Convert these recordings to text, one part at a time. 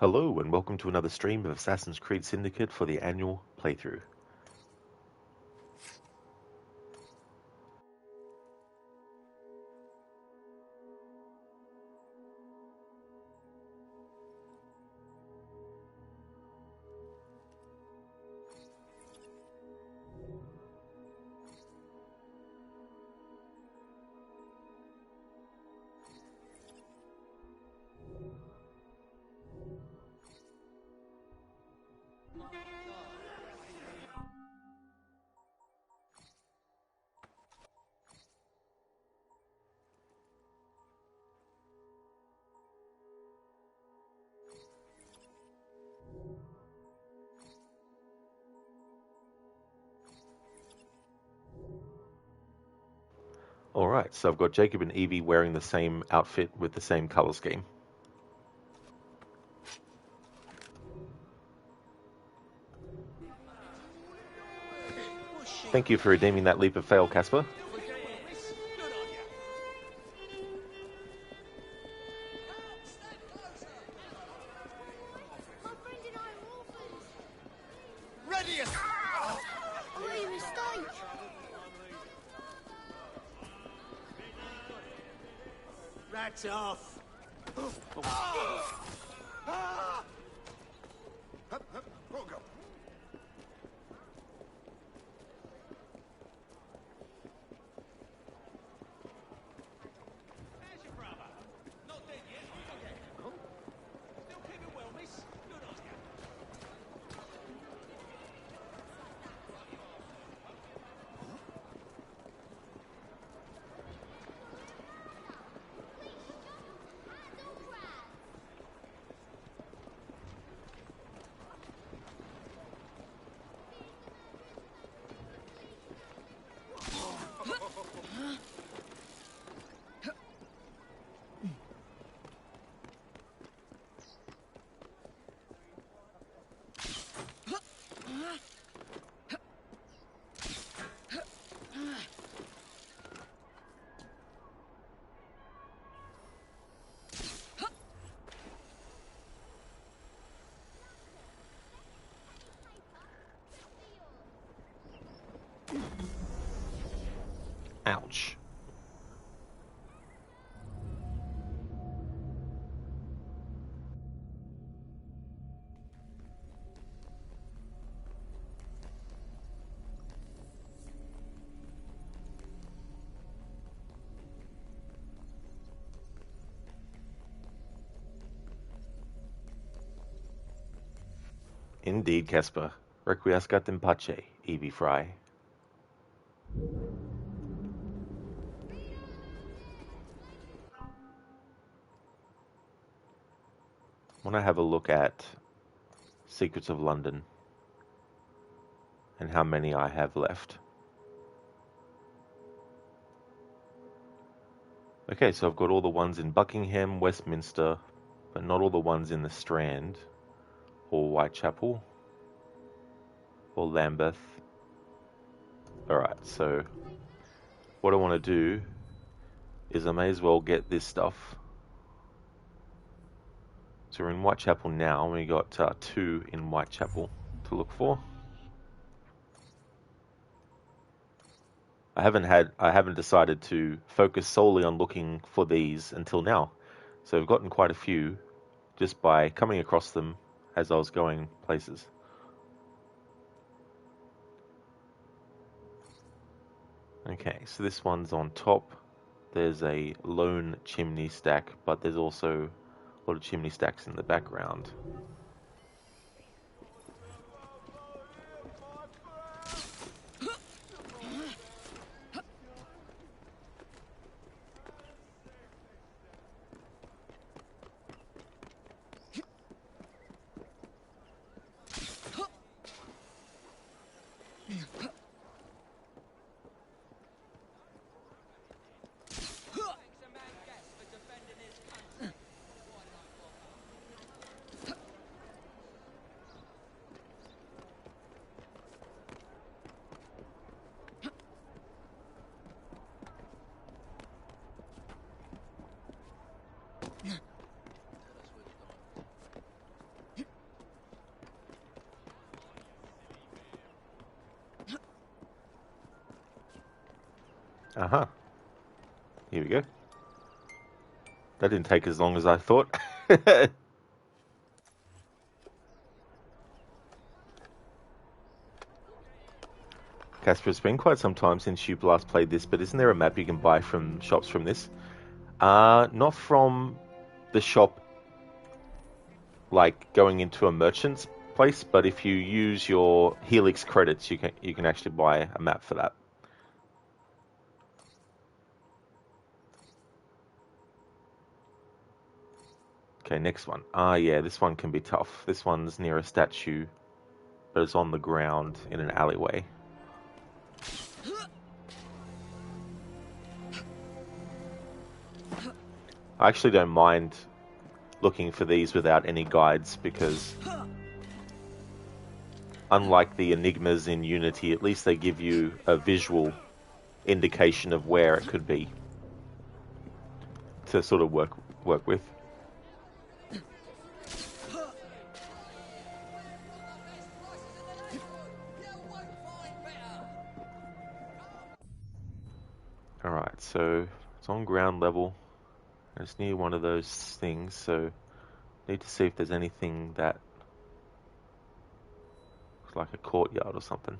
Hello and welcome to another stream of Assassin's Creed Syndicate for the annual playthrough. Alright, so I've got Jacob and Evie wearing the same outfit with the same color scheme. Thank you for redeeming that leap of fail, Casper. Rats off! Ouch. Indeed, Casper. Requiescat in pace, Evie Fry. I want to have a look at Secrets of London and how many I have left. Okay, so I've got all the ones in Buckingham, Westminster, but not all the ones in the Strand, or Whitechapel, or Lambeth. Alright, so what I want to do is I may as well get this stuff. So we're in Whitechapel now, and we got 2 in Whitechapel to look for. I haven't decided to focus solely on looking for these until now. So I've gotten quite a few just by coming across them as I was going places. Okay, so this one's on top. There's a lone chimney stack, but there's also a lot of chimney stacks in the background. Uh-huh. Here we go. That didn't take as long as I thought. Casper, it's been quite some time since you last played this, but isn't there a map you can buy from shops from this? Not from the shop, like going into a merchant's place, but if you use your Helix credits, you can actually buy a map for that. Okay, next one. Yeah, this one can be tough. This one's near a statue, but it's on the ground in an alleyway. I actually don't mind looking for these without any guides because unlike the enigmas in Unity, at least they give you a visual indication of where it could be to sort of work with. Alright, so it's on ground level. It's near one of those things, so need to see if there's anything that looks like a courtyard or something.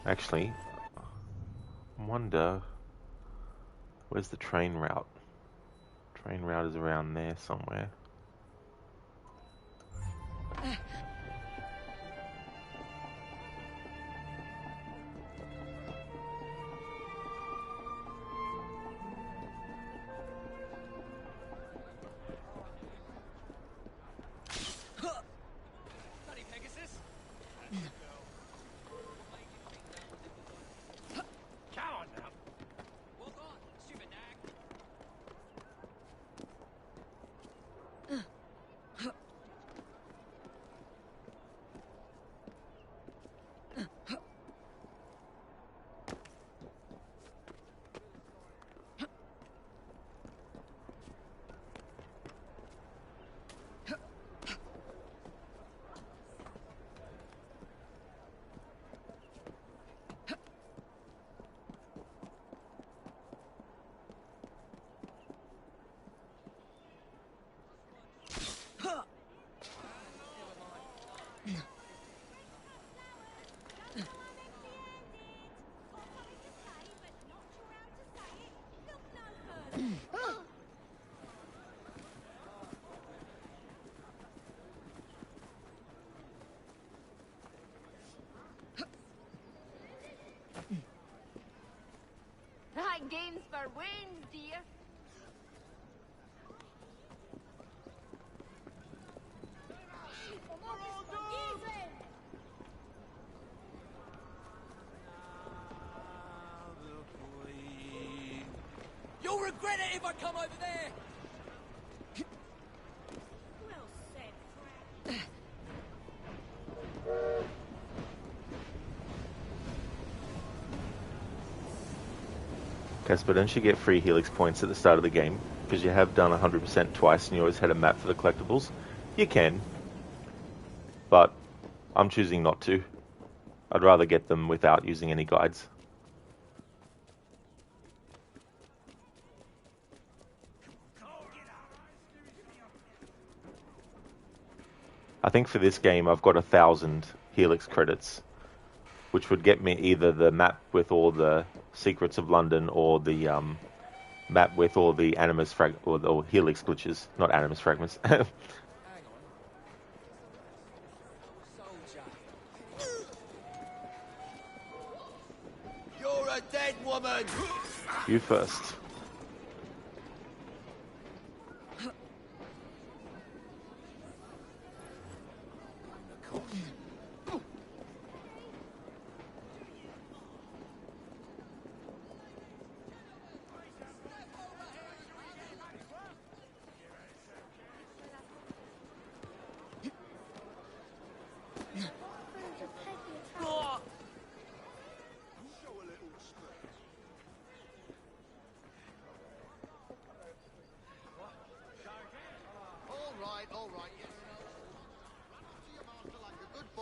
Actually, I wonder, where's the train route? Train route is around there somewhere. Games for wins, dear. You'll regret it if I come over there. Well said, Casper, don't you get free Helix points at the start of the game? Because you have done 100% twice and you always had a map for the collectibles. You can, but I'm choosing not to. I'd rather get them without using any guides. I think for this game I've got 1,000 Helix credits, which would get me either the map with all the secrets of London or the map with all the animus or Helix glitches, not animus fragments. Hang on. Soldier. You're a dead woman. You first.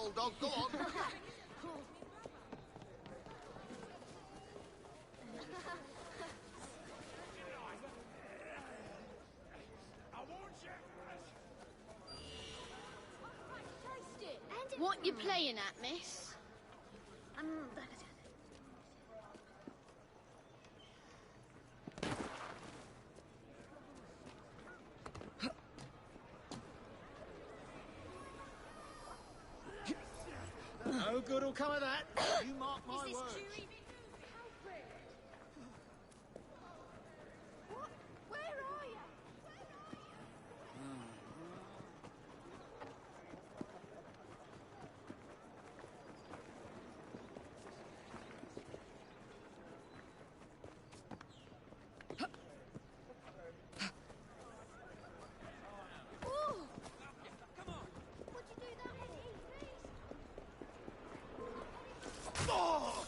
bulldog. Go on. What you playing at, miss? No good will come of that. You mark my words. What? Where are you? Oh! Come on. What'd you do that for? Oh!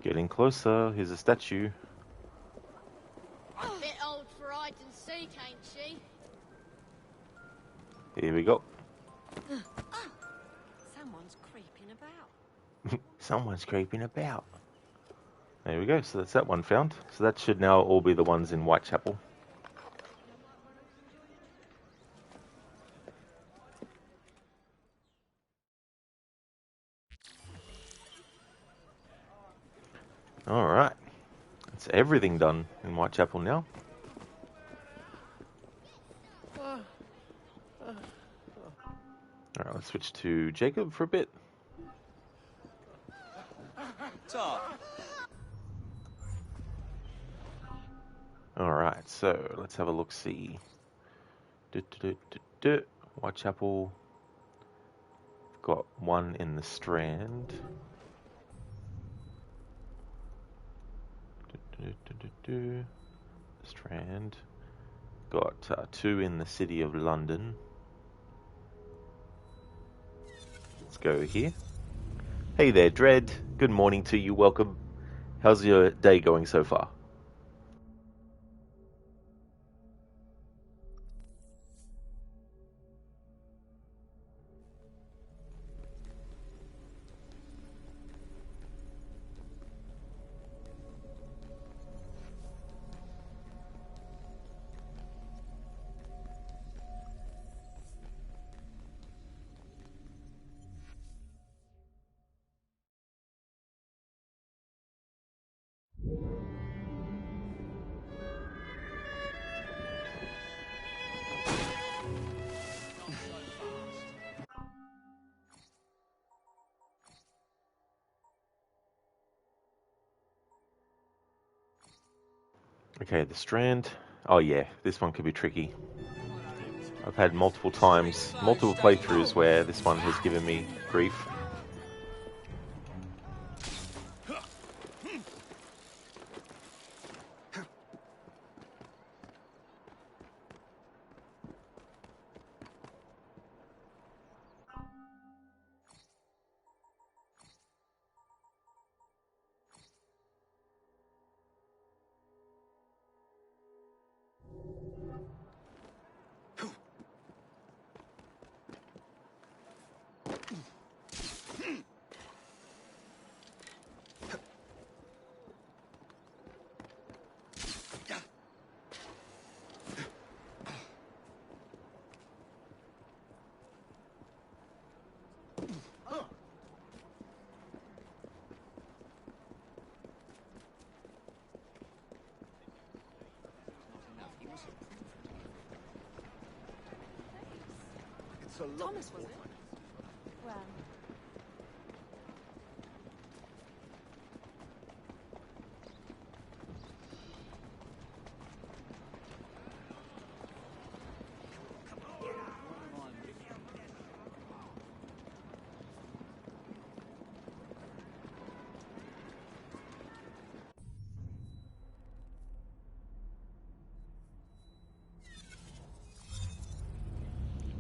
Getting closer. Here's a statue. A bit old for hide and seek, ain't she? Here we go. Someone's creeping about. Someone's creeping about. There we go. So that's that one found. So that should now all be the ones in Whitechapel. Alright. That's everything done in Whitechapel now. Alright, let's switch to Jacob for a bit. Alright, so let's have a look-see. Whitechapel. Got one in the Strand. Strand. Got two in the City of London. Let's go here. Hey there, Dread. Good morning to you. Welcome. How's your day going so far? Okay, the Strand. Oh yeah, this one could be tricky. I've had multiple playthroughs where this one has given me grief. Thomas, was it? Well...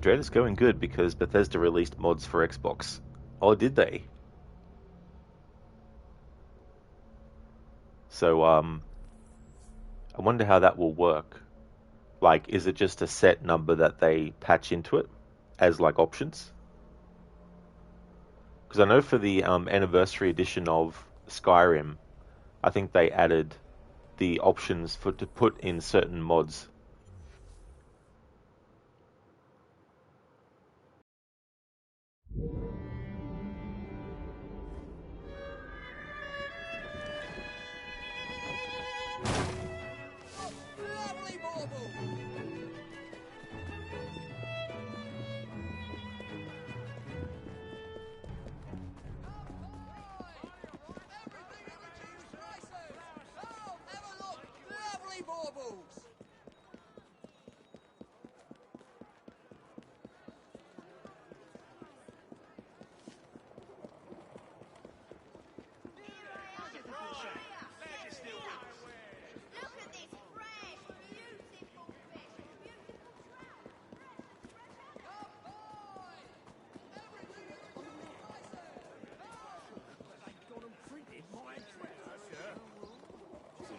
Dread, it's going good because Bethesda released mods for Xbox. Oh, did they? So, I wonder how that will work. Like, is it just a set number that they patch into it as, like, options? Because I know for the anniversary edition of Skyrim, I think they added the options to put in certain mods. Lovely bauble! Lovely baubles! Look at this fresh, beautiful fish, beautiful trout,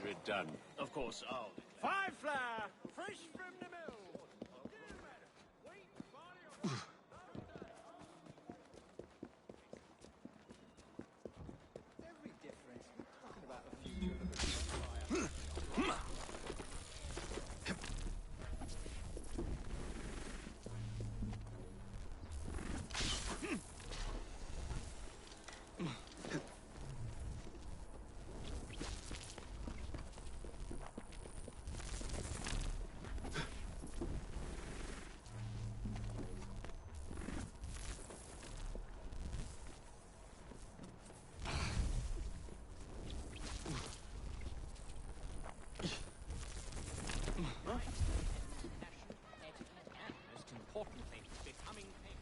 Consider it done. Of course, I'll. Five flour, fresh from the mill. Every difference. We're talking about the future of the fire. Most importantly, becoming famous.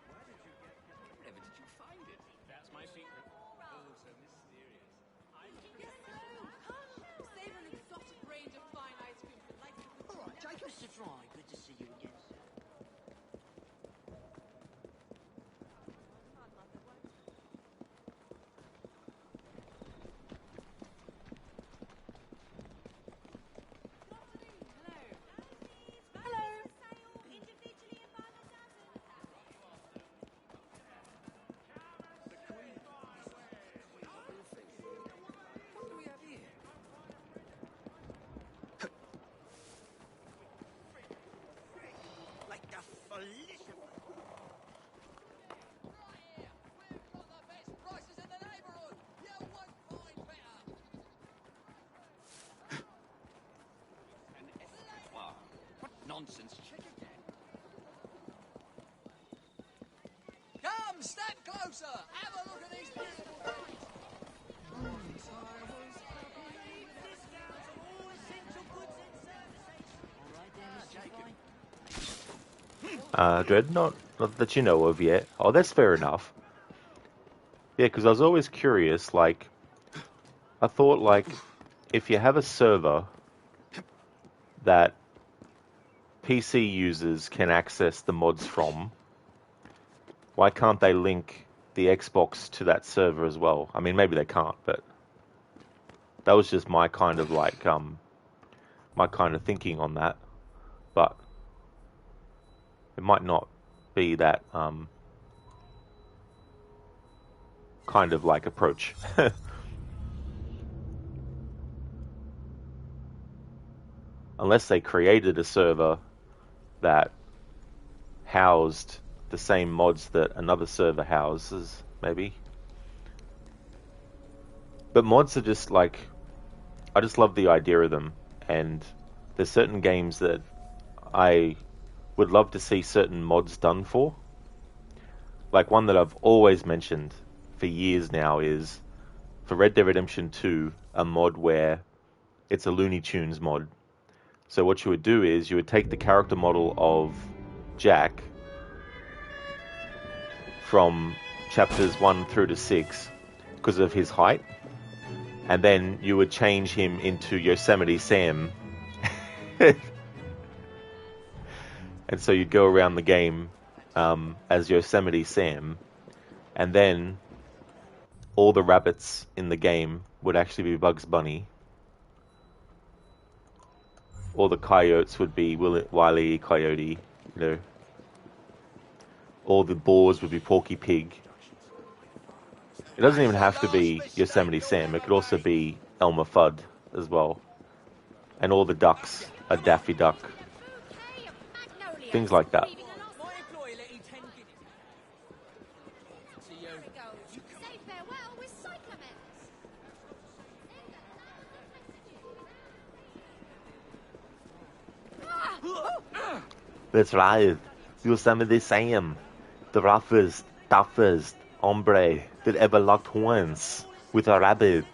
Wherever did you find it? That's my secret. Oh, so mysterious. Save an exotic range of fine ice cream for light. All right, Jacob. Mr. Fry, good to see you again, sir. What do we have here? Like the felicia. What nonsense. Check again. Come, step closer. Have a look at these beautiful things. Dread, not that you know of yet. Oh, that's fair enough. Yeah, because I was always curious, like, I thought, like, if you have a server that PC users can access the mods from, why can't they link the Xbox to that server as well? I mean, maybe they can't, but that was just my kind of, like, my kind of thinking on that. But it might not be that, kind of, like, approach. Unless they created a server that housed the same mods that another server houses, maybe. But mods are just like, I just love the idea of them, and there's certain games that I would love to see certain mods done for. Like one that I've always mentioned for years now is for Red Dead Redemption 2, a mod where it's a Looney Tunes mod. So what you would do is you would take the character model of Jack, from chapters 1 through to 6 because of his height. And then you would change him into Yosemite Sam. And so you'd go around the game as Yosemite Sam. And then all the rabbits in the game would actually be Bugs Bunny. All the coyotes would be Wile E. Coyote, you know. All the boars would be Porky Pig. It doesn't even have to be Yosemite Sam. It could also be Elmer Fudd as well. And all the ducks are Daffy Duck. Things like that. My employer let you 10 guineas. See you. Say farewell with cyclamens. That's right. Yosemite Sam. The roughest, toughest hombre that ever locked horns with a rabbit.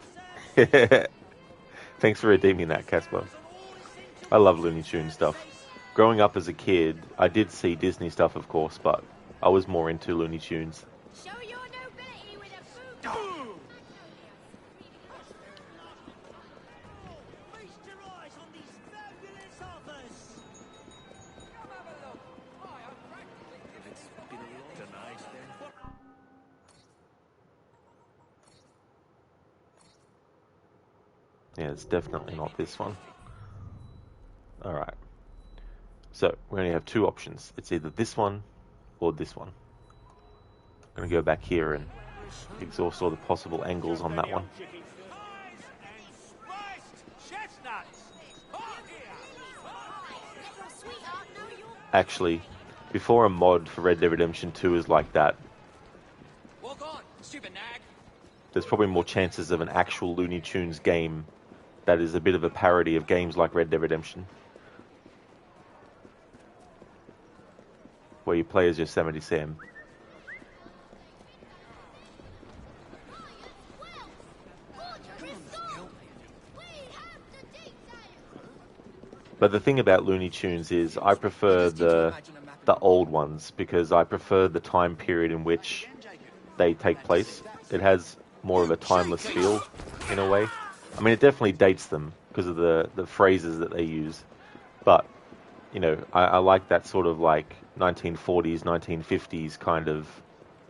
Thanks for redeeming that, Casper. I love Looney Tunes stuff. Growing up as a kid, I did see Disney stuff, of course, but I was more into Looney Tunes. Show your nobility with a boot. Feast your eyes on these fabulous offers. Come have a look. Hi, I'm practically It's been a lot of nights then. Yeah, it's definitely not this one. Alright. So, we only have two options. It's either this one or this one. I'm going to go back here and exhaust all the possible angles on that one. Pies and spiced chestnuts. Oh, yeah. Little sweetheart, know your Actually, before a mod for Red Dead Redemption 2 is like that, Walk on, stupid nag. there's probably more chances of an actual Looney Tunes game that is a bit of a parody of games like Red Dead Redemption, where you play as Yosemite Sam. But the thing about Looney Tunes is I prefer the old ones because I prefer the time period in which they take place. It has more of a timeless feel in a way. I mean, it definitely dates them because of the phrases that they use. But, you know, I like that sort of like 1940s, 1950s kind of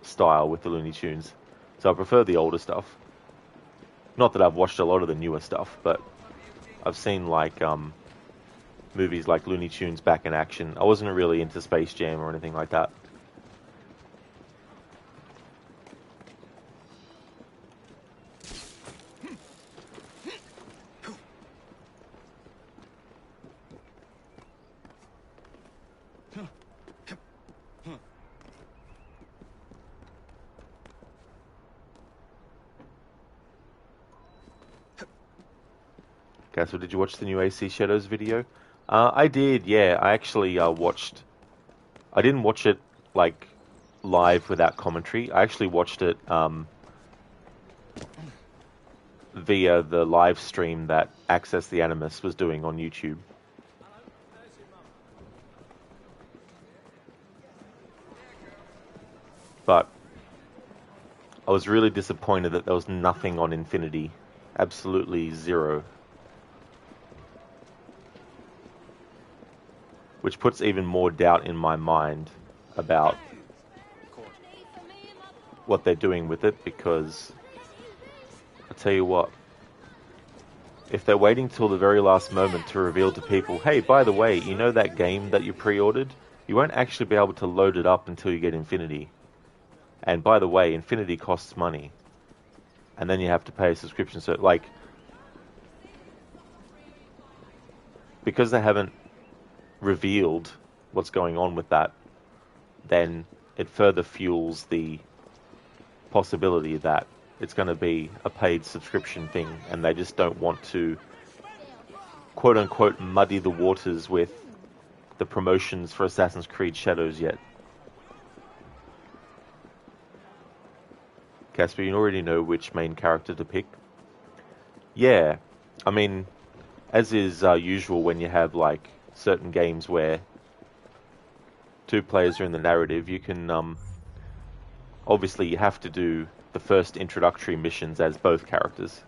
style with the Looney Tunes. So I prefer the older stuff. Not that I've watched a lot of the newer stuff, but I've seen like movies like Looney Tunes Back in Action. I wasn't really into Space Jam or anything like that. Okay, so did you watch the new AC Shadows video? I did, yeah. I actually watched... I didn't watch it, like, live without commentary. I actually watched it via the live stream that Access the Animus was doing on YouTube. But I was really disappointed that there was nothing on Infinity. Absolutely zero. Which puts even more doubt in my mind about what they're doing with it, because I tell you what, if they're waiting till the very last moment to reveal to people, hey, by the way, you know that game that you pre-ordered? You won't actually be able to load it up until you get Infinity. And by the way, Infinity costs money. And then you have to pay a subscription. So, like, because they haven't revealed what's going on with that, then it further fuels the possibility that it's going to be a paid subscription thing, and they just don't want to quote-unquote muddy the waters with the promotions for Assassin's Creed Shadows yet. Casper, you already know which main character to pick? Yeah, I mean, as is usual when you have like certain games where two players are in the narrative, you can obviously you have to do the first introductory missions as both characters.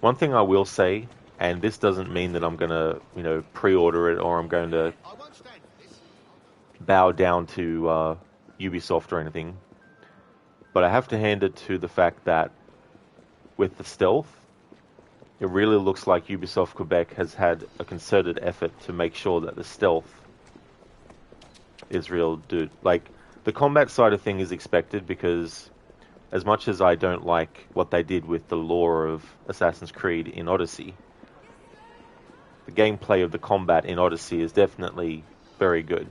One thing I will say, and this doesn't mean that I'm gonna, pre-order it or I'm going to bow down to Ubisoft or anything, but I have to hand it to the fact that with the stealth, it really looks like Ubisoft Quebec has had a concerted effort to make sure that the stealth is real, dude. Like, the combat side of thing is expected because as much as I don't like what they did with the lore of Assassin's Creed in Odyssey, the gameplay of the combat in Odyssey is definitely very good.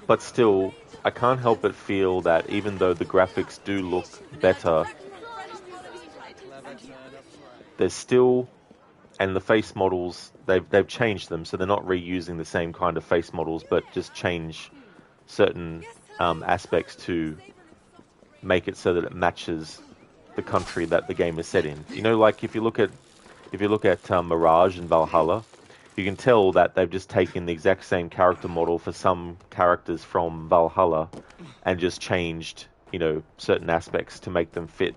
But still, I can't help but feel that even though the graphics do look better, there's still, and the face models, they've changed them, so they're not reusing the same kind of face models, but just change certain aspects to make it so that it matches the country that the game is set in. You know, like if you look at Mirage and Valhalla, you can tell that they've just taken the exact same character model for some characters from Valhalla and just changed, certain aspects to make them fit.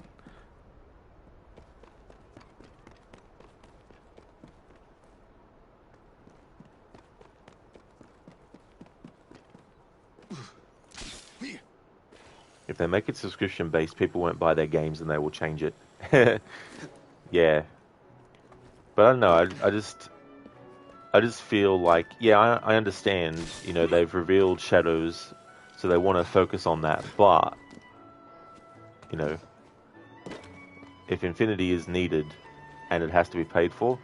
If they make it subscription-based, people won't buy their games and they will change it. Yeah. But I don't know, I just feel like, yeah, I understand, they've revealed Shadows, so they want to focus on that, but, if Infinity is needed and it has to be paid for.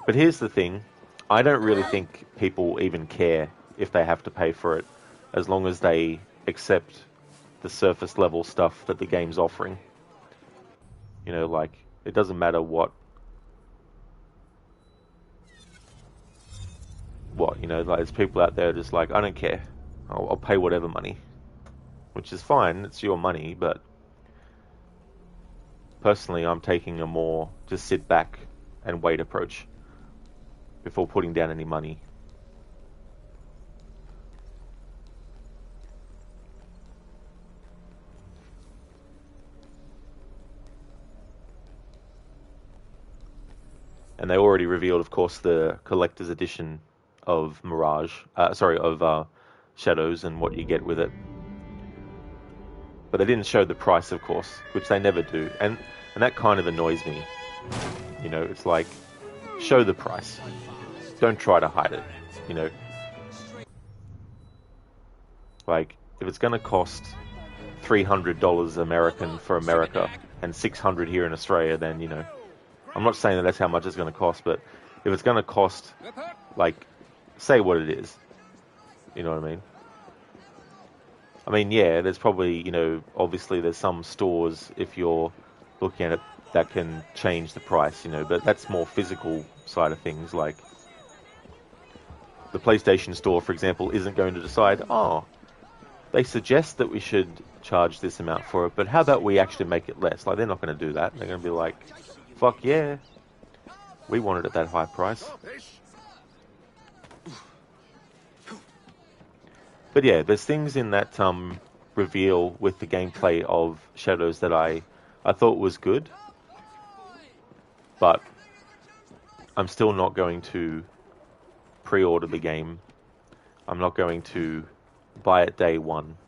But here's the thing, I don't really think people even care if they have to pay for it, as long as they accept the surface level stuff that the game's offering. Like, it doesn't matter what, like there's people out there just like, I don't care, I'll pay whatever money, which is fine, it's your money, but personally I'm taking a more just sit back and wait approach before putting down any money. And they already revealed, of course, the collector's edition of Shadows and what you get with it. But they didn't show the price, of course, which they never do. And that kind of annoys me. It's like, show the price. Don't try to hide it, Like, if it's going to cost $300 American for America and $600 here in Australia, then, I'm not saying that that's how much it's going to cost, but if it's going to cost, like, say what it is. You know what I mean? I mean, yeah, there's probably, obviously there's some stores, if you're looking at it, that can change the price, but that's more physical side of things. Like, the PlayStation Store, for example, isn't going to decide, they suggest that we should charge this amount for it, but how about we actually make it less? Like, they're not going to do that. They're going to be like, fuck yeah, we want it at that high price. But yeah, there's things in that reveal with the gameplay of Shadows that I thought was good, but I'm still not going to pre-order the game. I'm not going to buy it day one.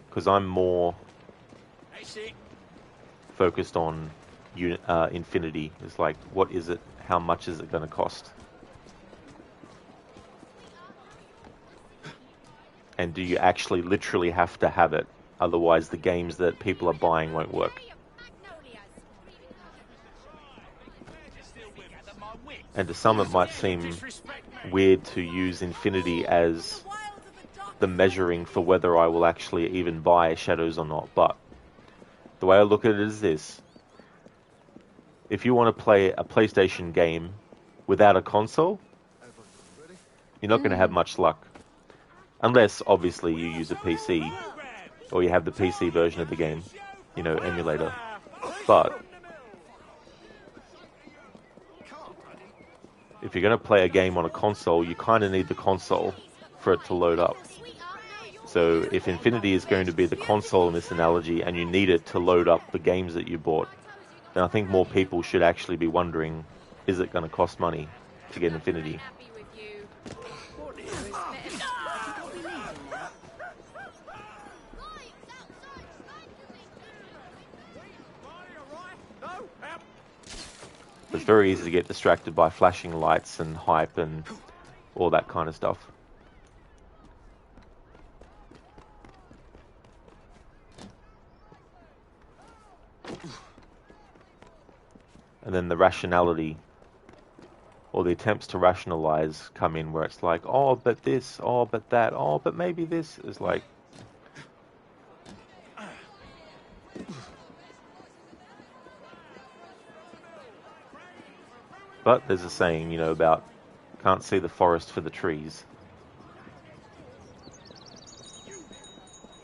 Because I'm more focused on Infinity. It's like, what is it? How much is it going to cost? And do you actually literally have to have it? Otherwise, the games that people are buying won't work. And to some, it might seem weird to use Infinity as the measuring for whether I will actually even buy Shadows or not. But the way I look at it is this. If you want to play a PlayStation game without a console, You're not going to have much luck. Unless, obviously, you use a PC, or you have the PC version of the game, you know, emulator. But if you're going to play a game on a console, you kind of need the console for it to load up. So if Infinity is going to be the console in this analogy, and you need it to load up the games that you bought, then I think more people should actually be wondering, is it going to cost money to get Infinity? It's very easy to get distracted by flashing lights and hype and all that kind of stuff. And then the rationality, or the attempts to rationalize, come in, where it's like, oh, but this, oh, but that, oh, but maybe this, is like... But there's a saying, you know, about can't see the forest for the trees.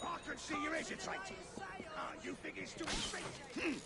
I can see you hesitating. You think it's too expensive?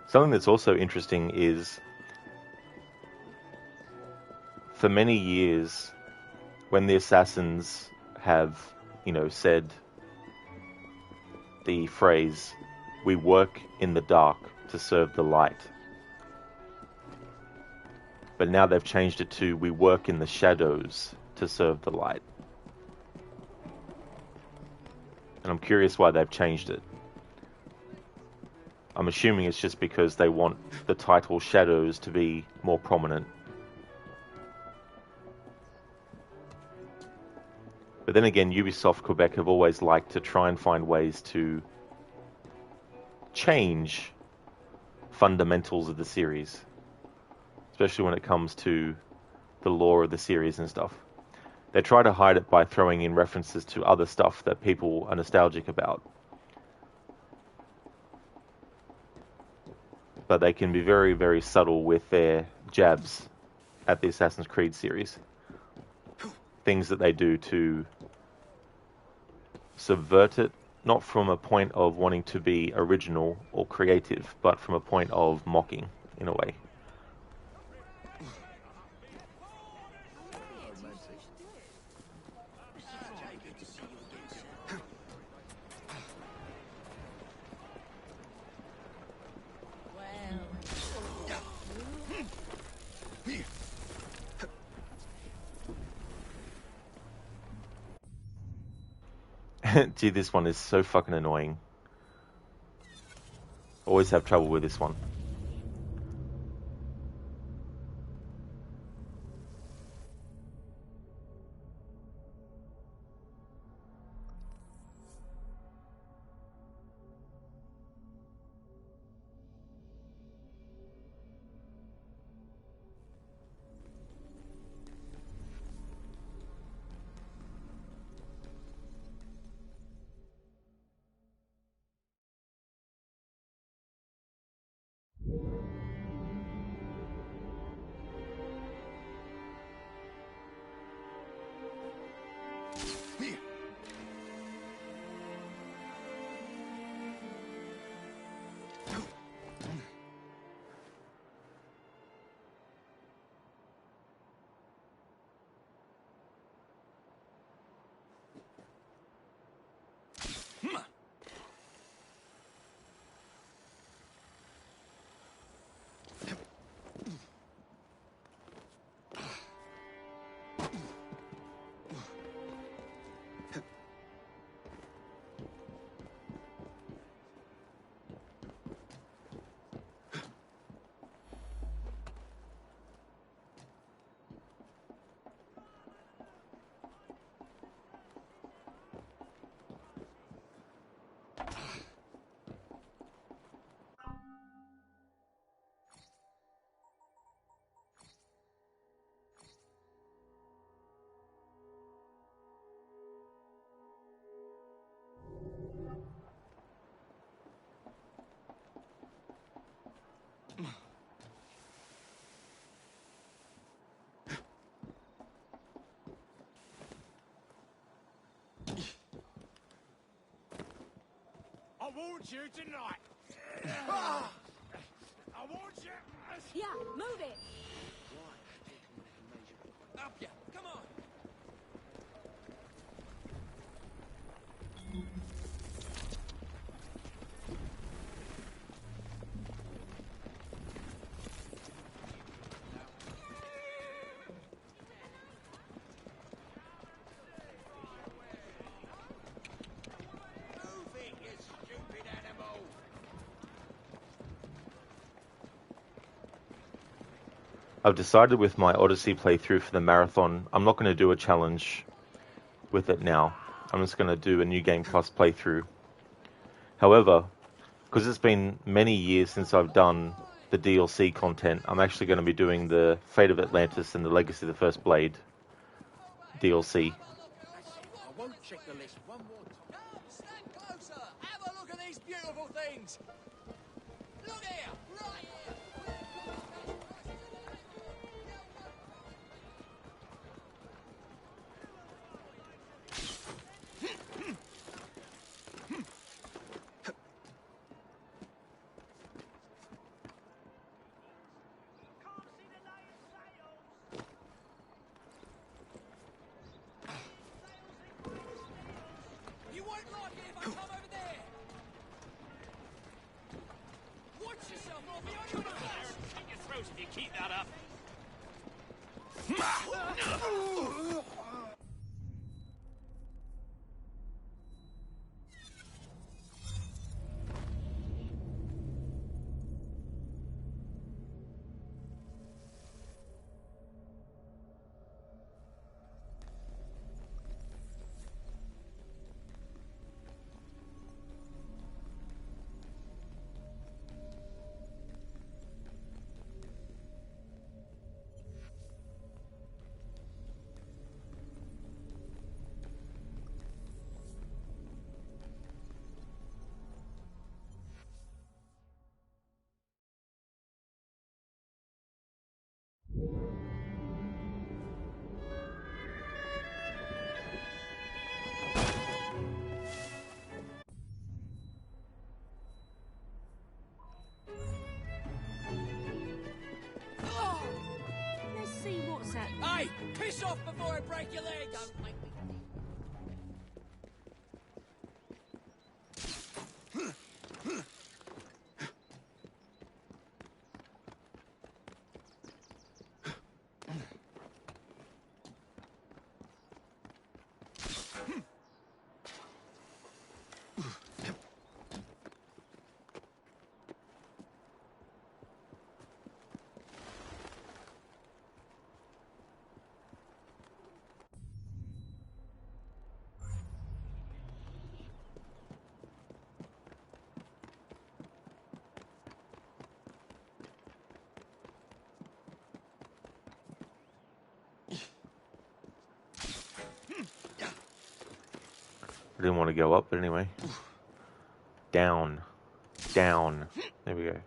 Something that's also interesting is, for many years, when the assassins have, you know, said the phrase, "We work in the dark to serve the light," but now they've changed it to, "We work in the shadows to serve the light." And I'm curious why they've changed it. I'm assuming it's just because they want the title Shadows to be more prominent. But then again, Ubisoft Quebec have always liked to try and find ways to change fundamentals of the series, especially when it comes to the lore of the series and stuff. They try to hide it by throwing in references to other stuff that people are nostalgic about. But they can be very, very subtle with their jabs at the Assassin's Creed series. Things that they do to subvert it, not from a point of wanting to be original or creative, but from a point of mocking, in a way. Gee, this one is so fucking annoying. Always have trouble with this one. warned you tonight. I warned you. Yeah, move it. Up ya. Come on. Move it, you stupid animal. I've decided with my Odyssey playthrough for the marathon, I'm not going to do a challenge with it now. I'm just going to do a New Game Plus playthrough. However, because it's been many years since I've done the DLC content, I'm actually going to be doing the Fate of Atlantis and the Legacy of the First Blade DLC. I won't check the list one more time. Come, stand closer. Have a look at these beautiful things. Look here, right here. You won't like it if I come over there. Watch yourself, or I'll be on your ass. Cut your throat if you keep that up. Let's see what's happening. Hey, piss off before I break your legs. Don't make me I didn't want to go up, but anyway. Down. Down. There we go.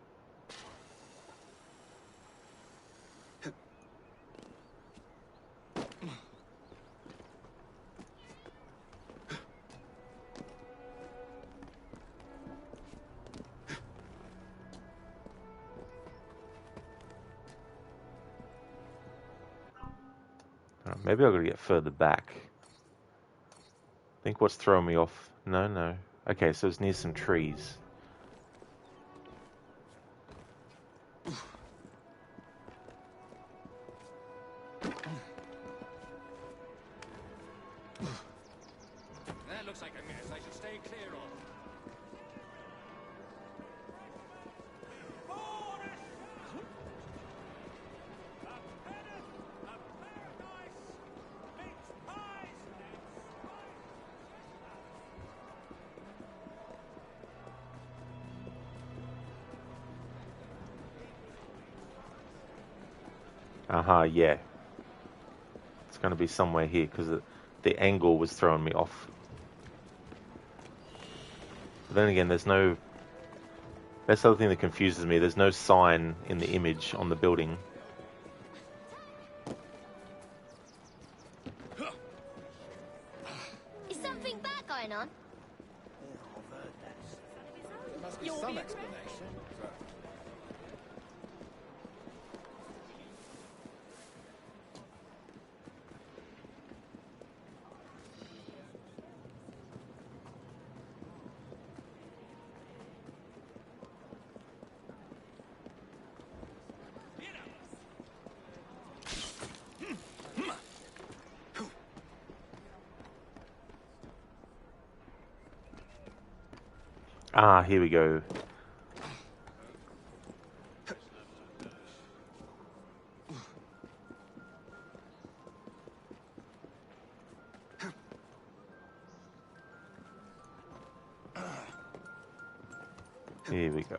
Maybe I've got to get further back. I think what's throwing me off... No. Okay, so it's near some trees. That looks like a mess I should stay clear of. Yeah. It's going to be somewhere here, because the angle was throwing me off. But then again, there's no... That's the other thing that confuses me. There's no sign in the image on the building. Is something bad going on? be some explanation. Ah, here we go. Here we go.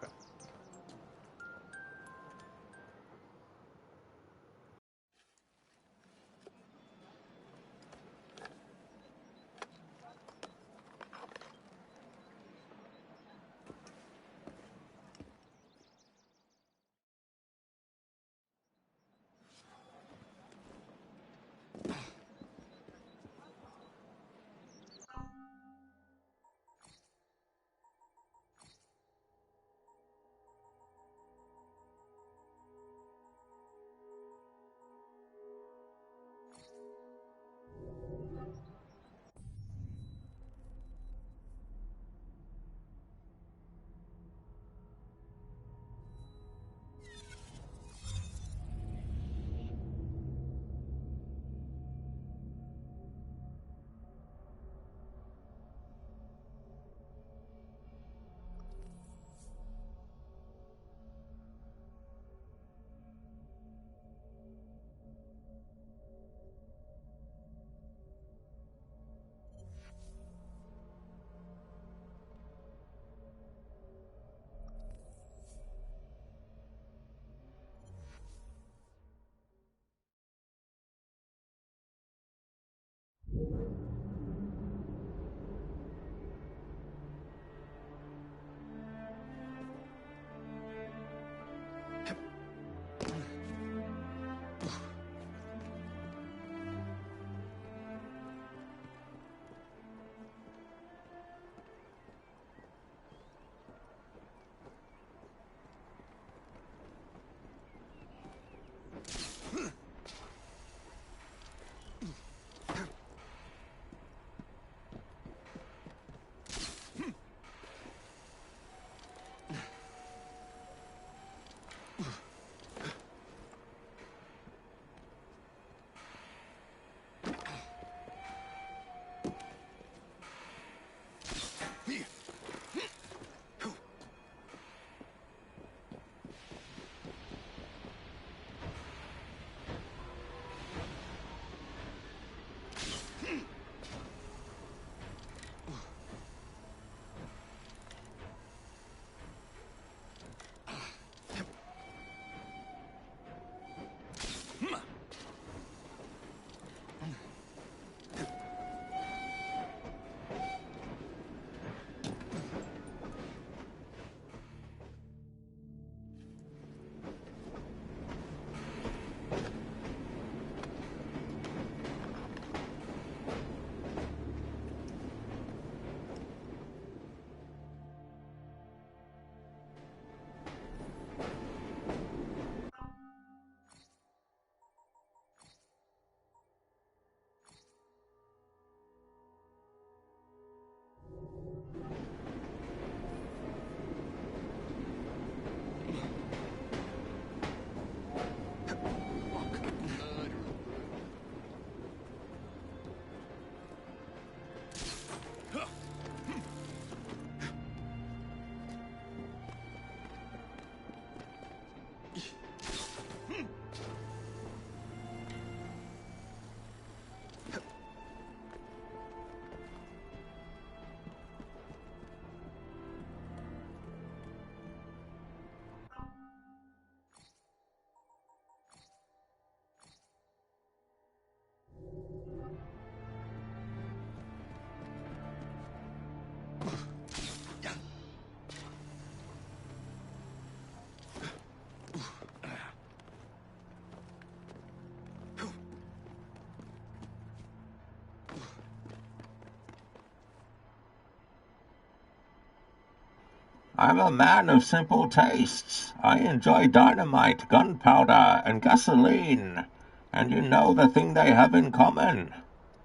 I'm a man of simple tastes. I enjoy dynamite, gunpowder, and gasoline. And you know the thing they have in common.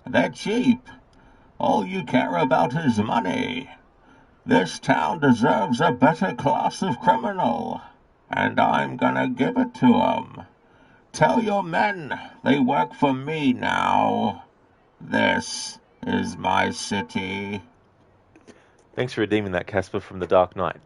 They're cheap. All you care about is money. This town deserves a better class of criminal, and I'm gonna give it to 'em. Tell your men they work for me now. This is my city. Thanks for redeeming that, Casper, from the Dark Knight.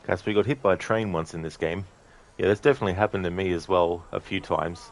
Casper, you got hit by a train once in this game. Yeah, that's definitely happened to me as well a few times.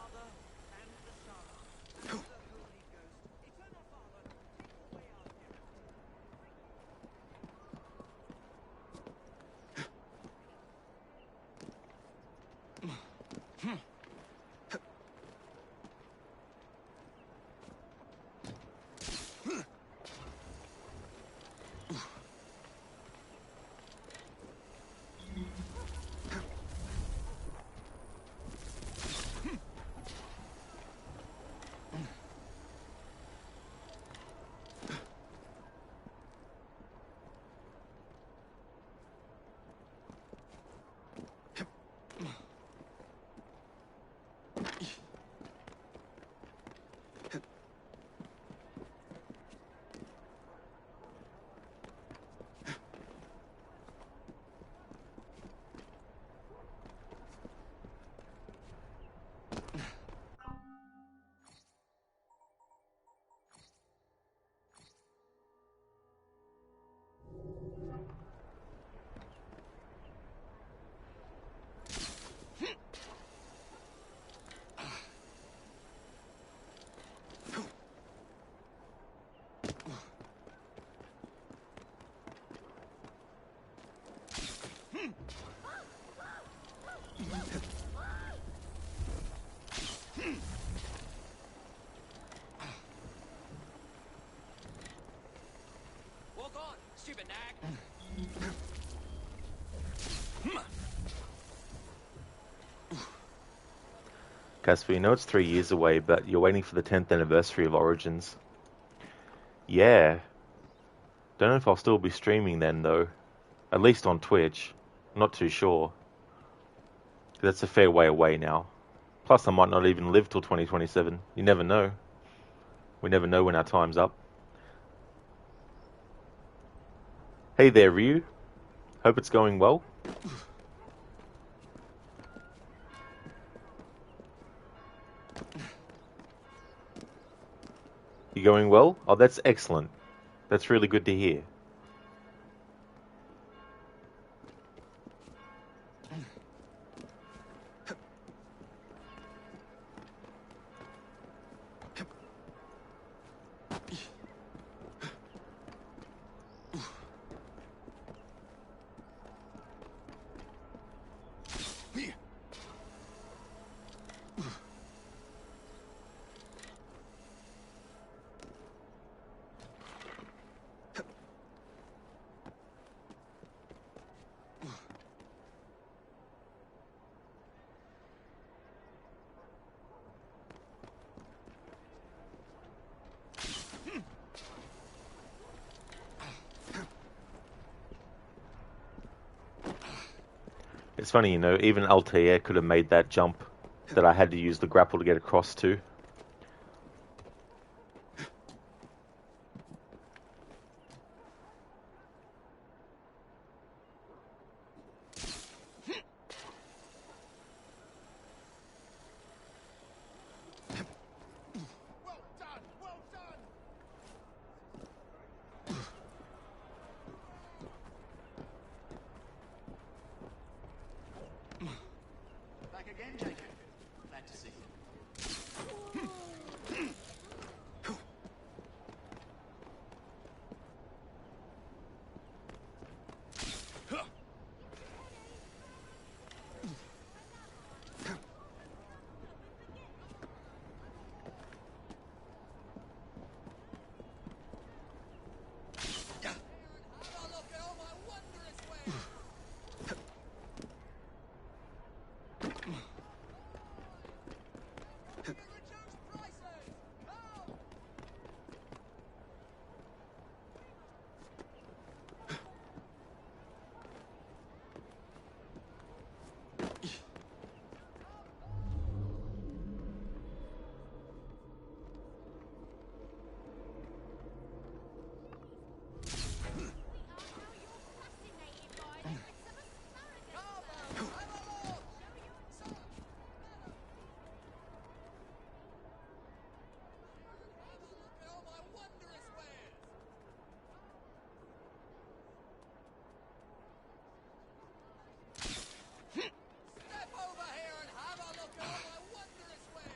stupid nag. Casper, you know it's 3 years away, but you're waiting for the 10th anniversary of Origins. Yeah. Don't know if I'll still be streaming then, though. At least on Twitch. I'm not too sure. That's a fair way away now. Plus, I might not even live till 2027. You never know. We never know when our time's up. Hey there, Ryu. Hope it's going well. You going well? Oh, that's excellent. That's really good to hear. It's funny, you know, even Altair could have made that jump that I had to use the grapple to get across to. Well done, well done. Back again, Jacob. Glad to see you. Have a look at all my wondrous wares. Reduced prices. Come. Fascinated by the bits of asparagus. Have a look. Look at all my wondrous wares. Step over here and have a look at all my wondrous wares.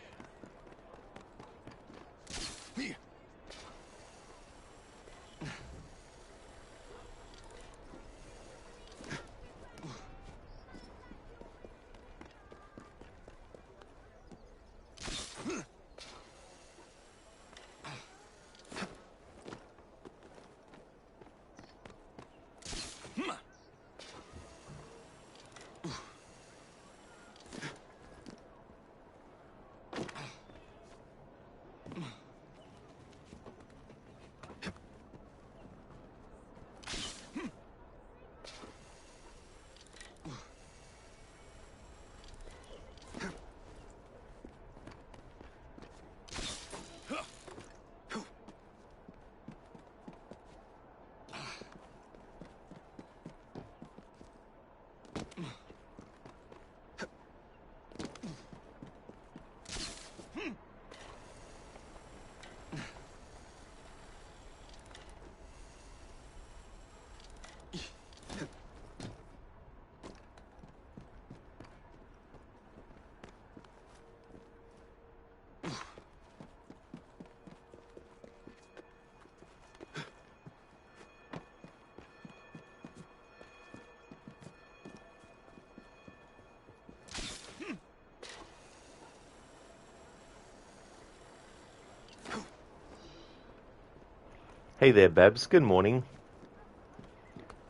Hey there, Babs. Good morning.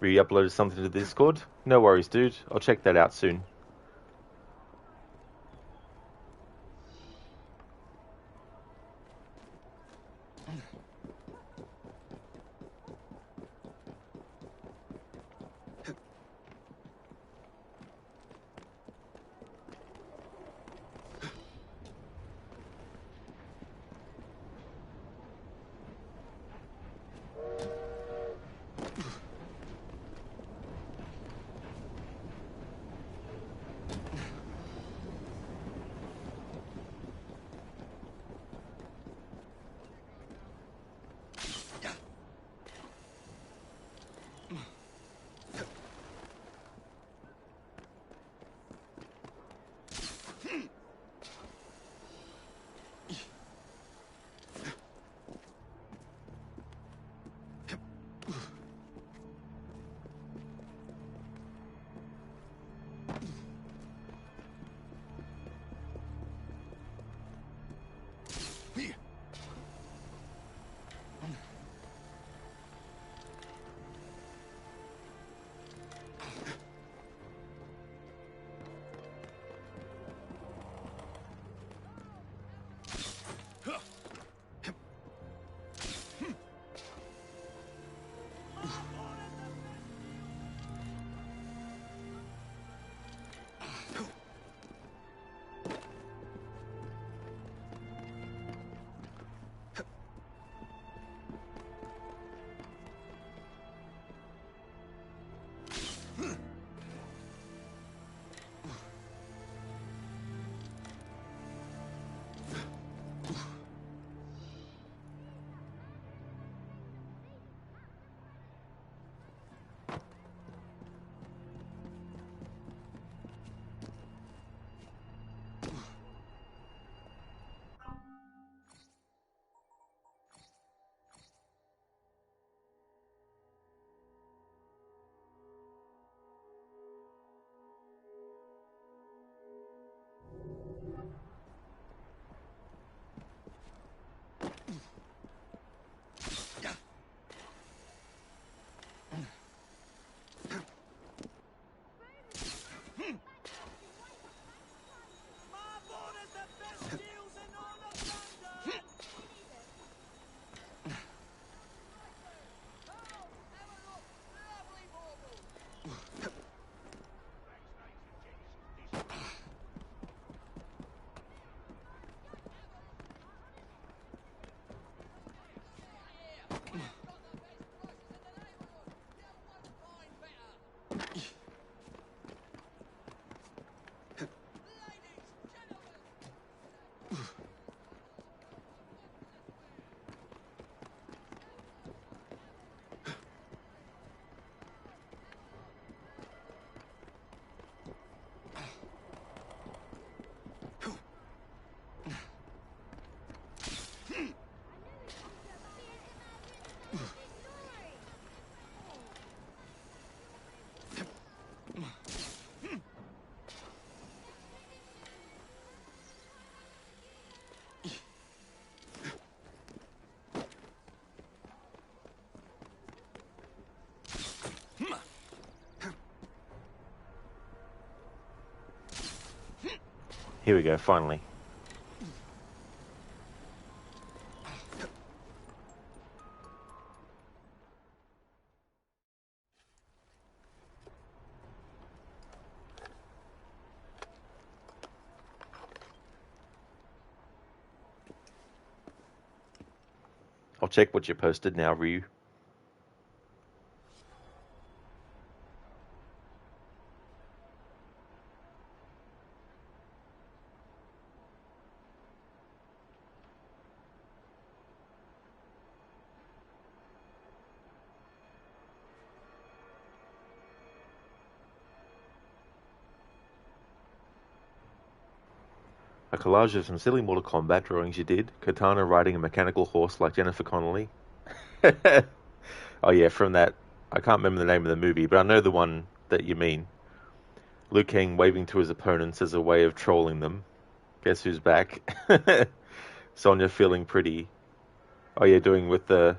Re-uploaded something to the Discord? No worries, dude. I'll check that out soon. Here we go, finally. I'll check what you posted now, Ryu. A collage of some silly Mortal Kombat drawings you did. Katana riding a mechanical horse like Jennifer Connelly. Oh yeah, from that. I can't remember the name of the movie, but I know the one that you mean. Liu Kang waving to his opponents as a way of trolling them. Guess who's back? Sonya feeling pretty. Oh yeah, doing with the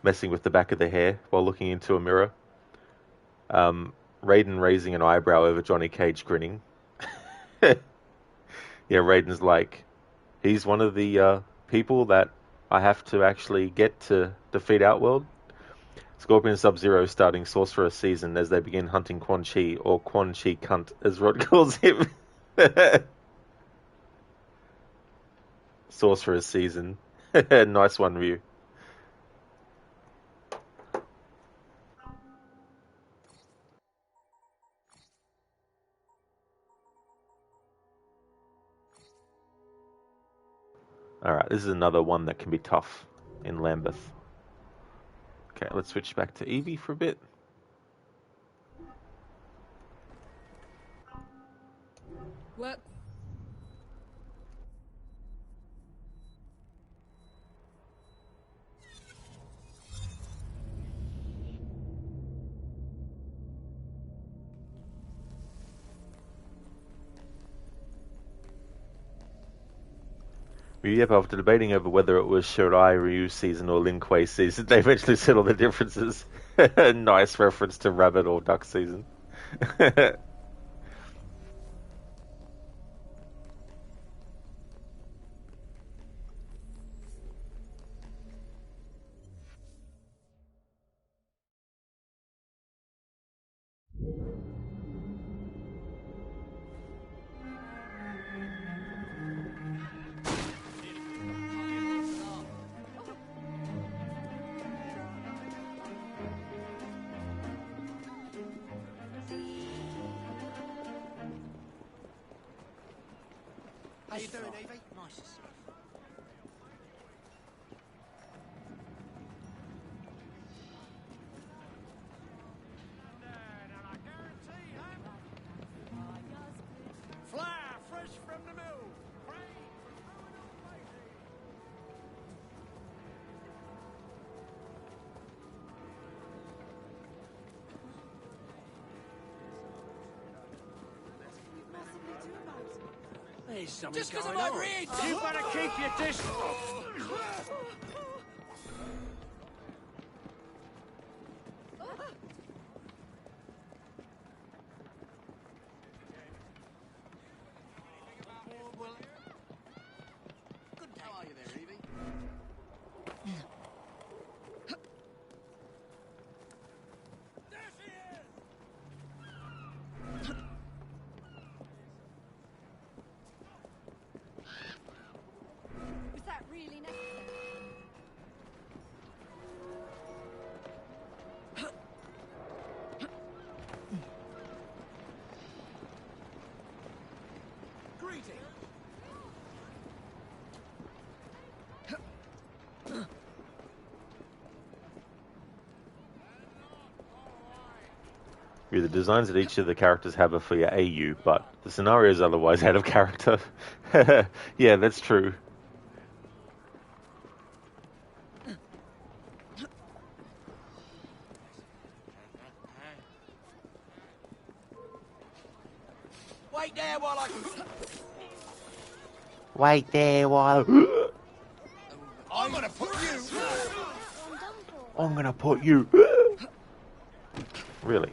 messing with the back of the hair while looking into a mirror. Raiden raising an eyebrow over Johnny Cage grinning. Yeah, Raiden's like, he's one of the people that I have to actually get to defeat Outworld. Scorpion Sub-Zero starting Sorcerer's Season as they begin hunting Quan Chi, or Quan Chi Cunt, as Rod calls him. Sorcerer's Season. Nice one, Ryu. Alright, this is another one that can be tough in Lambeth. Okay, let's switch back to Eevee for a bit. What? Yep, after debating over whether it was Shirai Ryu season or Lin Kuei season, they eventually settled the differences. Nice reference to rabbit or duck season. How you doing, Evie? Nice to see you. Flour fresh from the mill. There's something Just 'cause going I'm on. over here, You better keep your distance. How are you there, Evie? Was that really necessary? Greeting. Yeah, the designs that each of the characters have are for your AU, but the scenario is otherwise out of character. Yeah, that's true. Wait there while I... Wait there while... I'm gonna put you... I'm done for. I'm gonna put you... Really?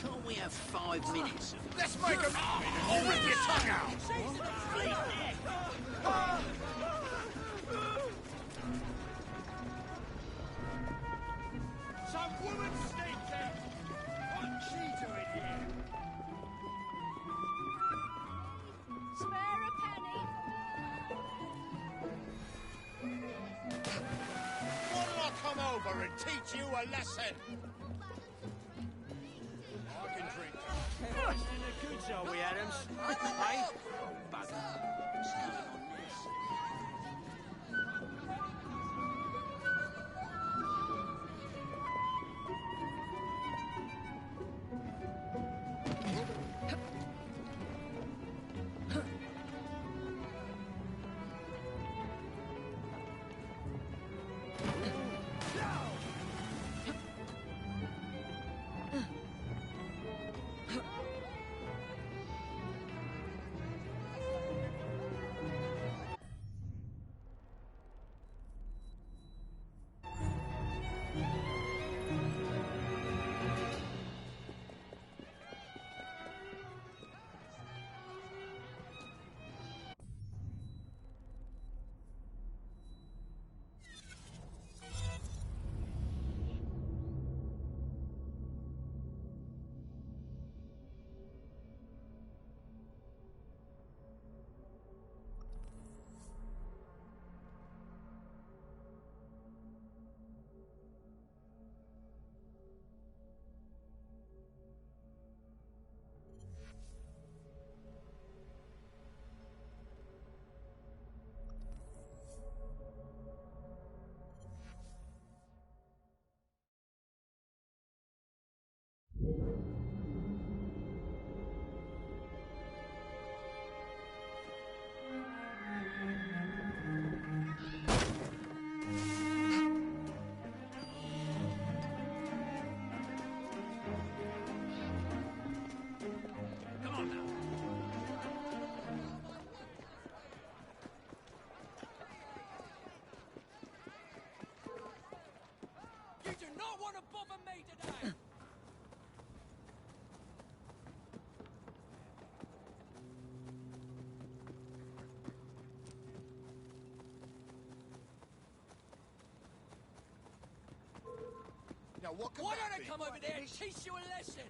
Can't we have 5 minutes? Let's make a... I'll rip your tongue out. Some woman sneaked in. What's she doing here? Spare a penny. Why'd I come over and teach you a lesson? I can drink. In the goods, are we, Adams? Hey? Bugger. Now what can Why that don't I be? come over there and teach you a lesson?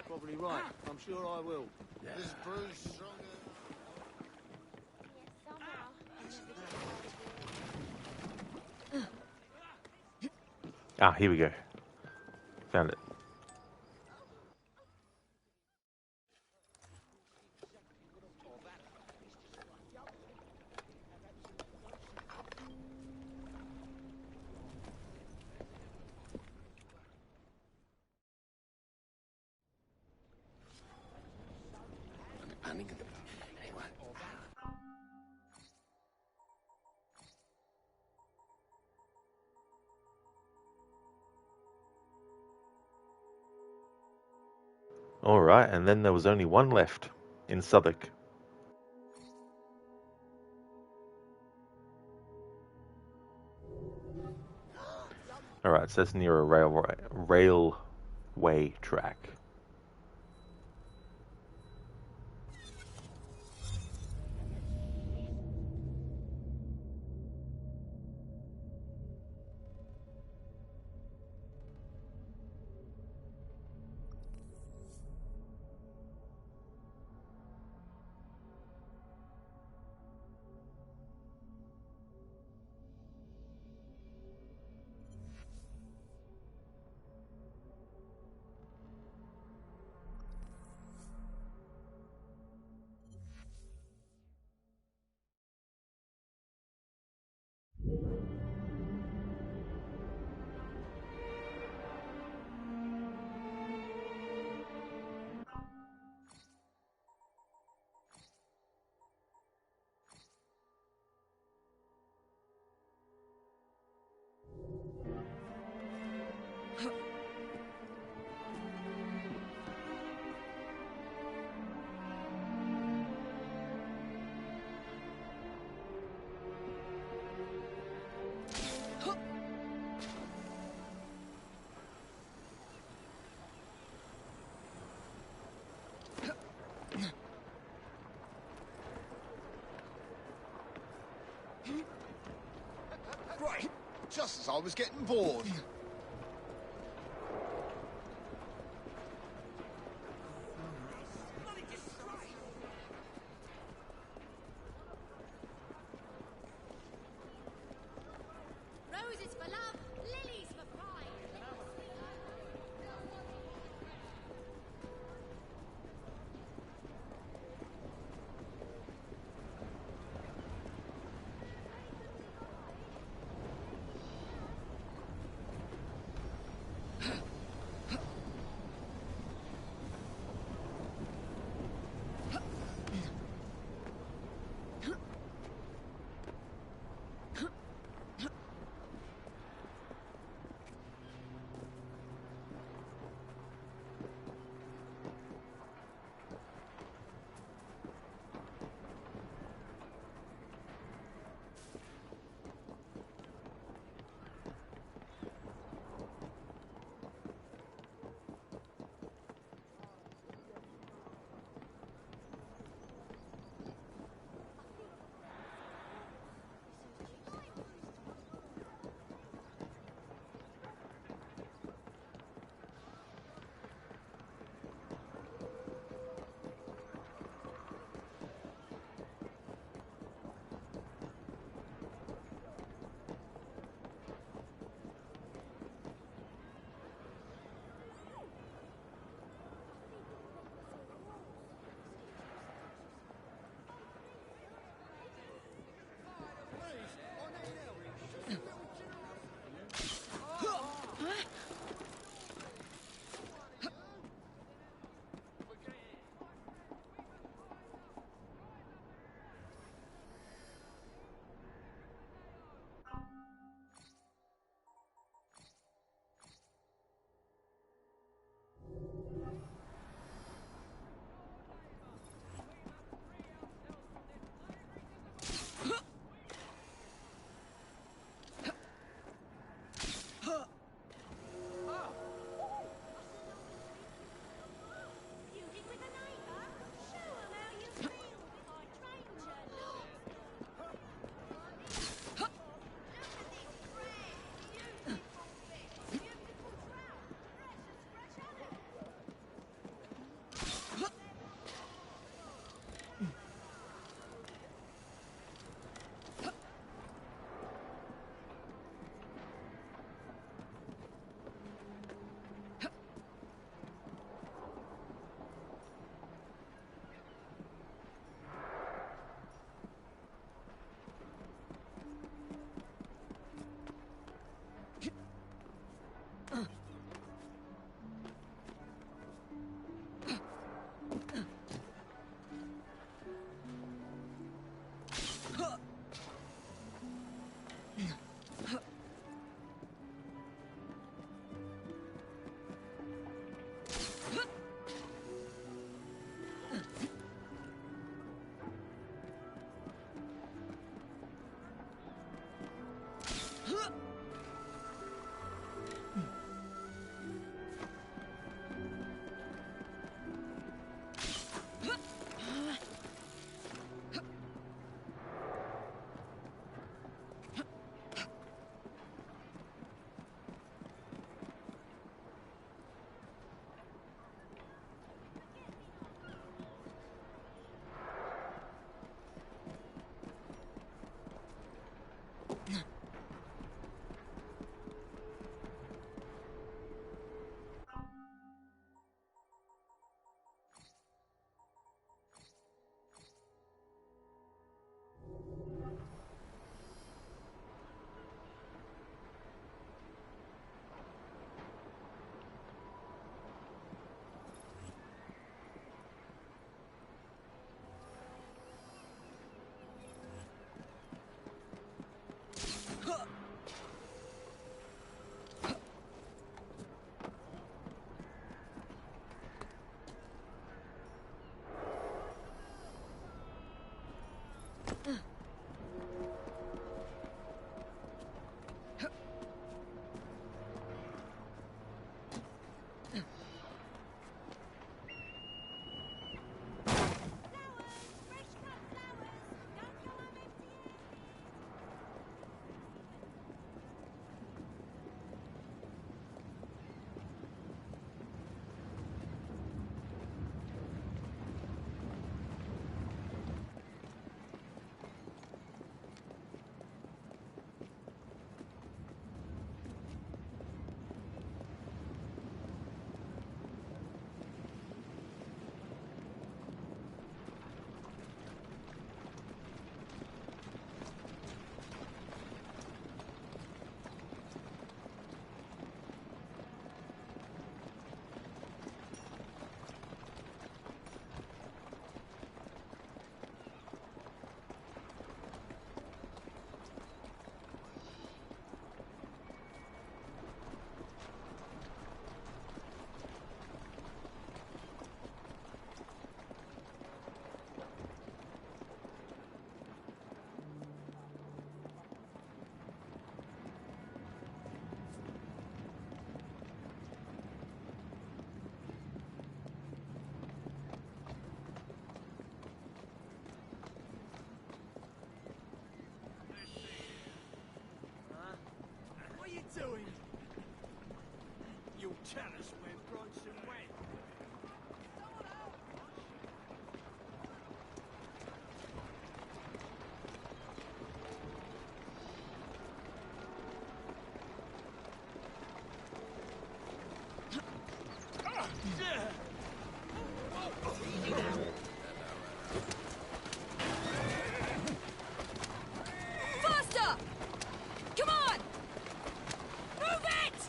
Probably right. I'm sure I will. This bruise stronger. Ah, here we go. Found it. All right, and then there was only one left in Southwark. All right, so that's near a railway track. Right, just as I was getting bored. Roses for love, lilies for pride. Tell us when Bronson went. Faster! Come on! Move it!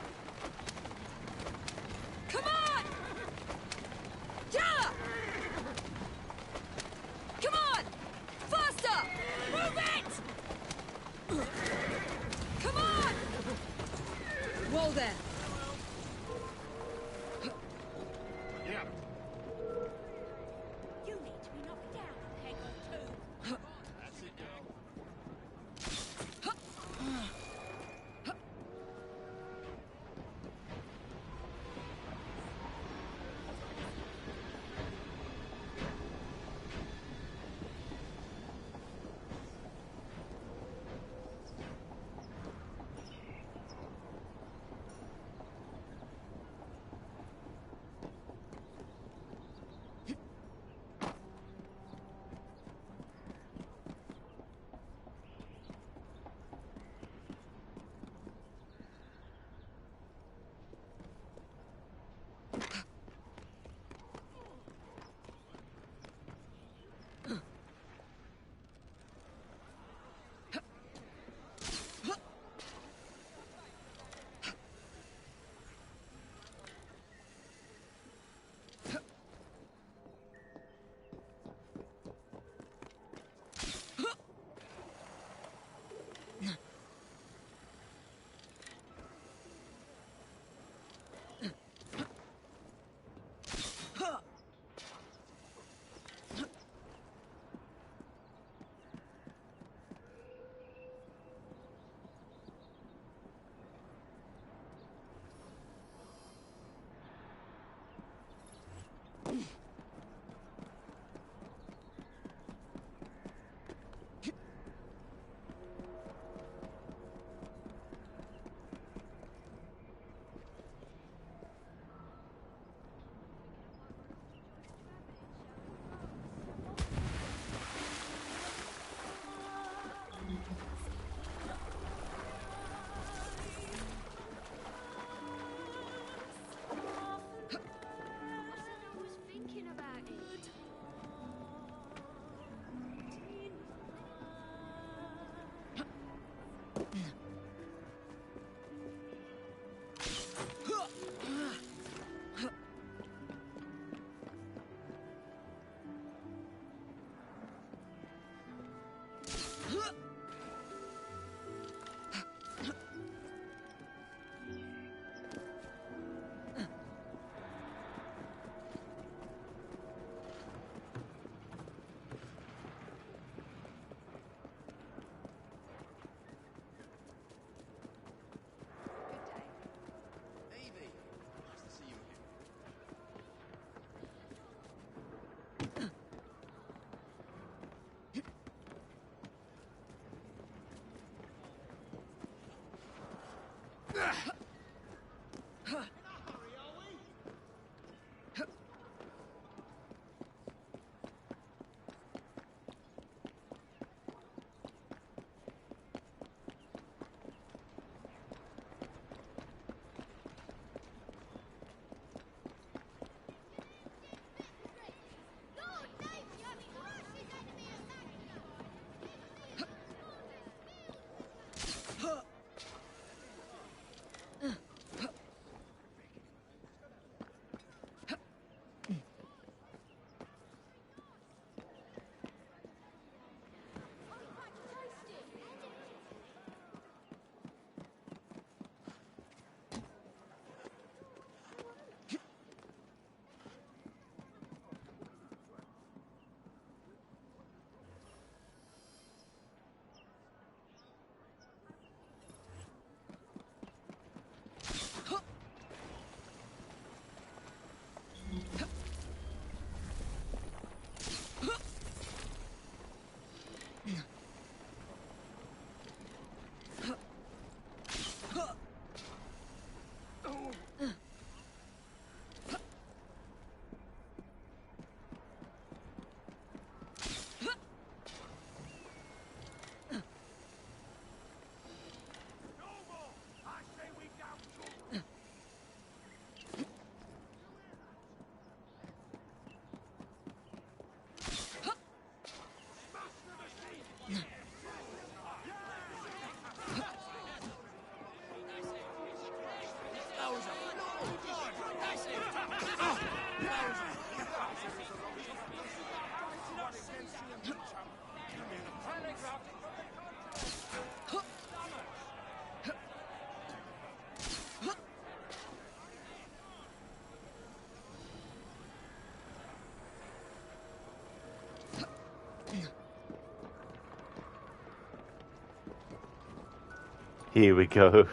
Here we go.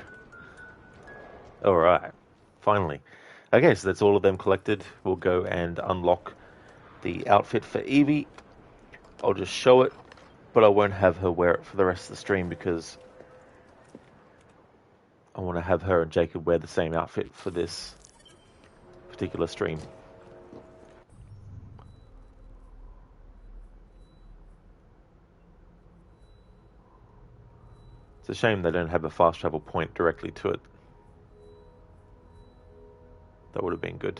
Alright, finally. Okay, so that's all of them collected. We'll go and unlock the outfit for Evie. I'll just show it, but I won't have her wear it for the rest of the stream because I want to have her and Jacob wear the same outfit for this particular stream. It's a shame they don't have a fast travel point directly to it. That would have been good.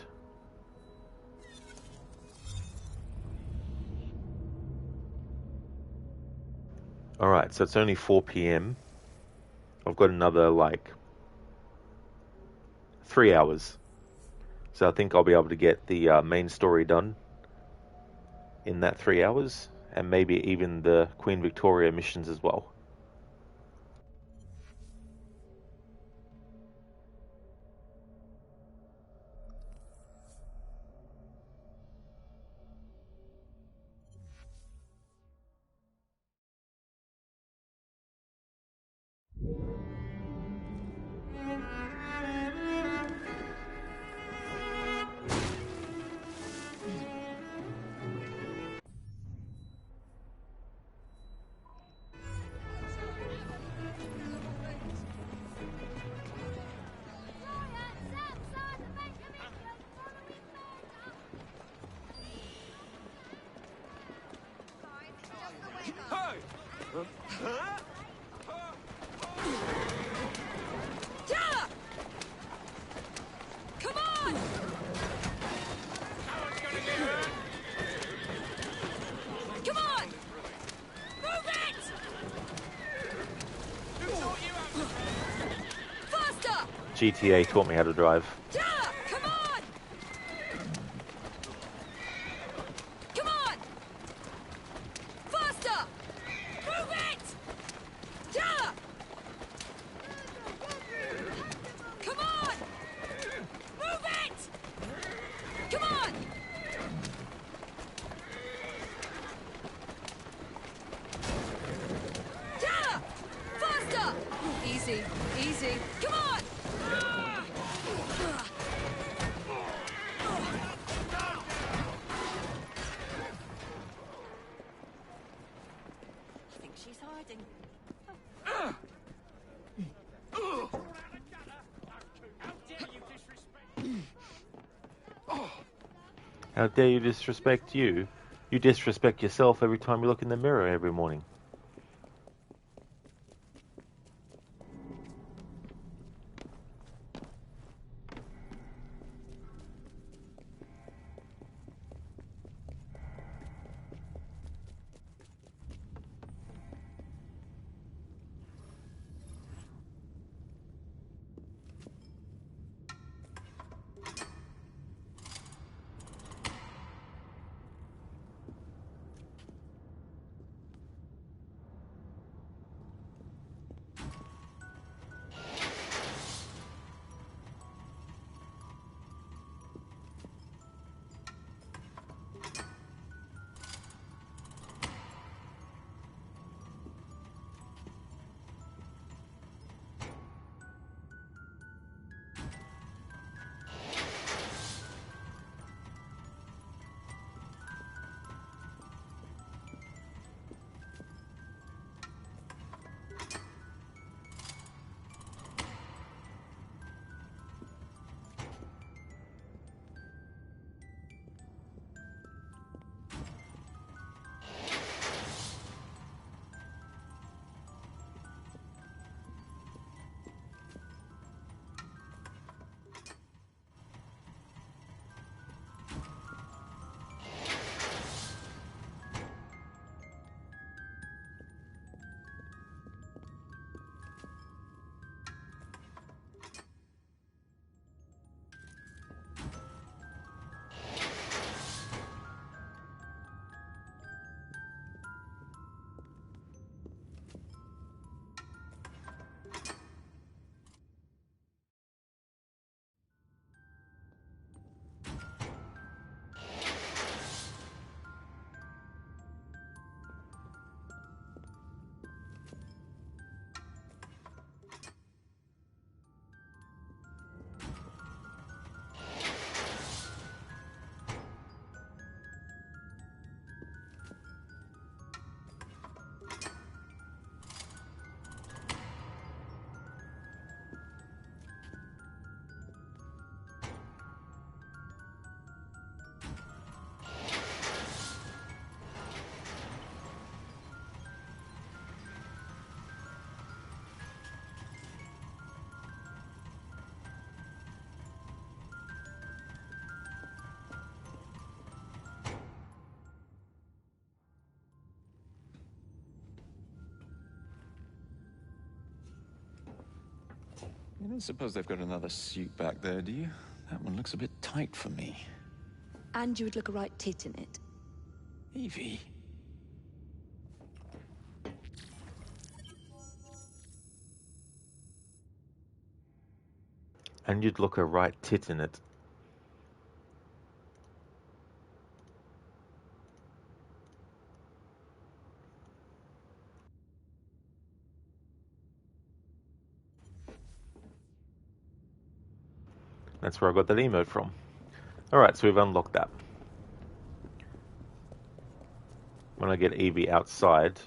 Alright, so it's only 4 PM. I've got another, 3 hours. So I think I'll be able to get the main story done in that 3 hours. And maybe even the Queen Victoria missions as well. GTA taught me how to drive. Come on! Come on! Faster! Move it! Yeah! Come on! Move it! Come on! Yeah! Faster! Easy, easy. Come on! I think she's hiding. How dare you disrespect you? You disrespect yourself every time you look in the mirror every morning. You don't suppose they've got another suit back there, do you? That one looks a bit tight for me. And you would look a right tit in it. Evie. And you'd look a right tit in it. That's where I got that emote from. Alright, so we've unlocked that. When I get Evie outside,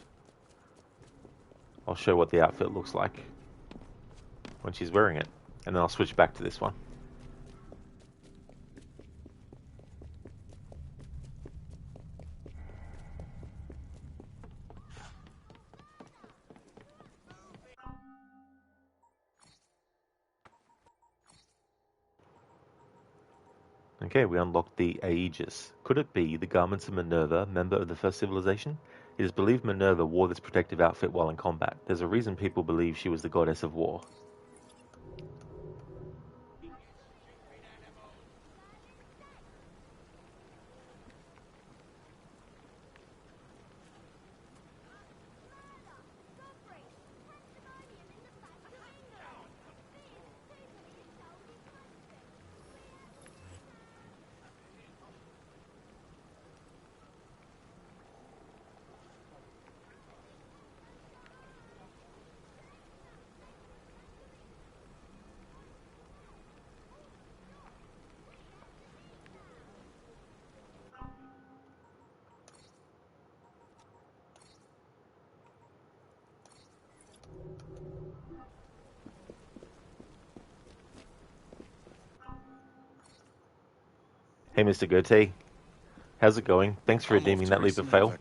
I'll show what the outfit looks like when she's wearing it. And then I'll switch back to this one. Okay, we unlocked the Aegis. Could it be the garments of Minerva, member of the first civilization? It is believed Minerva wore this protective outfit while in combat. There's a reason people believe she was the goddess of war. Hey, Mr. Goatee. How's it going? Thanks for redeeming that leap of fail.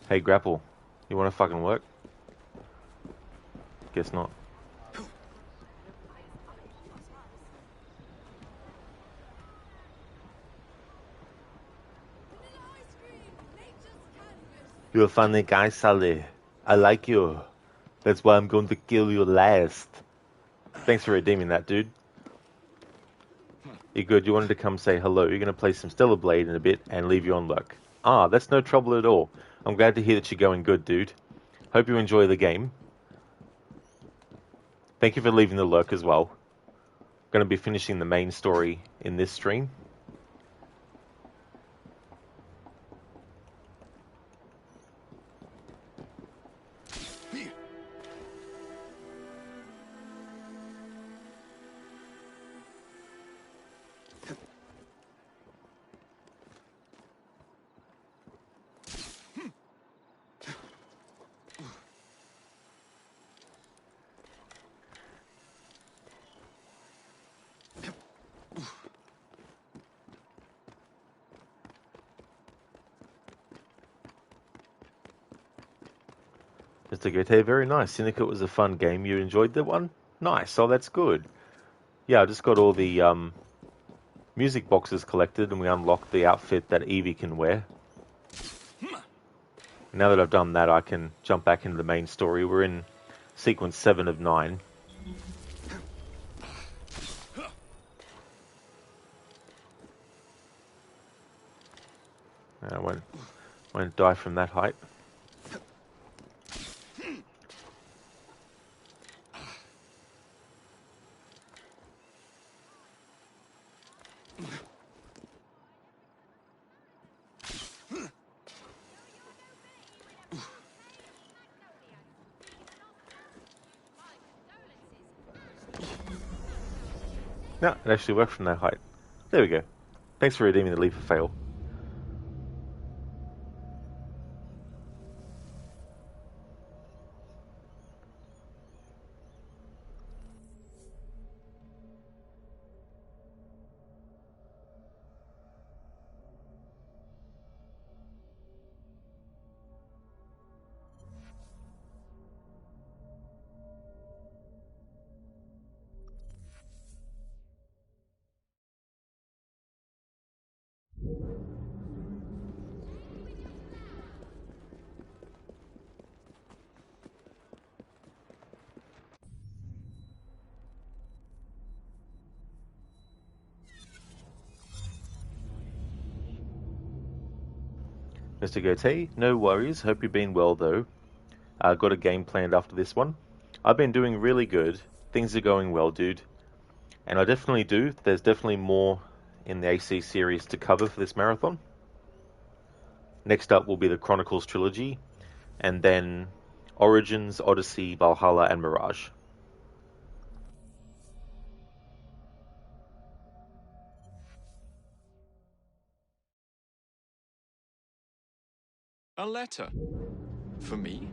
Hey, Grapple. You want to fucking work? Guess not. You're a funny guy, Sally. I like you. That's why I'm going to kill you last. Thanks for redeeming that, dude. You're good. You wanted to come say hello. You're going to play some Stellar Blade in a bit and leave you on lurk. Ah, that's no trouble at all. I'm glad to hear that you're going good, dude. Hope you enjoy the game. Thank you for leaving the lurk as well. Going to be finishing the main story in this stream. Mr. Goethe, very nice. Syndicate was a fun game. You enjoyed that one? Nice. Oh, that's good. Yeah, I just got all the music boxes collected and we unlocked the outfit that Evie can wear. Now that I've done that, I can jump back into the main story. We're in sequence 7 of 9. I won't die from that height. No, it actually worked from that height. There we go. Thanks for redeeming the leap of fail. Mr. Goatee, no worries. Hope you've been well, though. Got a game planned after this one. I've been doing really good. Things are going well, dude. And I definitely do. There's definitely more in the AC series to cover for this marathon. Next up will be the Chronicles trilogy, and then Origins, Odyssey, Valhalla, and Mirage. A letter? For me?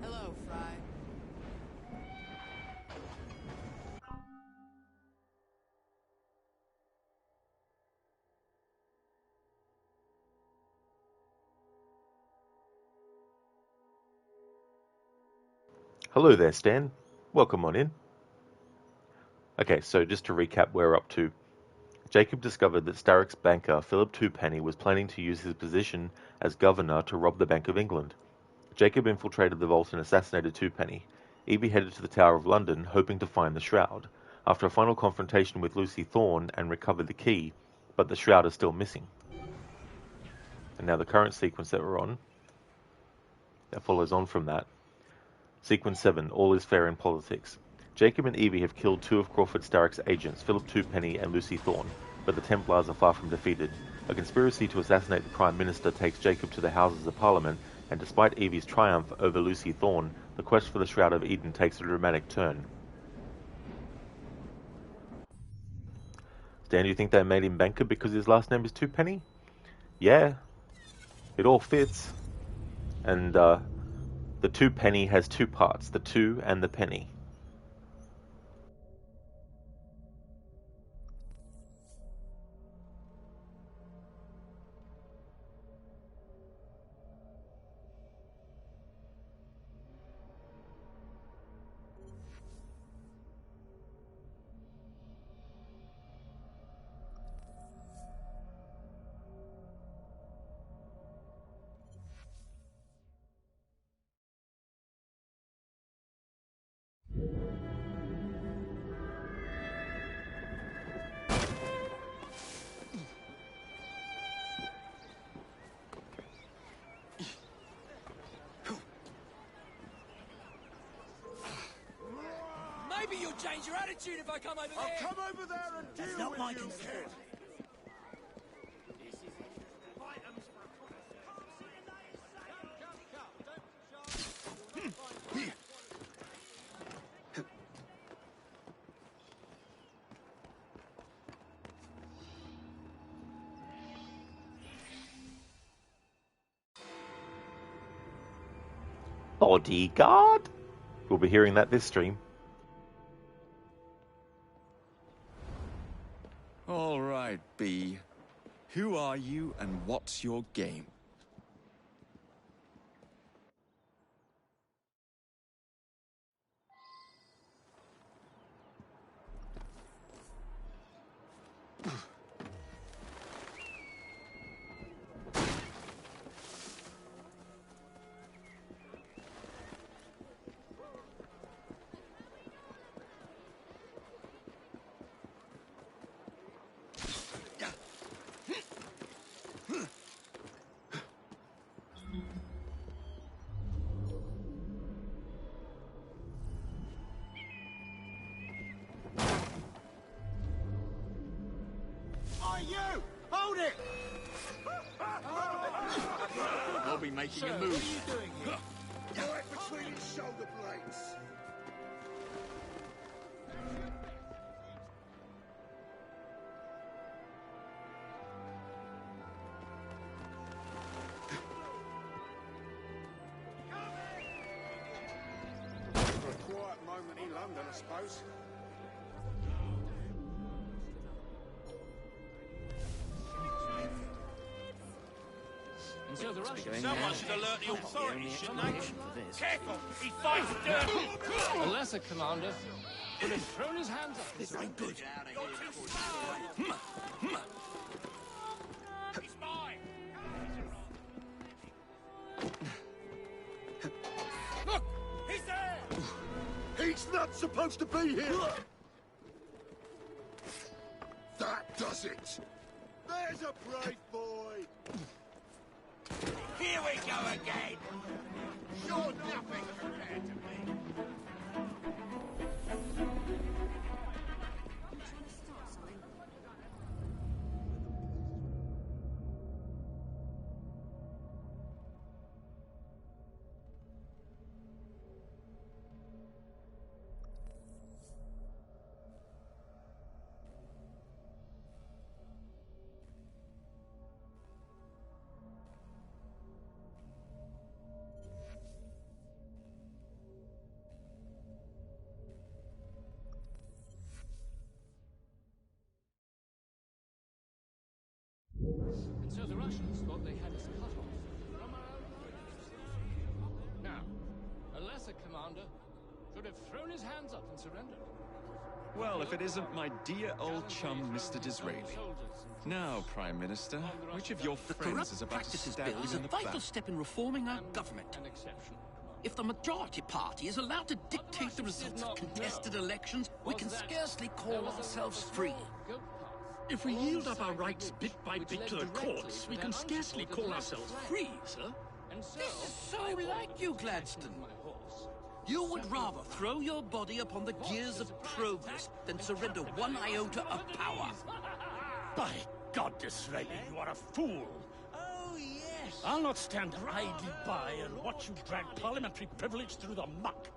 Hello, Fry. Hello there, Stan. Welcome on in. Okay, so just to recap where we're up to. Jacob discovered that Starrick's banker, Philip Twopenny, was planning to use his position as governor to rob the Bank of England. Jacob infiltrated the vault and assassinated Twopenny. Evie headed to the Tower of London, hoping to find the Shroud, after a final confrontation with Lucy Thorne and recovered the key, but the Shroud is still missing. And now the current sequence that we're on, that follows on from that. Sequence 7, All is Fair in Politics. Jacob and Evie have killed two of Crawford Starrick's agents, Philip Twopenny and Lucy Thorne, but the Templars are far from defeated. A conspiracy to assassinate the Prime Minister takes Jacob to the Houses of Parliament, and despite Evie's triumph over Lucy Thorne, the quest for the Shroud of Eden takes a dramatic turn. Stan, do you think they made him banker because his last name is Twopenny? Yeah, it all fits. And the Twopenny has two parts, the two and the penny. Maybe you'll change your attitude if I come over there. I'll come over there and deal with you, kid. Bodyguard? We'll be hearing that this stream. All right, B. Who are you and what's your game? Oi, you! Hold it! I'll be making a move. What are you doing here? Right between his shoulder blades. For a quiet moment in London, I suppose. And so the Russians... Someone should alert the authorities, shouldn't they? Careful! He fights dirt! A lesser commander would have thrown his hands up. This ain't good. He's mine! Look! He's there! He's not supposed to be here! That does it! There's a brave boy! Here we go again! You're nothing compared to me! And so the Russians thought they had us cut off from our own frontiers. Now, a lesser commander should have thrown his hands up and surrendered. Well, if it isn't my dear old chum, Mr. Disraeli. Now, Prime Minister, which of your friends is about to stab bill is you a in the vital back? step in reforming our government. An exception. If the majority party is allowed to dictate the results of contested elections, we can scarcely call ourselves free. If we yield up our rights bit by bit to the courts, we can scarcely call ourselves free, sir. This is so like you, Gladstone. You would rather throw your body upon the gears of progress than surrender one iota of power. By God, Disraeli, you are a fool. Oh, yes! I'll not stand idly by and watch you drag parliamentary privilege through the muck.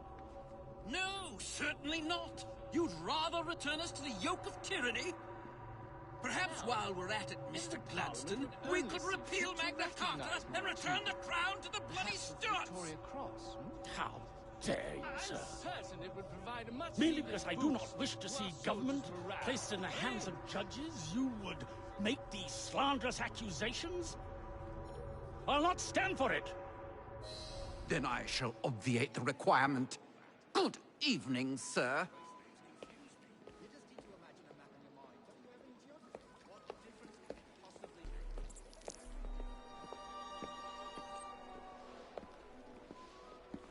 No, certainly not. You'd rather return us to the yoke of tyranny? Perhaps while we're at it, Mr. Gladstone, we could repeal Magna Carta and return the crown to the bloody Stuarts! How dare you, sir? Certain it would provide a much Merely because I do not wish to see government placed in the hands of judges, you would make these slanderous accusations? I'll not stand for it. Then I shall obviate the requirement. Good evening, sir.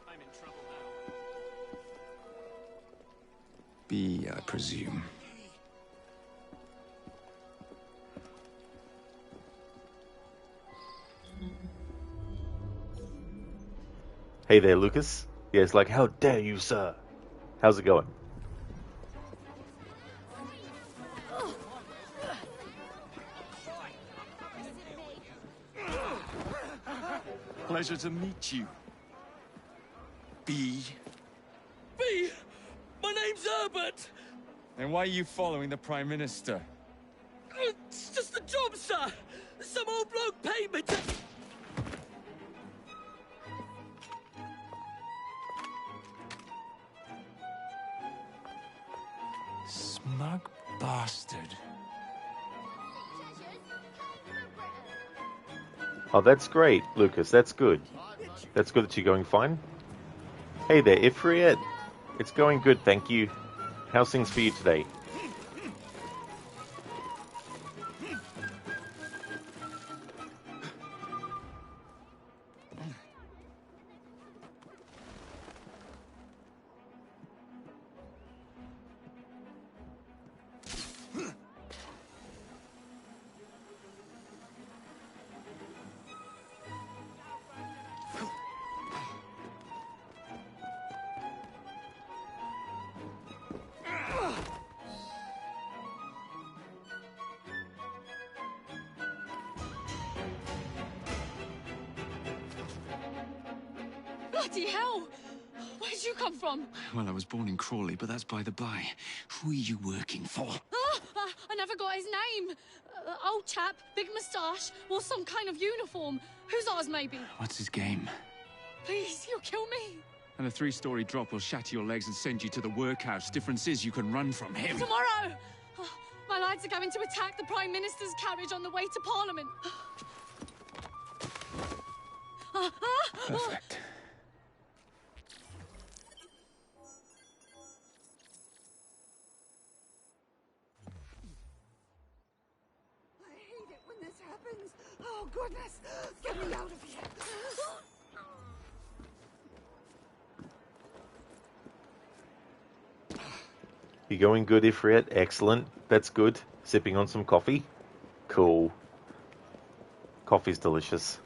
I'm in trouble now. B, I presume. Hey there, Lucas. Yeah, it's like, how dare you, sir? How's it going? Pleasure to meet you. B. B! My name's Herbert! And why are you following the Prime Minister? It's just a job, sir! Some old bloke paid me to... Smug bastard. Oh, that's great, Lucas. That's good. That's good that you're going fine. Hey there, Ifriet. It's going good, thank you. How's things for you today? Bloody hell! Where'd you come from? Well, I was born in Crawley, but that's by the by. Who are you working for? I never got his name. Old chap, big moustache, or some kind of uniform. Who's ours, maybe? What's his game? Please, you'll kill me. And a 3-story drop will shatter your legs and send you to the workhouse. Difference is you can run from him. Tomorrow! My lads are going to attack the Prime Minister's carriage on the way to Parliament. Perfect. I hate it when this happens. Oh, goodness. Get me out of here. You're going good, Ifrit. Excellent. That's good. Sipping on some coffee. Cool. Coffee's delicious.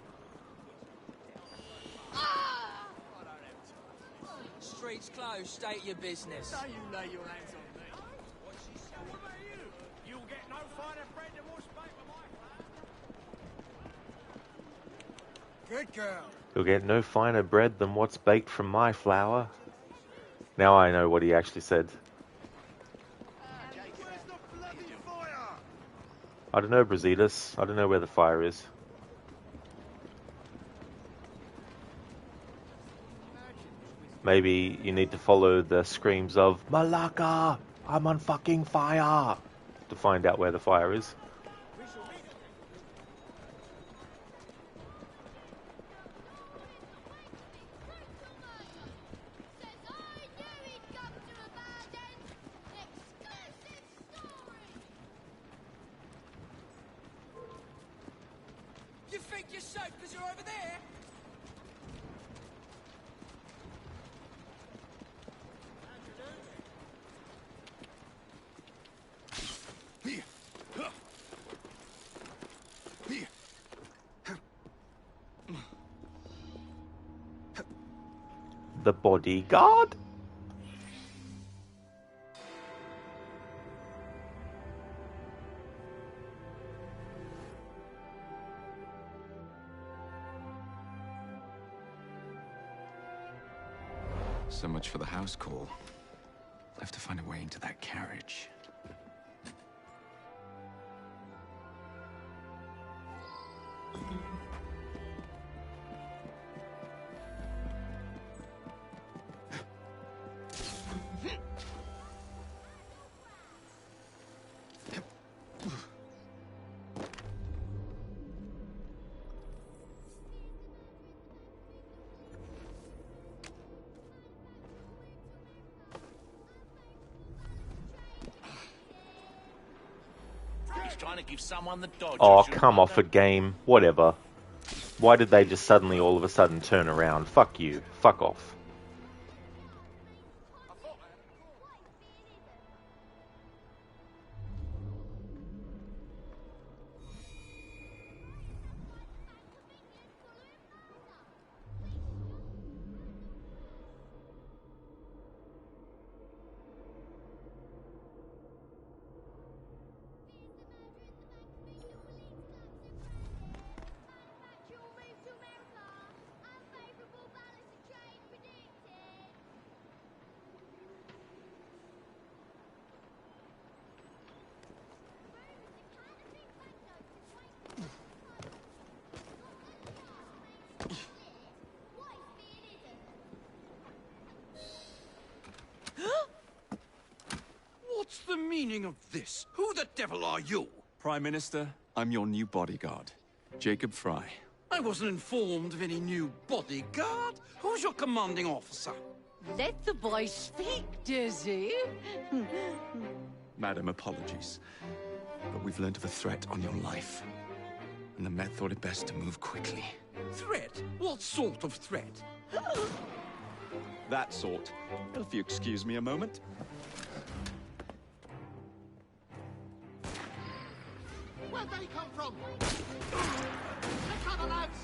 Street's closed. State your business. Don't you lay your hands on me. What about you? You'll get no finer bread than what's baked by my flour. Good girl. You'll get no finer bread than what's baked from my flour. Now I know what he actually said. Where's the bloody fire? I don't know, Brazitas. I don't know where the fire is. Maybe you need to follow the screams of Malaka! I'm on fucking fire! To find out where the fire is. You think you're safe because you're over there? The bodyguard? So much for the house call. I have to find a way into that carriage. Trying to give someone the dodge. Oh, come off it, game. Whatever. Why did they just suddenly all of a sudden turn around? Fuck you. Fuck off. What's the meaning of this? Who the devil are you? Prime Minister, I'm your new bodyguard, Jacob Fry. I wasn't informed of any new bodyguard. Who's your commanding officer? Let the boy speak, Dizzy. Madam, apologies. But we've learned of a threat on your life. And the Met thought it best to move quickly. Threat? What sort of threat? That sort. If you excuse me a moment. Where'd they come from? They're coming, lads!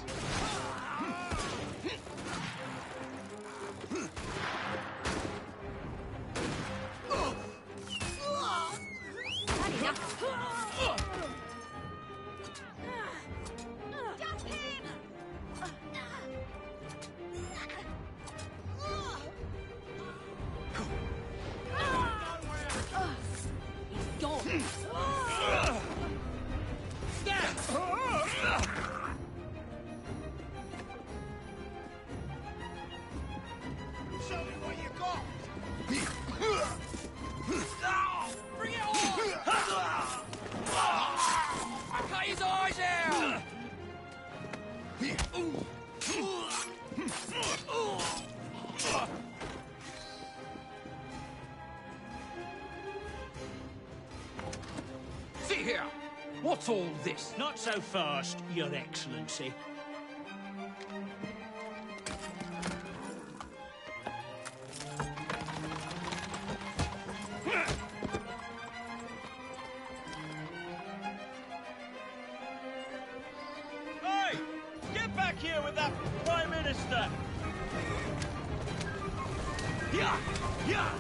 Show me what you got. Bring it on! Cut his eyes out! See here! What's all this? Not so fast, Your Excellency. Hey! Get back here with that Prime Minister! Yeah! Yeah!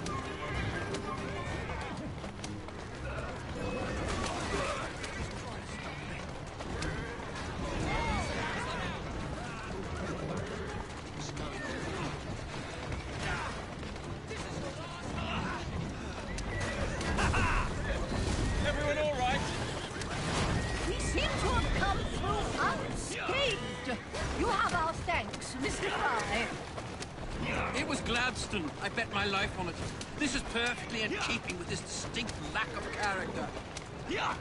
Everyone all right? We seem to have come through unscathed. You have our thanks, Mr. Fry. It was Gladstone. I bet my life on it. This is perfectly in keeping with this distinct lack of character. Yeah!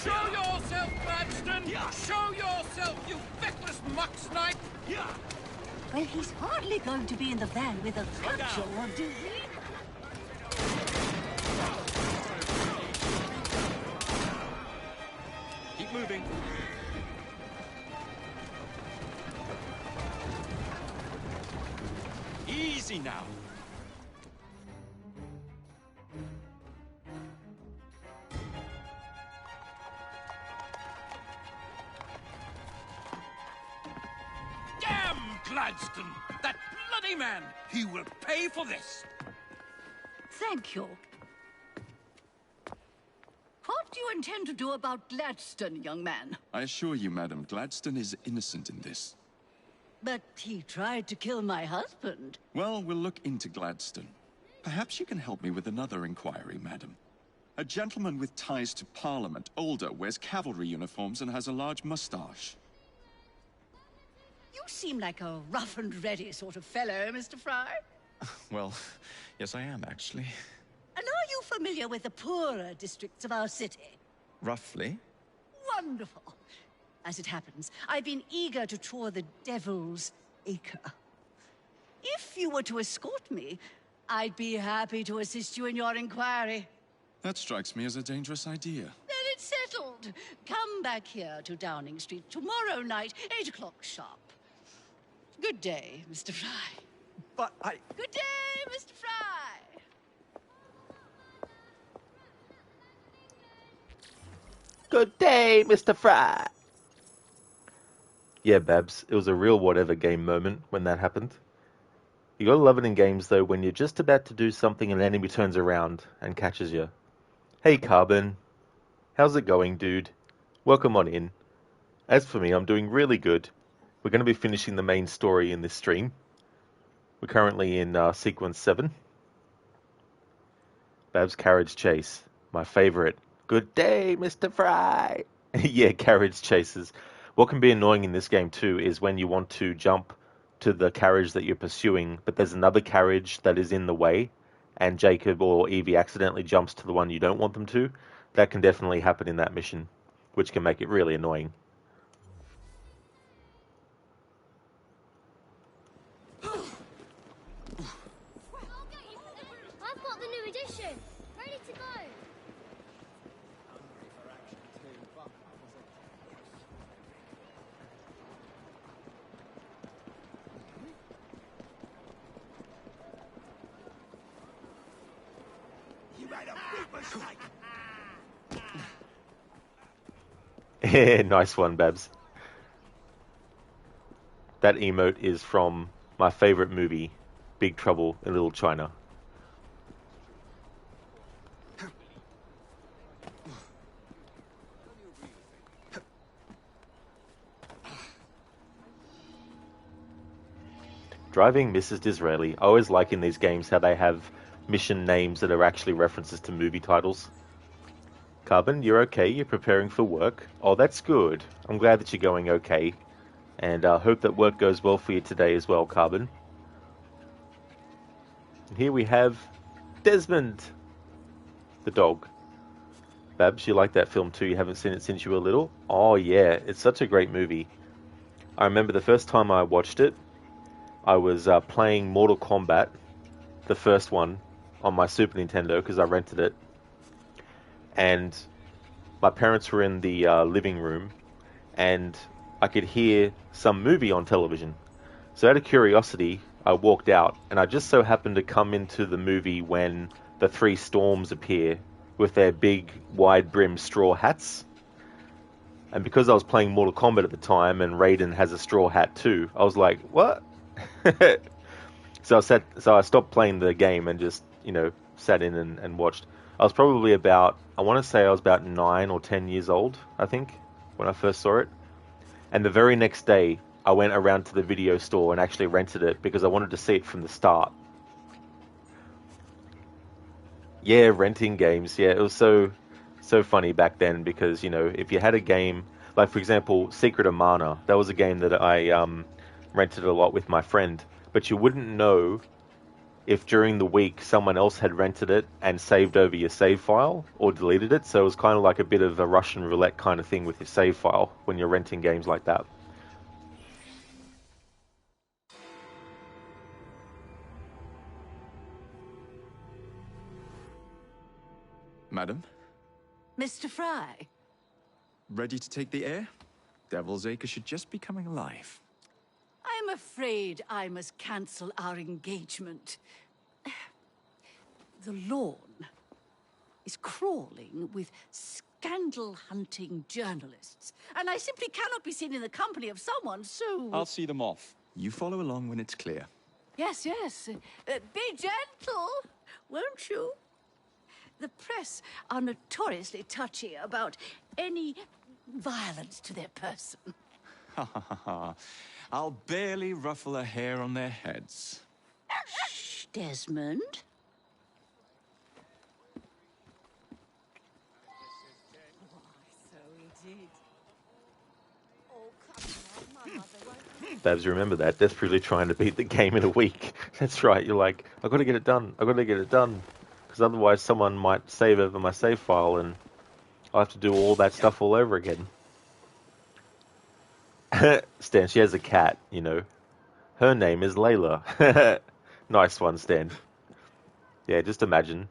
Show yourself, Gladstone! Yeah. Show yourself, you feckless muck snipe! Yeah! Well, he's hardly going to be in the van with a cudgel, do we? Keep moving. Easy now. Damn Gladstone! That bloody man! He will pay for this! Thank you. What do you intend to do about Gladstone, young man? I assure you, Madam, Gladstone is innocent in this. But he tried to kill my husband. Well, we'll look into Gladstone. Perhaps you can help me with another inquiry, Madam. A gentleman with ties to Parliament, older, wears cavalry uniforms and has a large mustache. You seem like a rough and ready sort of fellow, Mr. Fry. Well, yes I am, actually. And are you familiar with the poorer districts of our city? Roughly. Wonderful. As it happens, I've been eager to tour the Devil's Acre. If you were to escort me, I'd be happy to assist you in your inquiry. That strikes me as a dangerous idea. Then it's settled. Come back here to Downing Street tomorrow night, 8 o'clock sharp. Good day, Mr. Fry. But I... Good day, Mr. Fry. Good day, Mr. Fry. Yeah, Babs, it was a real whatever game moment when that happened. You gotta love it in games, though, when you're just about to do something and an enemy turns around and catches you. Hey, Carbon. How's it going, dude? Welcome on in. As for me, I'm doing really good. We're going to be finishing the main story in this stream. We're currently in sequence 7. Babs Carriage Chase. My favourite. Good day, Mr. Fry. Yeah, carriage chases. What can be annoying in this game too is when you want to jump to the carriage that you're pursuing, but there's another carriage that is in the way, and Jacob or Evie accidentally jumps to the one you don't want them to. That can definitely happen in that mission, which can make it really annoying. I've got the new edition. Ready to go. You made a big mistake. Nice one, Babs. That emote is from my favourite movie, Big Trouble in Little China. Driving Mrs. Disraeli. I always like in these games how they have mission names that are actually references to movie titles. Carbon, you're okay. You're preparing for work. Oh, that's good. I'm glad that you're going okay. And I hope that work goes well for you today as well, Carbon. And here we have Desmond, the dog. Babs, you like that film too? You haven't seen it since you were little? Oh yeah, it's such a great movie. I remember the first time I watched it, I was playing Mortal Kombat, the first one, on my Super Nintendo because I rented it. And my parents were in the living room, and I could hear some movie on television. So out of curiosity, I walked out, and I just so happened to come into the movie when the three Storms appear with their big, wide-brimmed straw hats. And because I was playing Mortal Kombat at the time, and Raiden has a straw hat too, I was like, what? So I stopped playing the game and just, sat in and watched. I was probably about, I want to say I was about 9 or 10 years old, I think, when I first saw it. And the very next day, I went around to the video store and actually rented it because I wanted to see it from the start. Yeah, renting games. Yeah, it was so funny back then because, if you had a game, like for example, Secret of Mana, that was a game that I rented a lot with my friend. But you wouldn't know if during the week someone else had rented it and saved over your save file or deleted it. So it was kind of like a bit of a Russian roulette kind of thing with your save file when you're renting games like that. Madam? Mr. Fry? Ready to take the air? Devil's Acre should just be coming alive. I'm afraid I must cancel our engagement. The lawn is crawling with scandal-hunting journalists, and I simply cannot be seen in the company of someone so... I'll see them off. You follow along when it's clear. Yes, yes. Be gentle, won't you? The press are notoriously touchy about any violence to their person. Ha ha ha ha. I'll barely ruffle a hair on their heads. Shh, Desmond. Babs, remember that. Desperately trying to beat the game in a week. That's right. You're like, I've got to get it done. I've got to get it done. Because otherwise someone might save over my save file and I'll have to do all that stuff all over again. Stan, she has a cat, Her name is Layla. Nice one, Stan. Yeah, just imagine.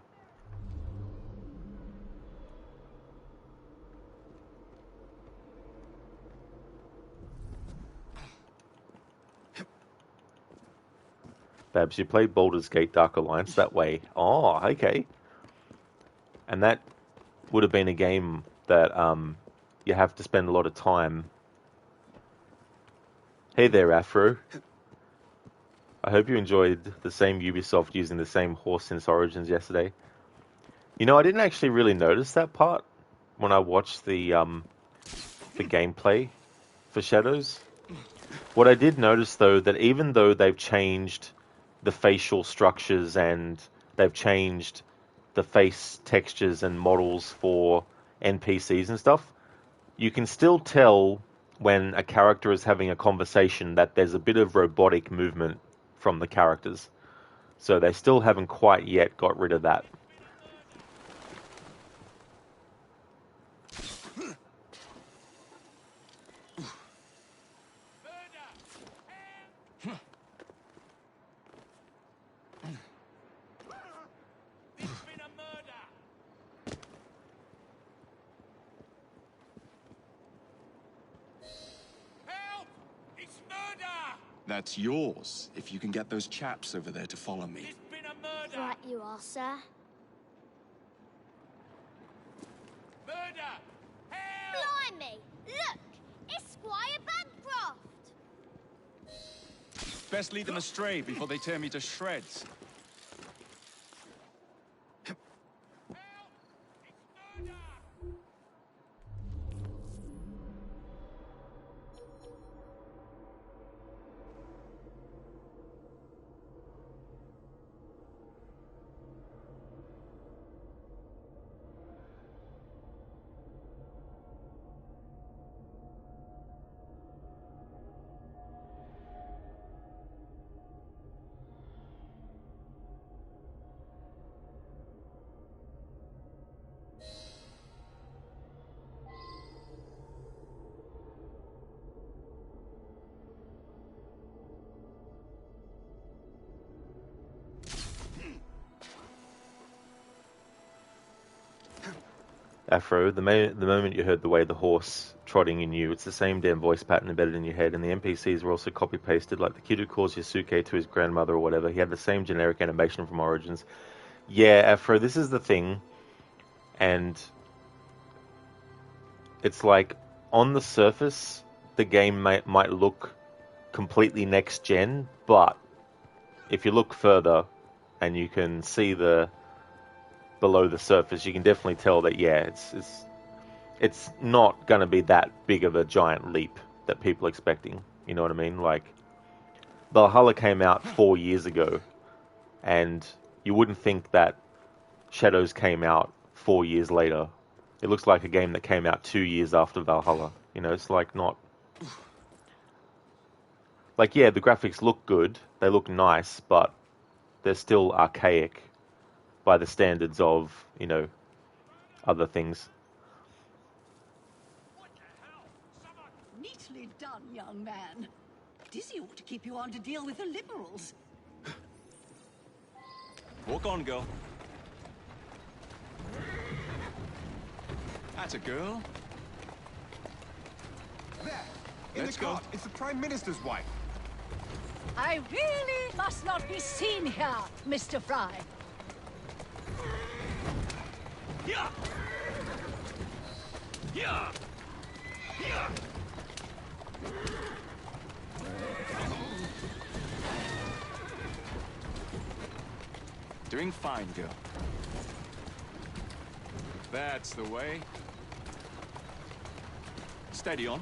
Babs, you played Baldur's Gate Dark Alliance that way. Oh, okay. And that would have been a game that you have to spend a lot of time. Hey there, Afro. I hope you enjoyed the same Ubisoft using the same horse since Origins yesterday. I didn't actually really notice that part when I watched the gameplay for Shadows. What I did notice, though, that even though they've changed the facial structures and they've changed the face textures and models for NPCs and stuff, you can still tell when a character is having a conversation that there's a bit of robotic movement from the characters. So they still haven't quite yet got rid of that. That's yours, if you can get those chaps over there to follow me. Right you are, sir. Murder! Blimey! Look! It's Squire Bancroft! Best lead them astray before they tear me to shreds. Afro, the moment you heard the way the horse trotting in you, it's the same damn voice pattern embedded in your head, and the NPCs were also copy-pasted, like the kid who calls Yasuke to his grandmother or whatever. He had the same generic animation from Origins. Yeah, Afro, this is the thing, and it's like, on the surface, the game might look completely next-gen, but if you look further and you can see below the surface, you can definitely tell that, yeah, it's not going to be that big of a giant leap that people are expecting. You know what I mean? Like, Valhalla came out 4 years ago, and you wouldn't think that Shadows came out 4 years later. It looks like a game that came out 2 years after Valhalla. You know, it's like not... Like, yeah, the graphics look good, they look nice, but they're still archaic by the standards of, you know, other things. Neatly done, young man. Dizzy ought to keep you on to deal with the liberals. Walk on, girl. That's a girl. There, in the cart. It's the Prime Minister's wife. I really must not be seen here, Mr. Fry. Yeah. Yeah. Yeah. Doing fine, girl. That's the way. Steady on.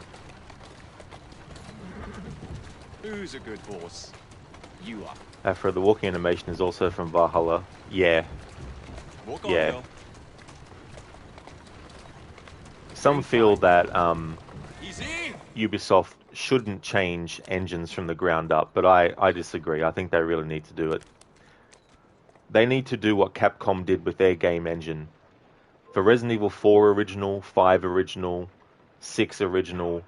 Who's a good horse? You are. Afro, the walking animation is also from Valhalla. Yeah. Walk on, yeah. girl. Some feel that Easy. Ubisoft shouldn't change engines from the ground up, but I disagree. I think they really need to do it. They need to do what Capcom did with their game engine. For Resident Evil 4 original, 5 original, 6 original,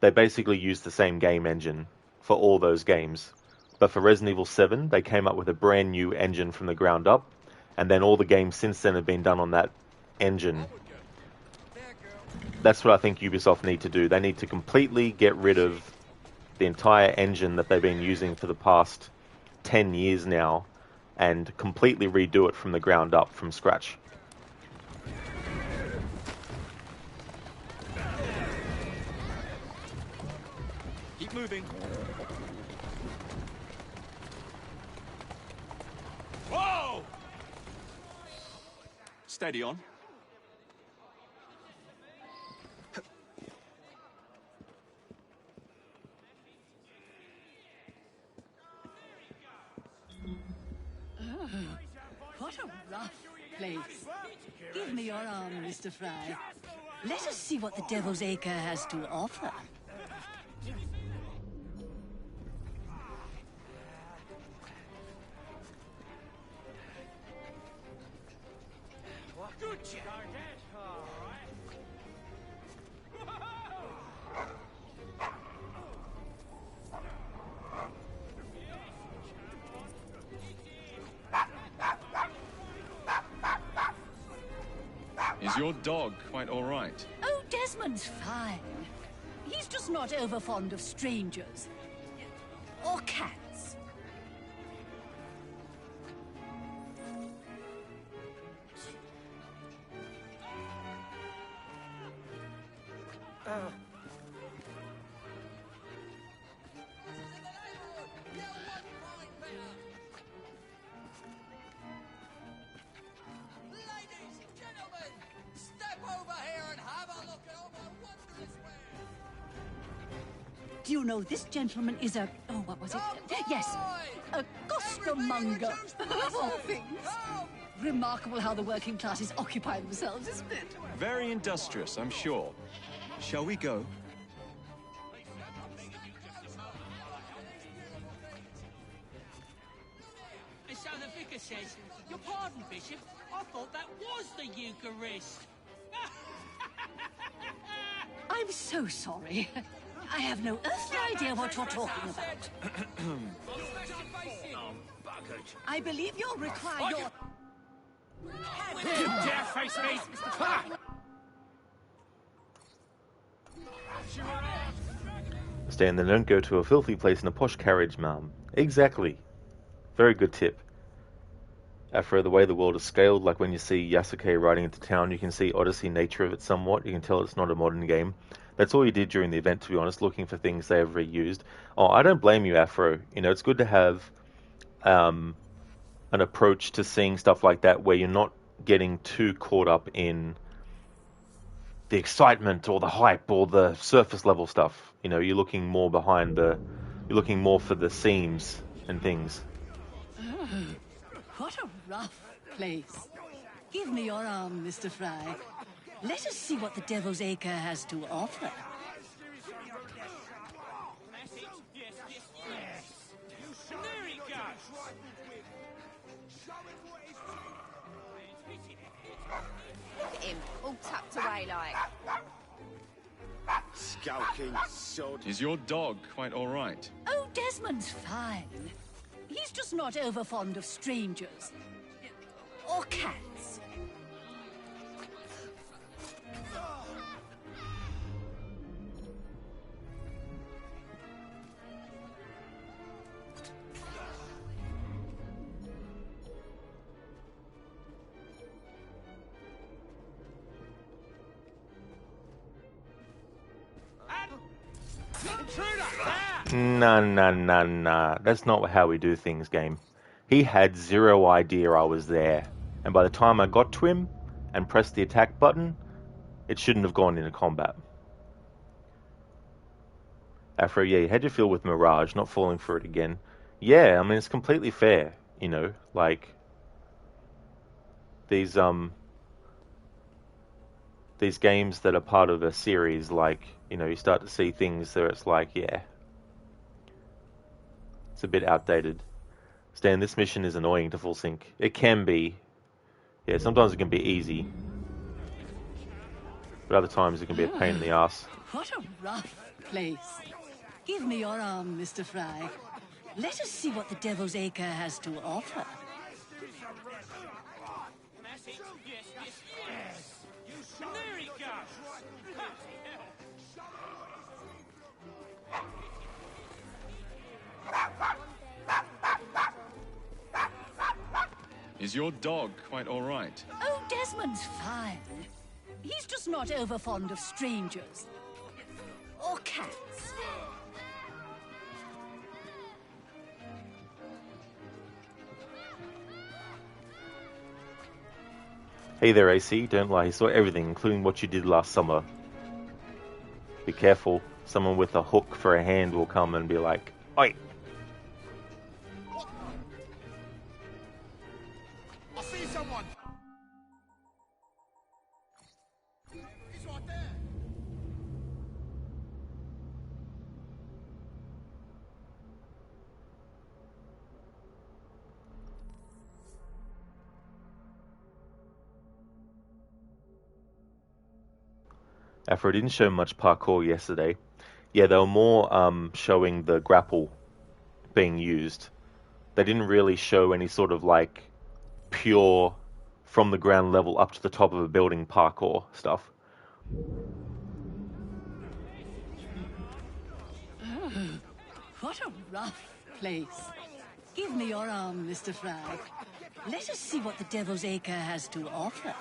they basically used the same game engine for all those games. But for Resident Evil 7, they came up with a brand new engine from the ground up, and then all the games since then have been done on that engine. That's what I think Ubisoft need to do. They need to completely get rid of the entire engine that they've been using for the past 10 years now, and completely redo it from the ground up, from scratch. Keep moving. Whoa! Steady on. What a rough place. Give me your arm, Mr. Fry. Let us see what the Devil's Acre has to offer. Good job. Is your dog quite all right? Oh, Desmond's fine. He's just not over fond of strangers. Or cats. Ladies, gentlemen, step over here and have a look at all my wondrous wares. Do you know this gentleman is a... Oh, what was it? Yes, a costermonger, of all things. Remarkable how the working classes occupy themselves, isn't it? Very industrious, I'm sure. Shall we go? And so the vicar says, "Your pardon, Bishop, I thought that was the Eucharist." I'm so sorry. I have no earthly idea what you're talking about. I believe you'll require your... You dare face me? Ha! Stan, then don't go to a filthy place in a posh carriage, ma'am. Exactly. Very good tip. After the way the world is scaled, like when you see Yasuke riding into town, you can see Odyssey nature of it somewhat. You can tell it's not a modern game. That's all you did during the event, to be honest, looking for things they have reused. Oh, I don't blame you, Afro. You know, it's good to have an approach to seeing stuff like that where you're not getting too caught up in the excitement or the hype or the surface level stuff. You know, you're looking more you're looking more for the seams and things. Oh, what a rough place. Give me your arm, Mr. Fry. Let us see what the Devil's Acre has to offer. Look at him, all tucked away like. Skulking sod. Is your dog quite all right? Oh, Desmond's fine. He's just not over fond of strangers. Or cats. Nah. That's not how we do things, game. He had zero idea I was there. And by the time I got to him and pressed the attack button, it shouldn't have gone into combat. Afro, yeah, you had your feel with Mirage, not falling for it again. Yeah, I mean, it's completely fair, you know, like, these games that are part of a series, like, you know, you start to see things where it's like, yeah, it's a bit outdated. Stan, this mission is annoying to full sync. It can be. Yeah, sometimes it can be easy. But other times it can be a pain in the ass. What a rough place. Give me your arm, Mr. Fry. Let us see what the Devil's Acre has to offer. Is your dog quite all right? Oh, Desmond's fine. He's just not over fond of strangers. Or cats. Hey there, AC. Don't lie. He saw everything, including what you did last summer. Be careful. Someone with a hook for a hand will come and be like, "Oi!" I see someone. He's right there. Afro didn't show much parkour yesterday. Yeah, they were more showing the grapple being used. They didn't really show any sort of like pure from the ground level up to the top of a building parkour stuff. Oh, what a rough place. Give me your arm, Mr. Fry. Let us see what the Devil's Acre has to offer.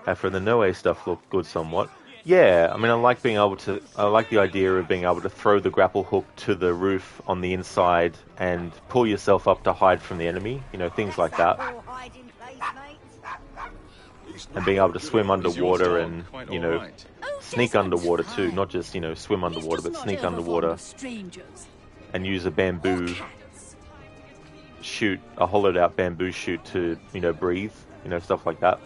Afro, the Noe stuff looked good somewhat. Yeah, I mean, I like the idea of being able to throw the grapple hook to the roof on the inside and pull yourself up to hide from the enemy, you know, things like that. And being able to swim underwater and, you know, sneak underwater too, not just, you know, swim underwater, but sneak underwater and use a bamboo chute, a hollowed out bamboo chute to, you know, breathe, you know, stuff like that.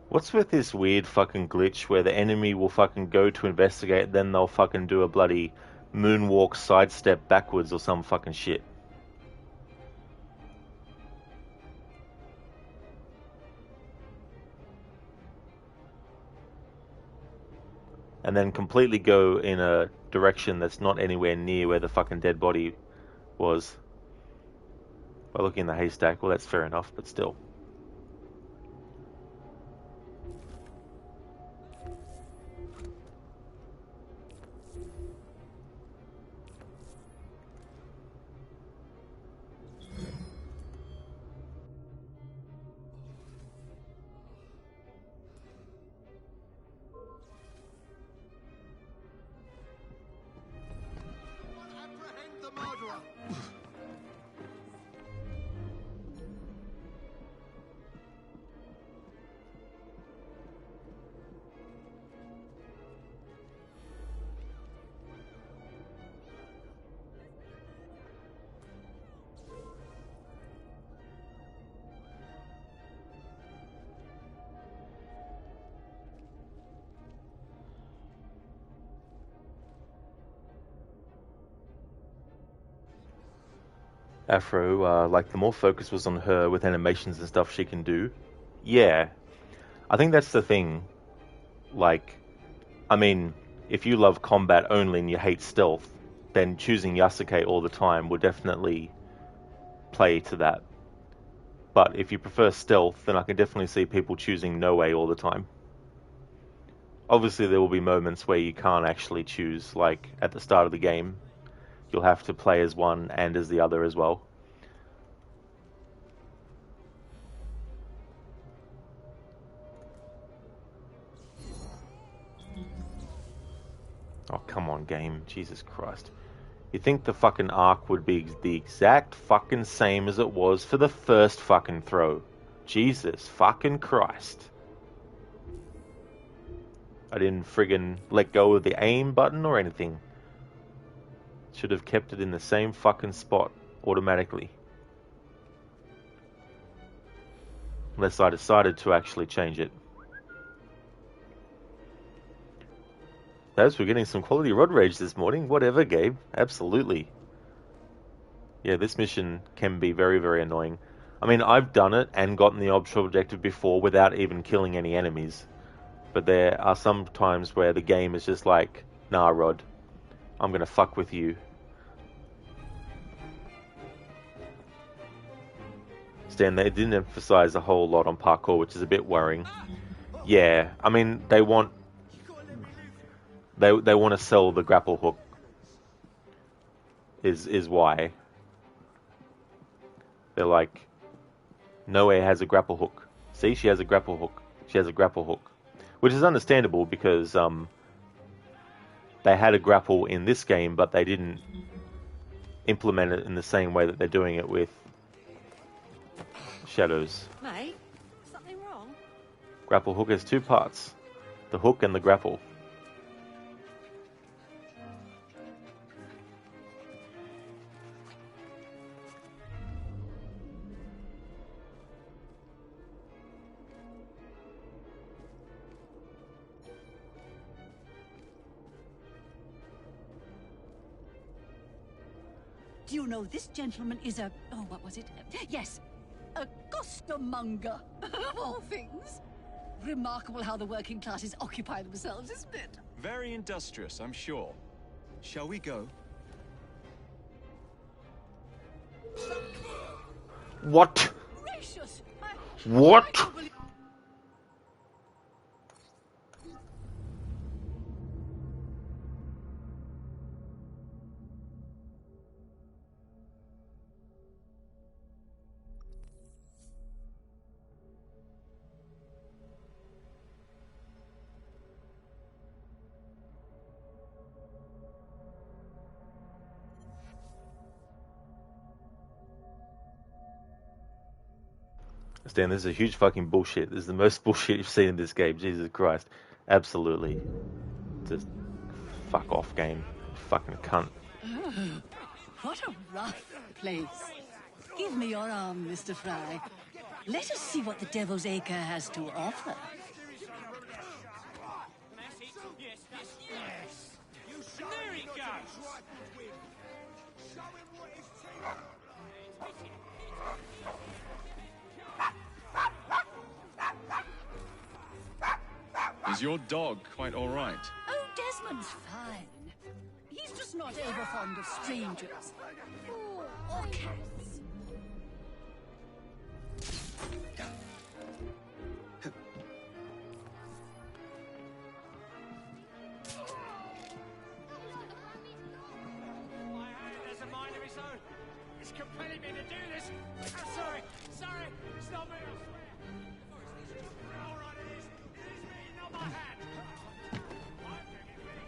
What's with this weird fucking glitch where the enemy will fucking go to investigate, then they'll fucking do a bloody moonwalk sidestep backwards or some fucking shit? And then completely go in a direction that's not anywhere near where the fucking dead body was. By looking in the haystack, well, that's fair enough, but still. Afro, like the more focus was on her with animations and stuff she can do. Yeah, I think that's the thing. Like, I mean, if you love combat only and you hate stealth, then choosing Yasuke all the time will definitely play to that. But if you prefer stealth, then I can definitely see people choosing Noe all the time. Obviously, there will be moments where you can't actually choose, like at the start of the game. You'll have to play as one and as the other as well. Oh, come on, game. Jesus Christ. You think the fucking arc would be the exact fucking same as it was for the first fucking throw. Jesus fucking Christ. I didn't friggin' let go of the aim button or anything. Should have kept it in the same fucking spot automatically. Unless I decided to actually change it. Those we're getting some quality rod rage this morning. Whatever, Gabe. Absolutely. Yeah, this mission can be very, very annoying. I mean, I've done it and gotten the objective before without even killing any enemies. But there are some times where the game is just like, nah, Rod, I'm gonna fuck with you. Stan, they didn't emphasize a whole lot on parkour, which is a bit worrying. Yeah, I mean, they want to sell the grapple hook. Is why. They're like, Noe has a grapple hook. See, she has a grapple hook. She has a grapple hook. Which is understandable because they had a grapple in this game, but they didn't implement it in the same way that they're doing it with Shadows. Mate, something wrong? Grapple hook has two parts. The hook and the grapple. Do you know this gentleman is a... Oh, what was it? Yes, a costermonger, of all things. Remarkable how the working classes occupy themselves, isn't it? Very industrious, I'm sure. Shall we go? What? Gracious! What? Stan, this is a huge fucking bullshit. This is the most bullshit you've seen in this game. Jesus Christ. Absolutely. Just fuck off, game. Fucking cunt. Oh, what a rough place. Give me your arm, Mr. Fry. Let us see what the Devil's Acre has to offer. There he goes. Is your dog quite all right? Oh, Desmond's fine. He's just not over fond of strangers. Or cats. My hand has a mind of its own. It's compelling me to do this. I'm sorry. Sorry. It's not me, I swear. All right, it is. It is me, not my hand. I'm getting ready.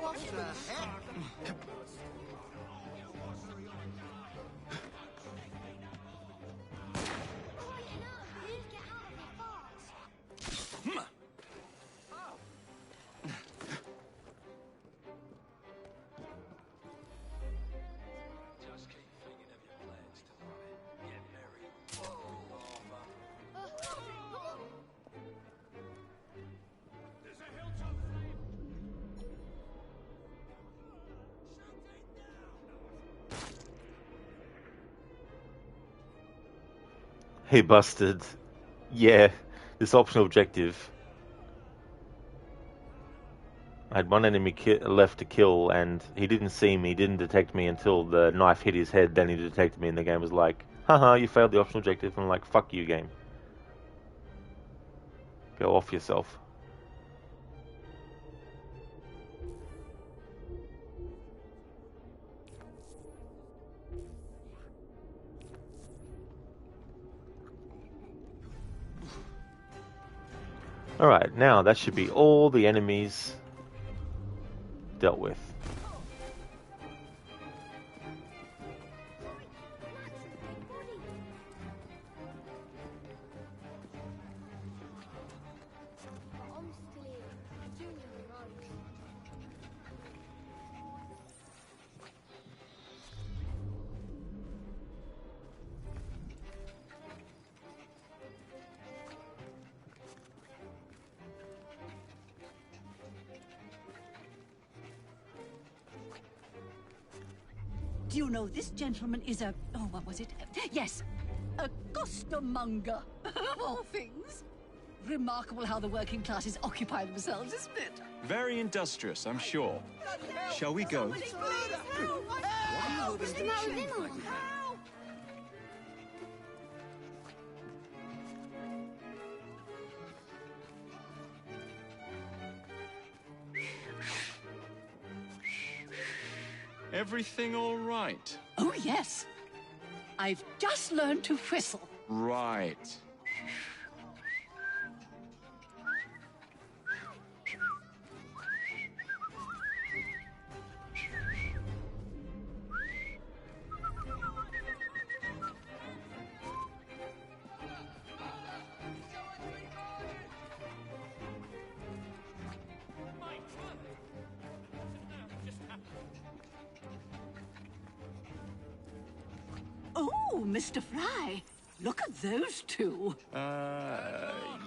What the heck? Just keep thinking of your plans tonight. Get married. There's a hilltop flame. Hey, busted. Yeah, this optional objective. I had one enemy left to kill, and he didn't see me, didn't detect me until the knife hit his head. Then he detected me, and the game was like, haha, you failed the optional objective. And I'm like, fuck you, game. Go off yourself. Alright, now that should be all the enemies dealt with. Do you know this gentleman is a... Oh, what was it? Yes, a costermonger, of all things. Remarkable how the working classes occupy themselves, isn't it? Very industrious, I'm sure. Shall we go? What's the matter with him all? Everything all right? Oh, yes. I've just learned to whistle. Right. Oh, Mr. Fry, look at those two.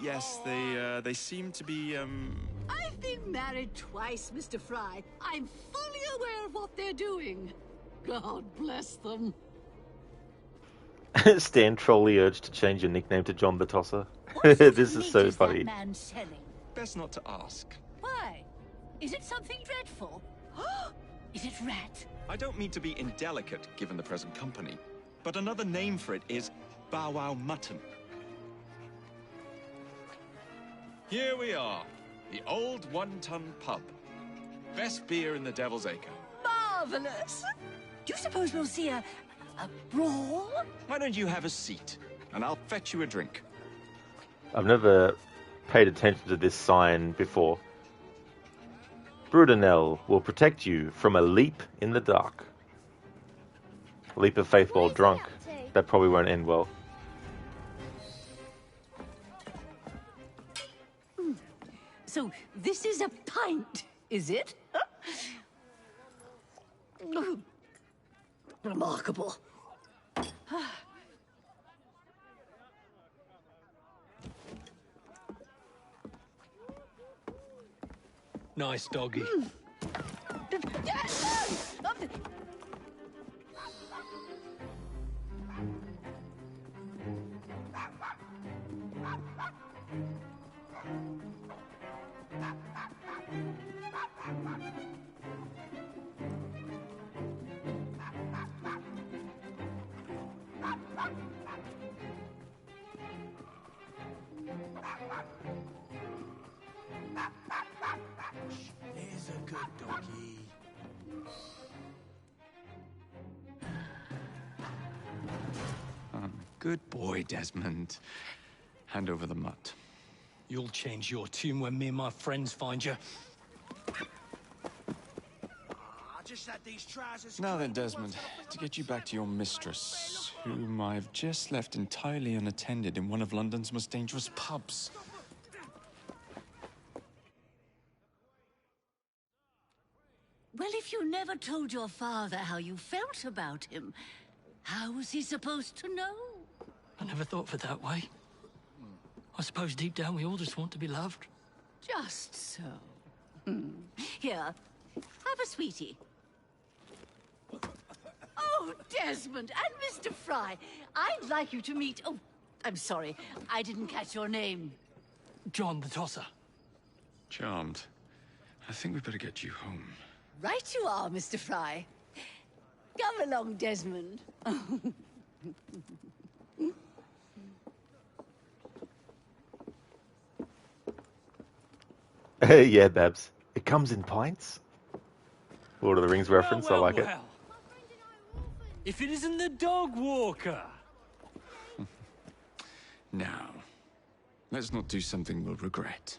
Yes, they seem to be, I've been married twice, Mr. Fry. I'm fully aware of what they're doing. God bless them. Stand trolley urged to change your nickname to John the Tosser. This is so funny. That man selling? Best not to ask. Why? Is it something dreadful? Is it rat? I don't mean to be indelicate, given the present company, but another name for it is Bow Wow Mutton. Here we are, the old one-ton pub. Best beer in the Devil's Acre. Marvelous! Do you suppose we'll see a brawl? Why don't you have a seat? and I'll fetch you a drink. I've never paid attention to this sign before. Brudenell will protect you from a leap in the dark. Leap of faith while drunk. That probably won't end well. So this is a pint, is it? Remarkable. Nice doggy. Here's a good doggy. Good boy, Desmond. Hand over the mutt. You'll change your tune when me and my friends find you. I just had these trousers. Now then, Desmond, to get you back to your mistress, whom I've just left entirely unattended in one of London's most dangerous pubs. Well, if you never told your father how you felt about him, how was he supposed to know? I never thought of it that way. I suppose deep down we all just want to be loved. Just so. Here, have a sweetie. Oh, Desmond and Mr. Fry, I'd like you to meet... Oh, I'm sorry, I didn't catch your name. John the Tosser. Charmed. I think we better get you home. Right you are, Mr. Fry. Come along, Desmond. Yeah, Babs. It comes in pints. Lord of the Rings reference, I like it. If it isn't the dog walker. Now, let's not do something we'll regret.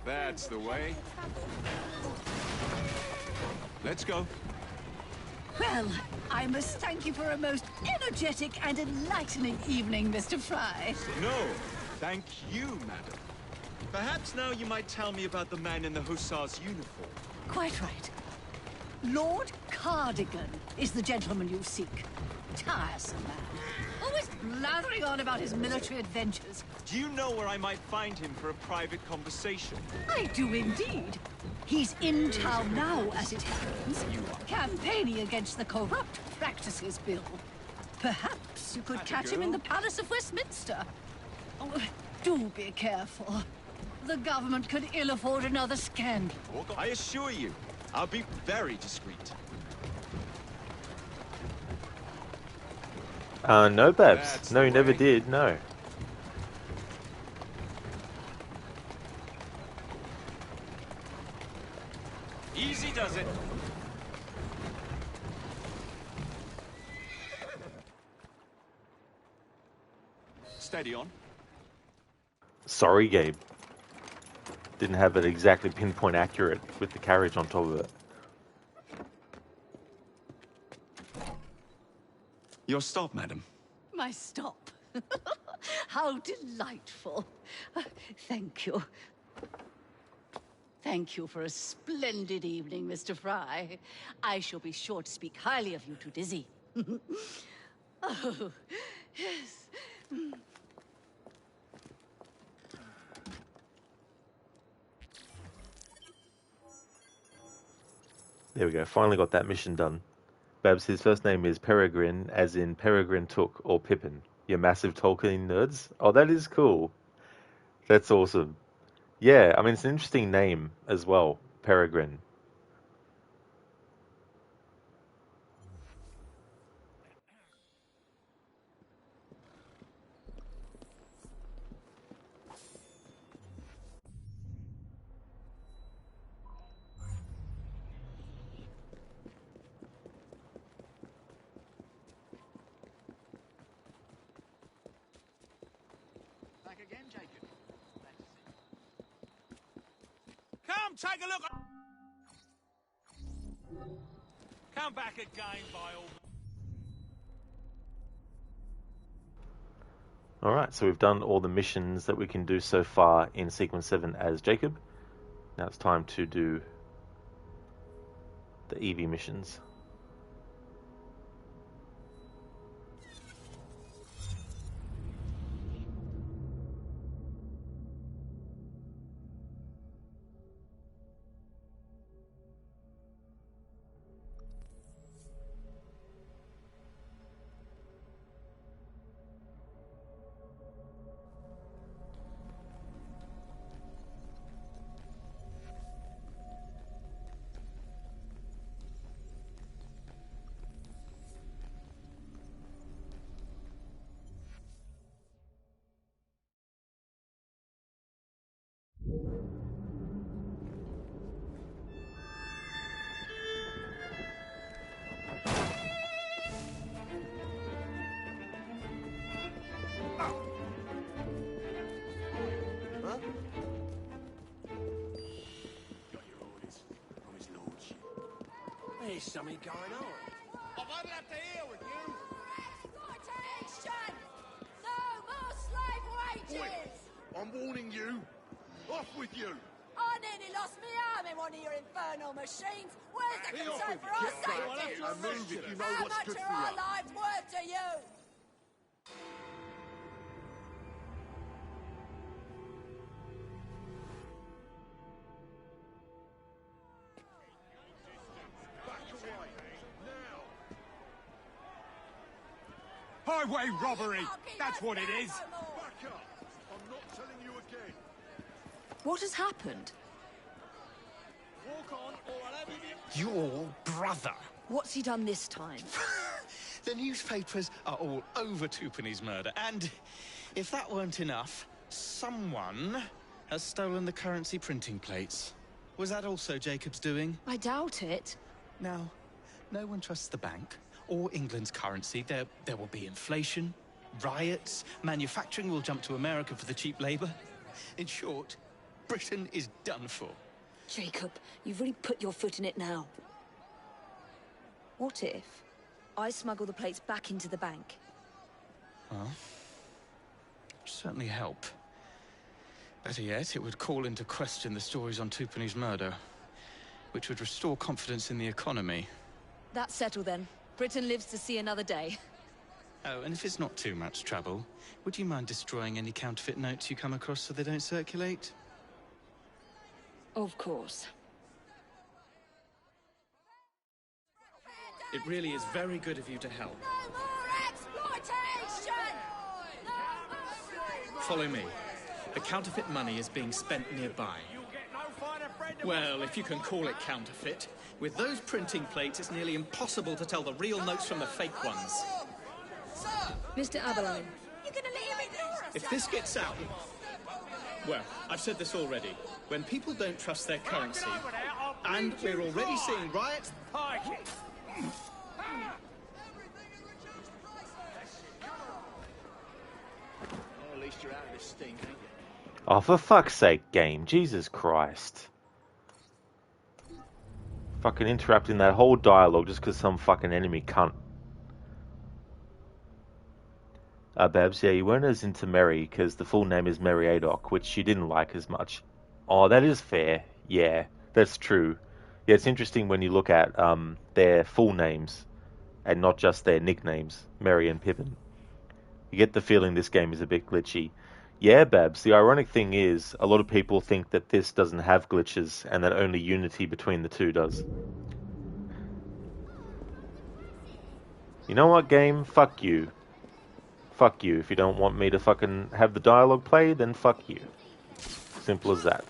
That's the way. Let's go. Well, I must thank you for a most energetic and enlightening evening, Mr. Fry. No, thank you, madam. Perhaps now you might tell me about the man in the hussar's uniform. Quite right. Lord Cardigan is the gentleman you seek. Tiresome man. Always blathering on about his military adventures. Do you know where I might find him for a private conversation? I do indeed. He's in town now, as it happens, campaigning against the Corrupt Practices Bill. Perhaps you could catch him in the Palace of Westminster. Oh, do be careful. The government could ill afford another scandal. I assure you, I'll be very discreet. No, Babs. No, you never did, no. Easy does it. Steady on. Sorry, Gabe. Didn't have it exactly pinpoint accurate with the carriage on top of it. Your stop, madam. My stop. How delightful. Thank you. Thank you for a splendid evening, Mr. Fry. I shall be sure to speak highly of you to Dizzy. Oh, yes. There we go. Finally got that mission done. Babs, his first name is Peregrine, as in Peregrine Took or Pippin. You massive Tolkien nerds. Oh, that is cool. That's awesome. Yeah, I mean, it's an interesting name as well, Peregrine. again, Jacob. Come, take a look. Come back again, by all. Alright, so we've done all the missions that we can do so far in Sequence 7 as Jacob. Now it's time to do the Evie missions. There's something going on. I'd love to hear with you. Exploitation! No more slave wages! I'm warning you. Off with you. I nearly lost my arm in one of your infernal machines. Where's the Be off concern with for you. our Get back. safety? And move if you know How what's much good are for our you. lives worth to you? Highway robbery. That's what it is. Back up. I'm not telling you again. What has happened? Walk on, or I'll have you. Your brother. What's he done this time? The newspapers are all over Twopenny's murder, and if that weren't enough, someone has stolen the currency printing plates. Was that also Jacob's doing? I doubt it. Now, no one trusts the bank or England's currency. There will be inflation, riots, manufacturing will jump to America for the cheap labor. In short, Britain is done for. Jacob, you've really put your foot in it now. What if I smuggle the plates back into the bank? Well, certainly help. Better yet, it would call into question the stories on Twopenny's murder, which would restore confidence in the economy. That's settled then. Britain lives to see another day. Oh, and if it's not too much trouble, would you mind destroying any counterfeit notes you come across so they don't circulate? Of course. It really is very good of you to help. No more exploitation! Follow me. The counterfeit money is being spent nearby. Well, if you can call it counterfeit. With those printing plates, it's nearly impossible to tell the real notes from the fake ones. Mr. Aberline. You're gonna let him ignore us? If this gets out... Well, I've said this already. When people don't trust their currency, and we're already seeing riots... At least you're out of this stink, ain't you? Oh, for fuck's sake, game. Jesus Christ. Fucking interrupting that whole dialogue just because some fucking enemy cunt. Babs, yeah, you weren't as into Mary because the full name is Mary Adoc, which you didn't like as much. Oh, that is fair. Yeah, that's true. Yeah, it's interesting when you look at their full names and not just their nicknames, Mary and Pippin. You get the feeling this game is a bit glitchy. Yeah, Babs, the ironic thing is, a lot of people think that this doesn't have glitches and that only Unity between the two does. You know what, game? Fuck you. Fuck you. If you don't want me to fucking have the dialogue play, then fuck you. Simple as that.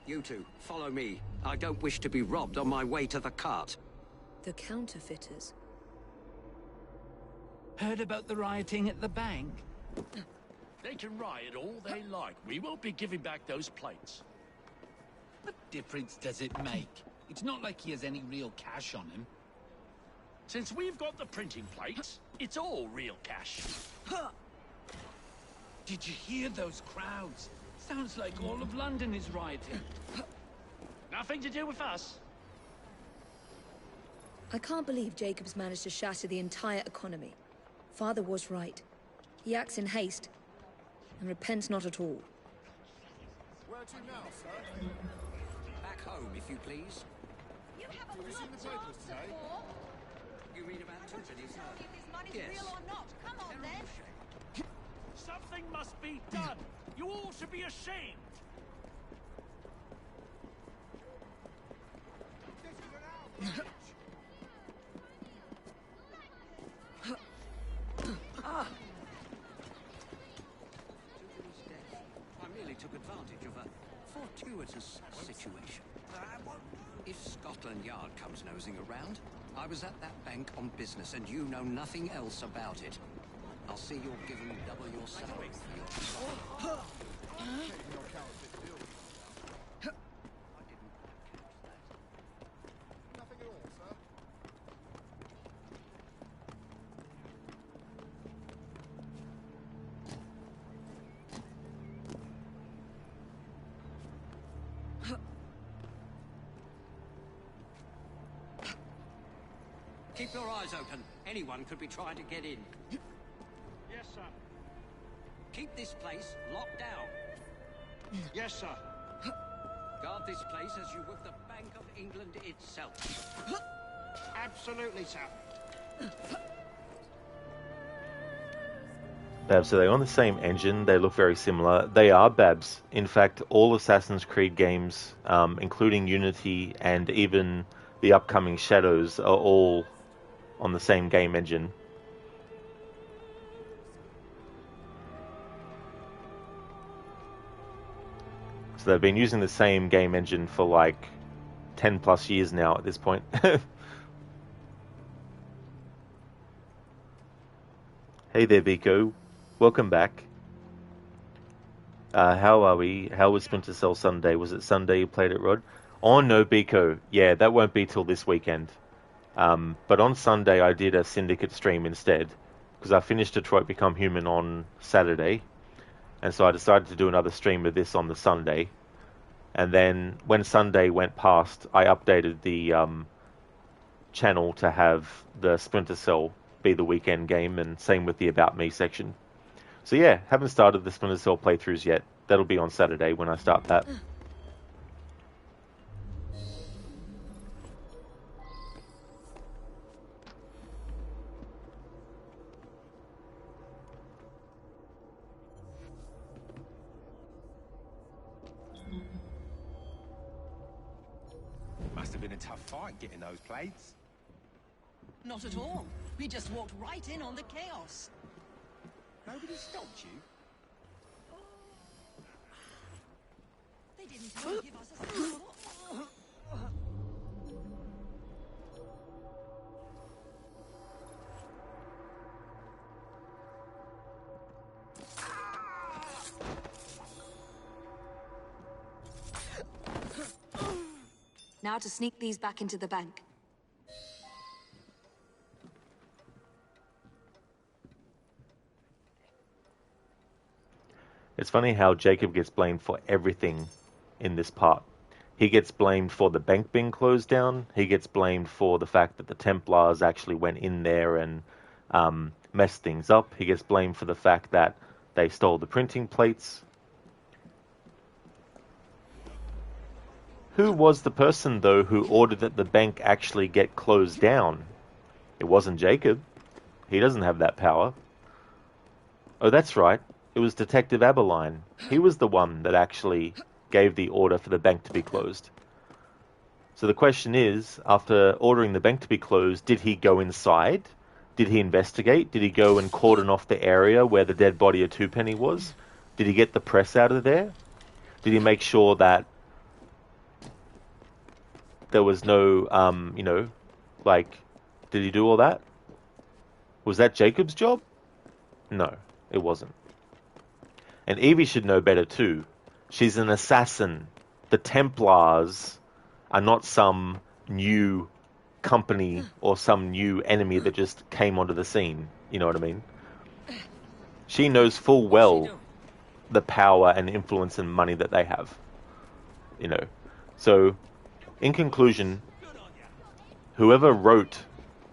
You two, follow me. I don't wish to be robbed on my way to the cart. The counterfeiters. Heard about the rioting at the bank? They can riot all they like. We won't be giving back those plates. What difference does it make? It's not like he has any real cash on him. Since we've got the printing plates, it's all real cash. Did you hear those crowds? Sounds like all of London is rioting. Nothing to do with us. I can't believe Jacob's managed to shatter the entire economy. Father was right. He acts in haste, and repents not at all. Where to now, sir? Back home, if you please. You have a Have you seen the papers today? You read about Tiffany's? Tell me if this money's Yes. real or not. Come on, then. Something must be done. You all should be ashamed. I merely took advantage of a fortuitous situation. If Scotland Yard comes nosing around, I was at that bank on business and you know nothing else about it. I'll see you're given double your salary for your... Nothing at all, sir. Keep your eyes open. Anyone could be trying to get in. Yes, sir. Keep this place locked down. Yes, sir. Guard this place as you would the Bank of England itself. Absolutely, sir. Babs, are they on the same engine? They look very similar. They are, Babs. In fact, all Assassin's Creed games, including Unity and even the upcoming Shadows, are all on the same game engine. So they've been using the same game engine for like 10 plus years now at this point. Hey there, Biko. Welcome back. How are we? How was Splinter Cell Sunday? Was it Sunday you played it, Rod? Oh no, Biko. Yeah, that won't be till this weekend. But on Sunday I did a Syndicate stream instead, because I finished Detroit Become Human on Saturday, and so I decided to do another stream of this on the Sunday. And then when Sunday went past, I updated the channel to have the Splinter Cell be the weekend game, and same with the About Me section. So yeah, haven't started the Splinter Cell playthroughs yet. That'll be on Saturday when I start that. Must have been a tough fight getting those plates. Not at all. We just walked right in on the chaos. Nobody stopped you? They didn't even give us a sample. Now to sneak these back into the bank. It's funny how Jacob gets blamed for everything in this part. He gets blamed for the bank being closed down. He gets blamed for the fact that the Templars actually went in there and messed things up. He gets blamed for the fact that they stole the printing plates. Who was the person, though, who ordered that the bank actually get closed down? It wasn't Jacob. He doesn't have that power. Oh, that's right. It was Detective Aberline. He was the one that actually gave the order for the bank to be closed. So the question is, after ordering the bank to be closed, did he go inside? Did he investigate? Did he go and cordon off the area where the dead body of Twopenny was? Did he get the press out of there? Did he make sure that there was no, Like, did he do all that? Was that Jacob's job? No, it wasn't. And Evie should know better too. She's an assassin. The Templars are not some new company or some new enemy that just came onto the scene. You know what I mean? She knows full well the power and influence and money that they have. You know. So, in conclusion, whoever wrote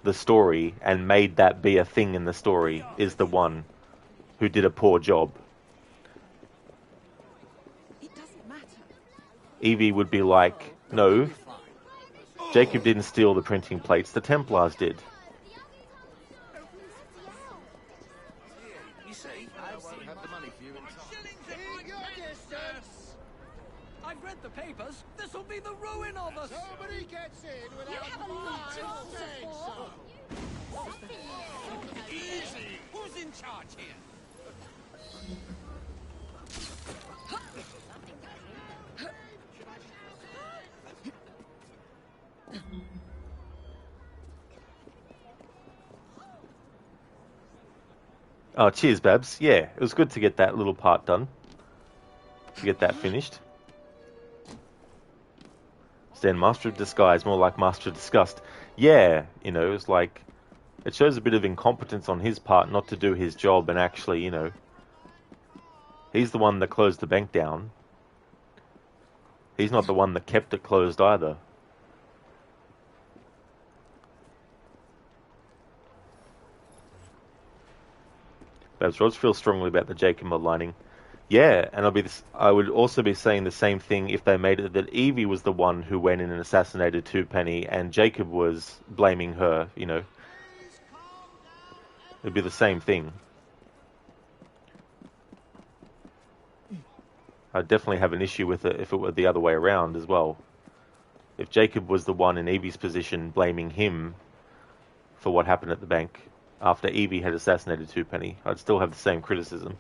the story and made that be a thing in the story is the one who did a poor job. It doesn't matter. Evie would be like, no, Jacob didn't steal the printing plates, the Templars did. You see, I won't have the money for you in time. I've read the papers. This'll be the ruin of us. Nobody gets in without You haven't my looked saying before. so. Easy. Who's in charge here? Oh, cheers, Babs. Yeah, it was good to get that little part done. To get that finished. Stand Master of Disguise, more like Master of Disgust. Yeah, you know, it's like, it shows a bit of incompetence on his part not to do his job and actually, you know, he's the one that closed the bank down. He's not the one that kept it closed either. Babs Rods feels strongly about the Jacob lining. Yeah, and I would also be saying the same thing if they made it that Evie was the one who went in and assassinated Twopenny and Jacob was blaming her, you know. It'd be the same thing. I'd definitely have an issue with it if it were the other way around as well. If Jacob was the one in Evie's position blaming him for what happened at the bank after Evie had assassinated Twopenny, I'd still have the same criticism.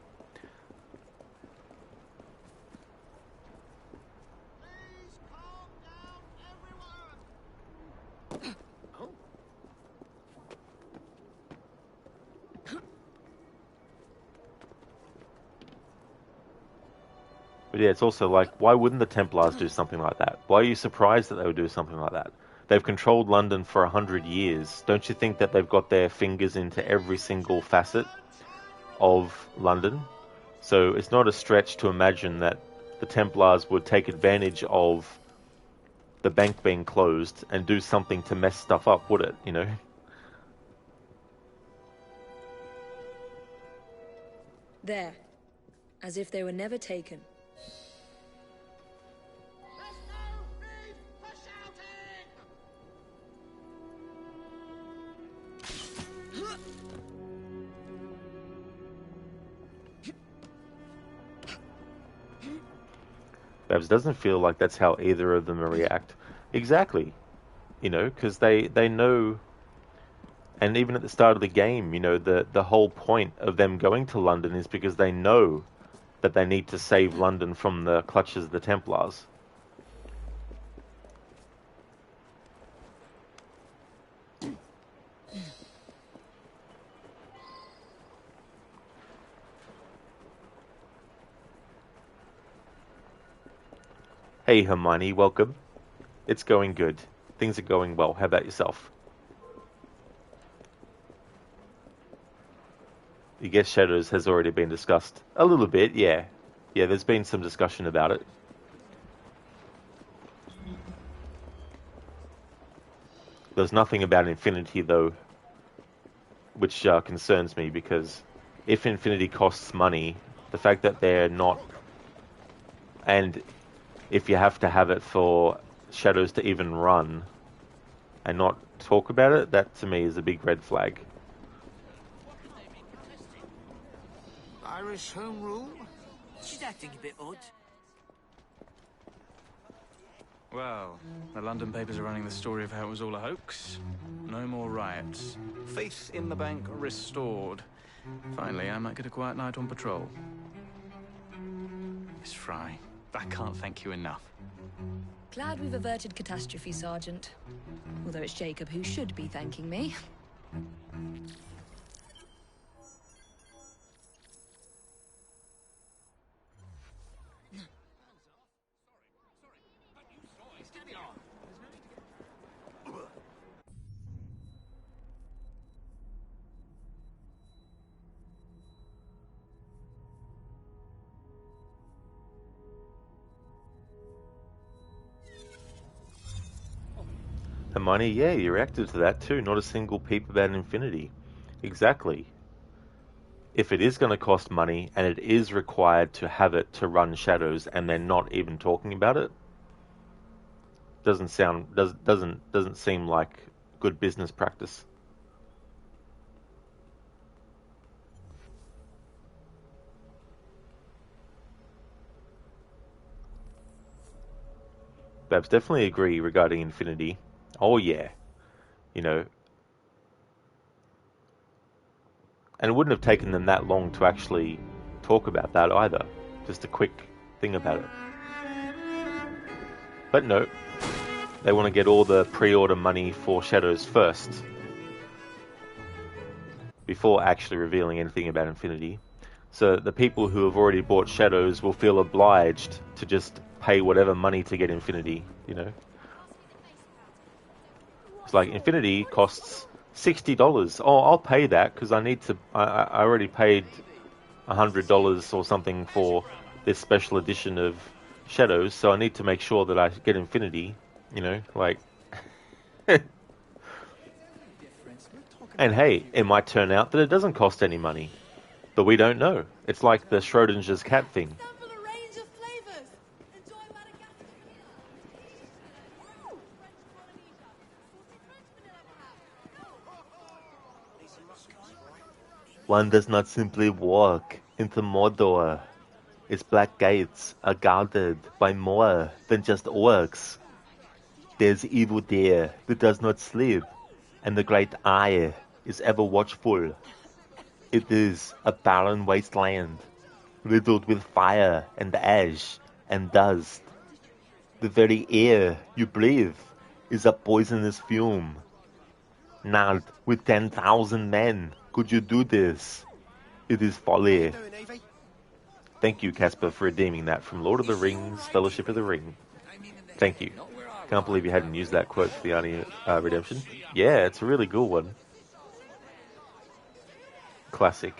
But yeah, it's also like, why wouldn't the Templars do something like that? Why are you surprised that they would do something like that? They've controlled London for 100 years. Don't you think that they've got their fingers into every single facet of London? So it's not a stretch to imagine that the Templars would take advantage of the bank being closed and do something to mess stuff up, would it? You know? There. As if they were never taken. Babs doesn't feel like that's how either of them react. Exactly. You know, because they know, and even at the start of the game, you know, the whole point of them going to London is because they know that they need to save London from the clutches of the Templars. Hey Hermione, welcome. It's going good. Things are going well. How about yourself? You guess Shadows has already been discussed. A little bit, yeah. Yeah, there's been some discussion about it. There's nothing about Infinity, though, which concerns me, because if Infinity costs money, the fact that they're not... And if you have to have it for Shadows to even run and not talk about it, that to me is a big red flag. Irish home rule? She's acting a bit odd. Well, the London papers are running the story of how it was all a hoax. No more riots. Faith in the bank restored. Finally, I might get a quiet night on patrol. Miss Fry. I can't thank you enough. Glad we've averted catastrophe, Sergeant. Although it's Jacob who should be thanking me. Hermione, yeah, you reacted to that too. Not a single peep about Infinity. Exactly. If it is going to cost money and it is required to have it to run Shadows and they're not even talking about it, doesn't seem like good business practice. Babs, definitely agree regarding Infinity. Oh yeah, you know, and it wouldn't have taken them that long to actually talk about that either. Just a quick thing about it. But no, they want to get all the pre-order money for Shadows first, before actually revealing anything about Infinity. So the people who have already bought Shadows will feel obliged to just pay whatever money to get Infinity, you know? It's like, Infinity costs $60. Oh, I'll pay that because I need to. I already paid $100 or something for this special edition of Shadows, so I need to make sure that I get Infinity. You know, like. And hey, it might turn out that it doesn't cost any money, but we don't know. It's like the Schrodinger's cat thing. One does not simply walk into Mordor. Its black gates are guarded by more than just orcs. There's evil there that does not sleep, and the great eye is ever watchful. It is a barren wasteland, riddled with fire and ash and dust. The very air you breathe is a poisonous fume. Not with 10,000 men could you do this. It is folly. Thank you, Casper, for redeeming that from Lord of the Rings, Fellowship of the Ring. Thank you. Can't believe you hadn't used that quote for the Arnie redemption. Yeah, it's a really good one. Classic.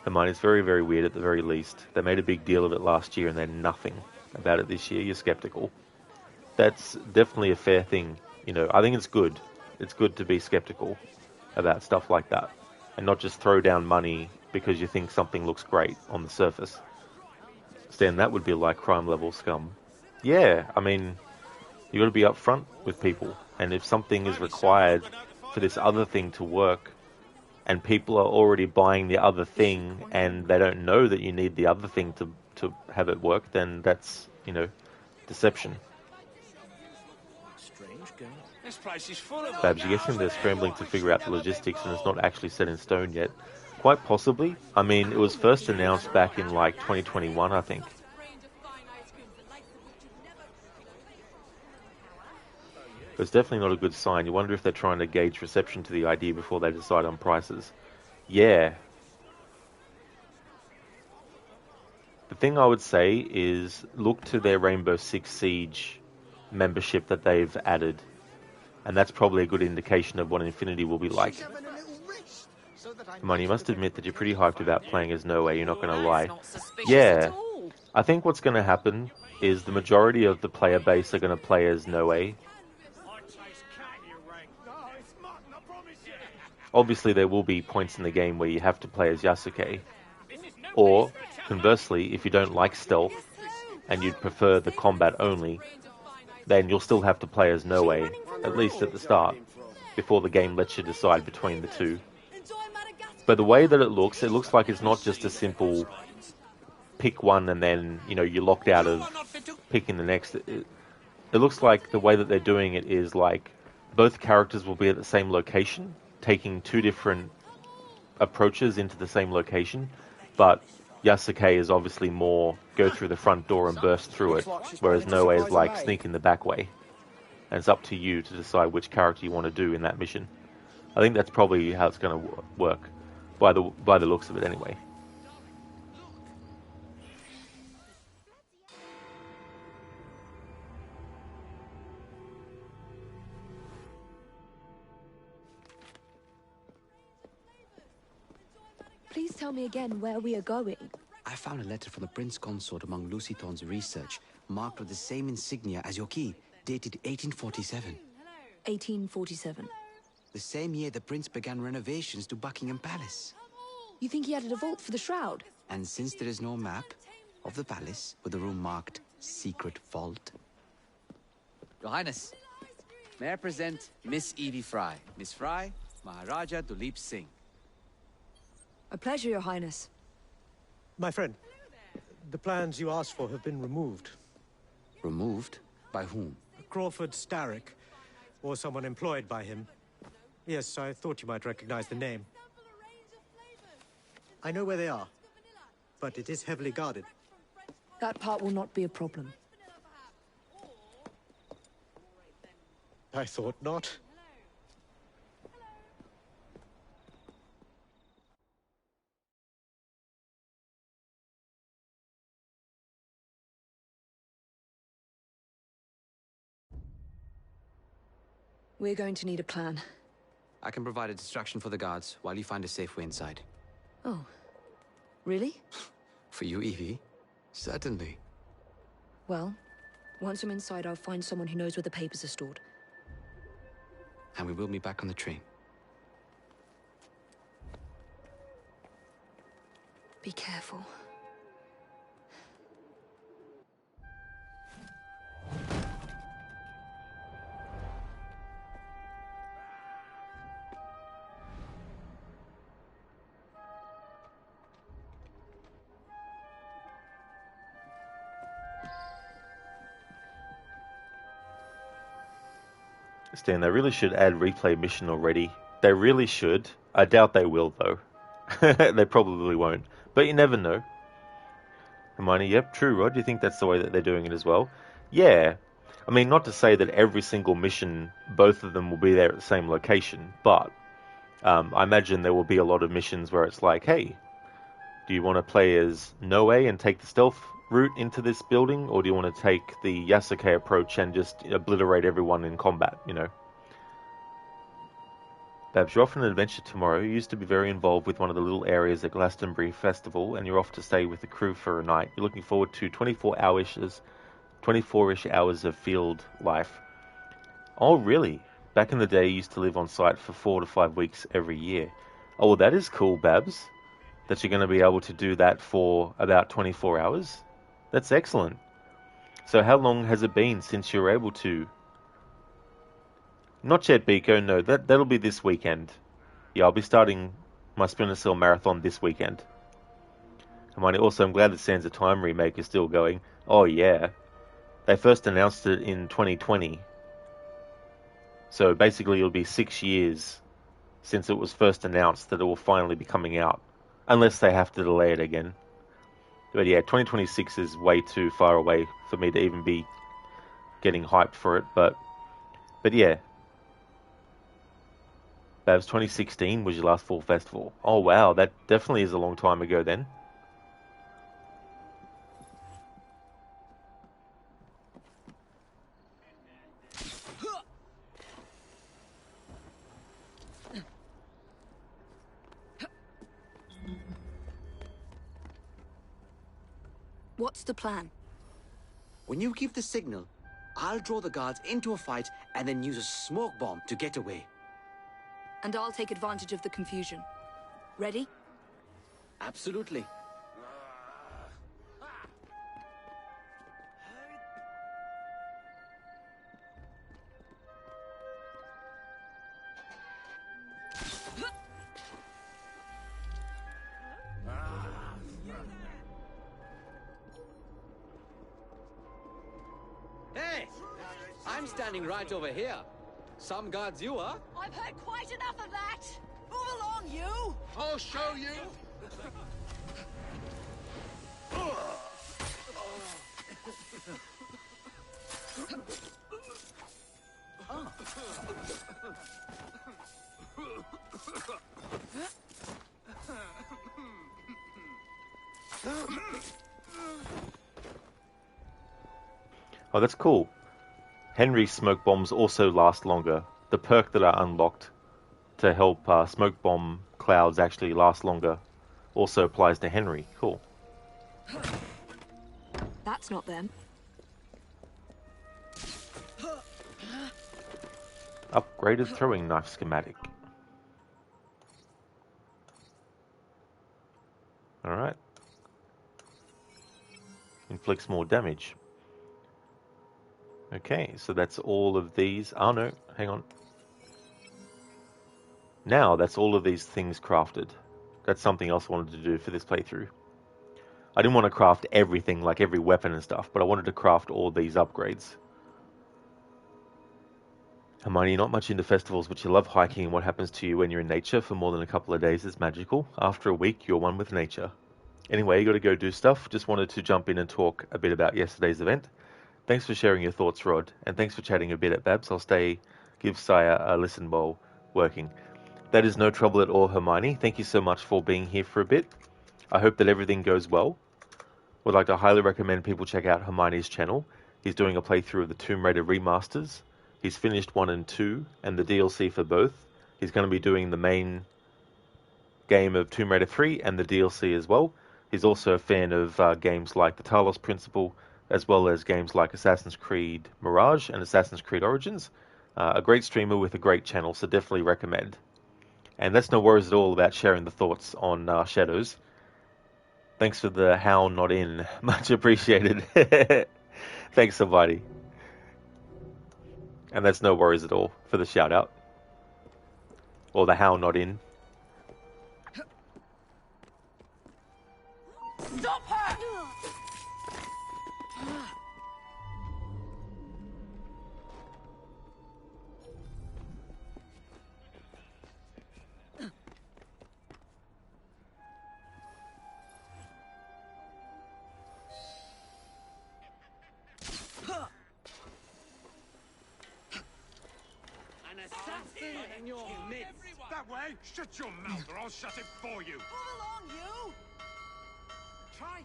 Hermione's very, very weird at the very least. They made a big deal of it last year and they're nothing about it this year. You're skeptical. That's definitely a fair thing. You know, I think it's good. It's good to be skeptical about stuff like that and not just throw down money because you think something looks great on the surface. Stan, that would be like crime level scum. Yeah, I mean, you got to be upfront with people, and if something is required for this other thing to work, and people are already buying the other thing, and they don't know that you need the other thing to have it work, then that's, you know, deception. This place is full of Babs, you're guessing they're scrambling to figure out the logistics and it's not actually set in stone yet. Quite possibly. I mean, it was first announced back in like 2021, I think. But it's definitely not a good sign. You wonder if they're trying to gauge reception to the idea before they decide on prices. Yeah. The thing I would say is look to their Rainbow Six Siege membership that they've added. And that's probably a good indication of what Infinity will be like. Come on, you must admit that you're pretty hyped about playing as No Way, you're not going to lie. Yeah, I think what's going to happen is the majority of the player base are going to play as No Way. Obviously there will be points in the game where you have to play as Yasuke. Or, conversely, if you don't like stealth, and you'd prefer the combat only, then you'll still have to play as No Way, at least at the start, before the game lets you decide between the two. But the way that it looks like it's not just a simple pick one and then, you know, you're locked out of picking the next. It looks like the way that they're doing it is like both characters will be at the same location, taking two different approaches into the same location, but Yasuke is obviously more go through the front door and burst through it, whereas Noe is like sneak in the back way. And it's up to you to decide which character you want to do in that mission. I think that's probably how it's going to work, by the looks of it anyway. Please tell me again where we are going. I found a letter from the Prince Consort among Lucy Thorne's research, marked with the same insignia as your key, dated 1847. 1847. The same year the Prince began renovations to Buckingham Palace. You think he added a vault for the shroud? And since there is no map of the palace with a room marked Secret Vault. Your Highness, may I present Miss Evie Fry. Miss Fry, Maharaja Duleep Singh. A pleasure, Your Highness. My friend, the plans you asked for have been removed. Removed? By whom? Crawford Starrick, or someone employed by him. Yes, I thought you might recognize the name. I know where they are, but it is heavily guarded. That part will not be a problem. I thought not. We're going to need a plan. I can provide a distraction for the guards while you find a safe way inside. Oh. Really? For you, Evie? Certainly. Well, once I'm inside, I'll find someone who knows where the papers are stored. And we will meet back on the train. Be careful. Stan, they really should add replay mission already. They really should. I doubt they will, though. They probably won't. But you never know. Hermione, yep, true, Rod. Do you think that's the way that they're doing it as well? Yeah. I mean, not to say that every single mission, both of them will be there at the same location, but I imagine there will be a lot of missions where it's like, hey, do you want to play as Noe and take the stealth route into this building, or do you want to take the Yasuke approach and just obliterate everyone in combat, you know? Babs, you're off on an adventure tomorrow. You used to be very involved with one of the little areas at Glastonbury Festival, and you're off to stay with the crew for a night. You're looking forward to 24-ish hours of field life. Oh, really? Back in the day, you used to live on site for 4 to 5 weeks every year. Oh, well, that is cool, Babs, that you're going to be able to do that for about 24 hours. That's excellent. So how long has it been since you were able to? Not yet, Biko. No, that'll be this weekend. Yeah, I'll be starting my Splinter Cell marathon this weekend. Hermione, also, I'm glad that Sands of Time remake is still going. Oh, yeah. They first announced it in 2020. So basically it'll be 6 years since it was first announced that it will finally be coming out. Unless they have to delay it again. But yeah, 2026 is way too far away for me to even be getting hyped for it. But yeah. Babs, 2016 was your last full festival. Oh wow, that definitely is a long time ago then. What's the plan? When you give the signal, I'll draw the guards into a fight and then use a smoke bomb to get away. And I'll take advantage of the confusion. Ready? Absolutely. Hey! I'm standing right over here. Some guards you are. I've heard quite enough of that. Move along, you. I'll show you. Oh, that's cool. Henry's smoke bombs also last longer. The perk that I unlocked to help smoke bomb clouds actually last longer also applies to Henry. Cool. That's not them. Upgraded throwing knife schematic. Alright. Inflicts more damage. Okay, so that's all of these. Oh no, hang on. Now that's all of these things crafted. That's something else I wanted to do for this playthrough. I didn't want to craft everything, like every weapon and stuff, but I wanted to craft all these upgrades. Hermione, you're not much into festivals, but you love hiking, and what happens to you when you're in nature for more than a couple of days is magical. After a week, you're one with nature. Anyway, you got to go do stuff. Just wanted to jump in and talk a bit about yesterday's event. Thanks for sharing your thoughts, Rod, and thanks for chatting a bit at Babs. I'll give Saya a listen while working. That is no trouble at all, Hermione. Thank you so much for being here for a bit. I hope that everything goes well. Would like to highly recommend people check out Hermione's channel. He's doing a playthrough of the Tomb Raider remasters. He's finished 1 and 2, and the DLC for both. He's going to be doing the main game of Tomb Raider 3 and the DLC as well. He's also a fan of games like the Talos Principle, as well as games like Assassin's Creed Mirage and Assassin's Creed Origins. A great streamer with a great channel, so definitely recommend. And that's no worries at all about sharing the thoughts on Shadows. Thanks for the how not in. Much appreciated. Thanks, somebody. And that's no worries at all for the shout out. Or the how not in. Stop her! An assassin in your midst. That way? Shut your mouth or I'll shut it for you. Move along, you! Try.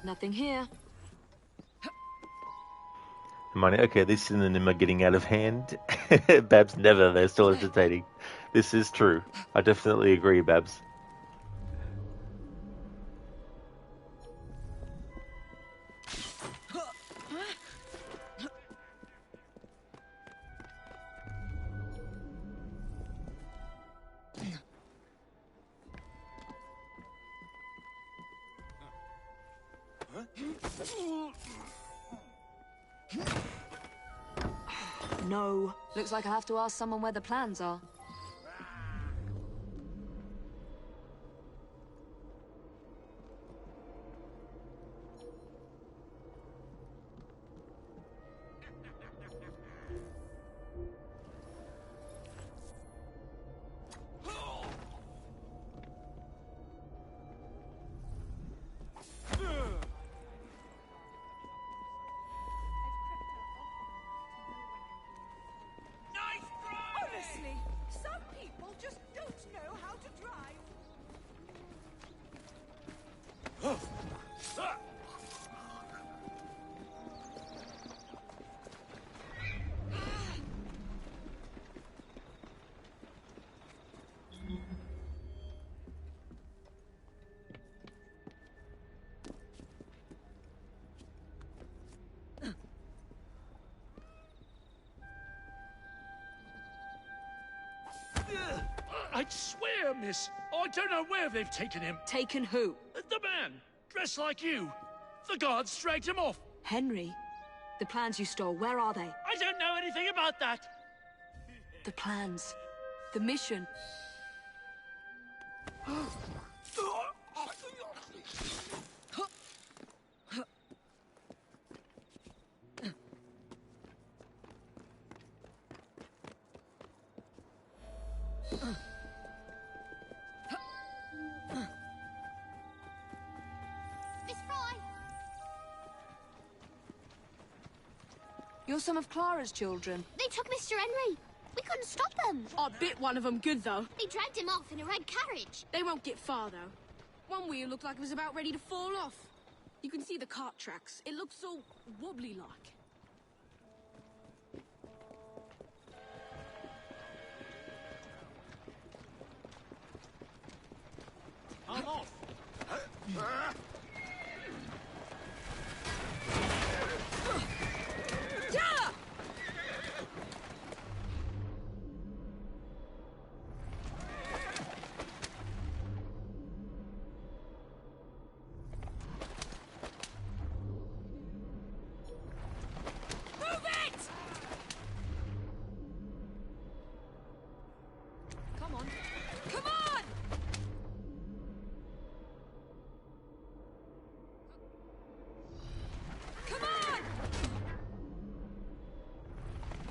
Nothing here. Hermione, okay, these synonym are getting out of hand. Babs, never. They're still entertaining. This is true. I definitely agree, Babs. No. Looks like I have to ask someone where the plans are. Honestly, some people just don't know how to drive. I swear, miss, I don't know where they've taken him. Taken who? The man, dressed like you. The guards dragged him off. Henry, the plans you stole, where are they? I don't know anything about that. The plans. The mission. Miss Fry! You're some of Clara's children. They took Mr. Henry. We couldn't stop them. I bit one of them good, though. They dragged him off in a red carriage. They won't get far, though. One wheel looked like it was about ready to fall off. You can see the cart tracks. It looks so wobbly-like. I'm off. Move it! Come on. Come on! Come on!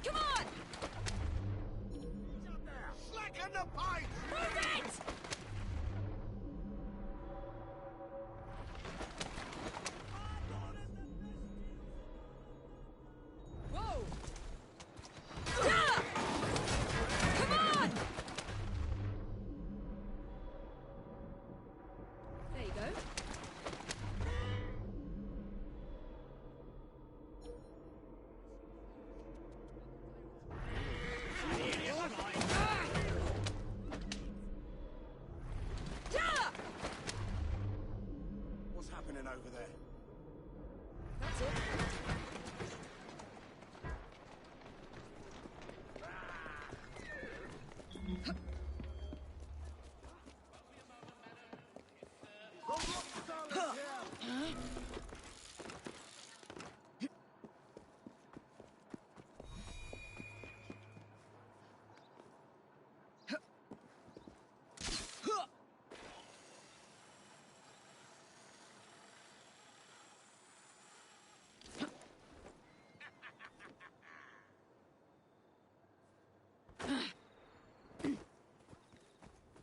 Come on! Slacken the pace! Move it! Whoa! Come on! There you go. What's happening over there? That's it.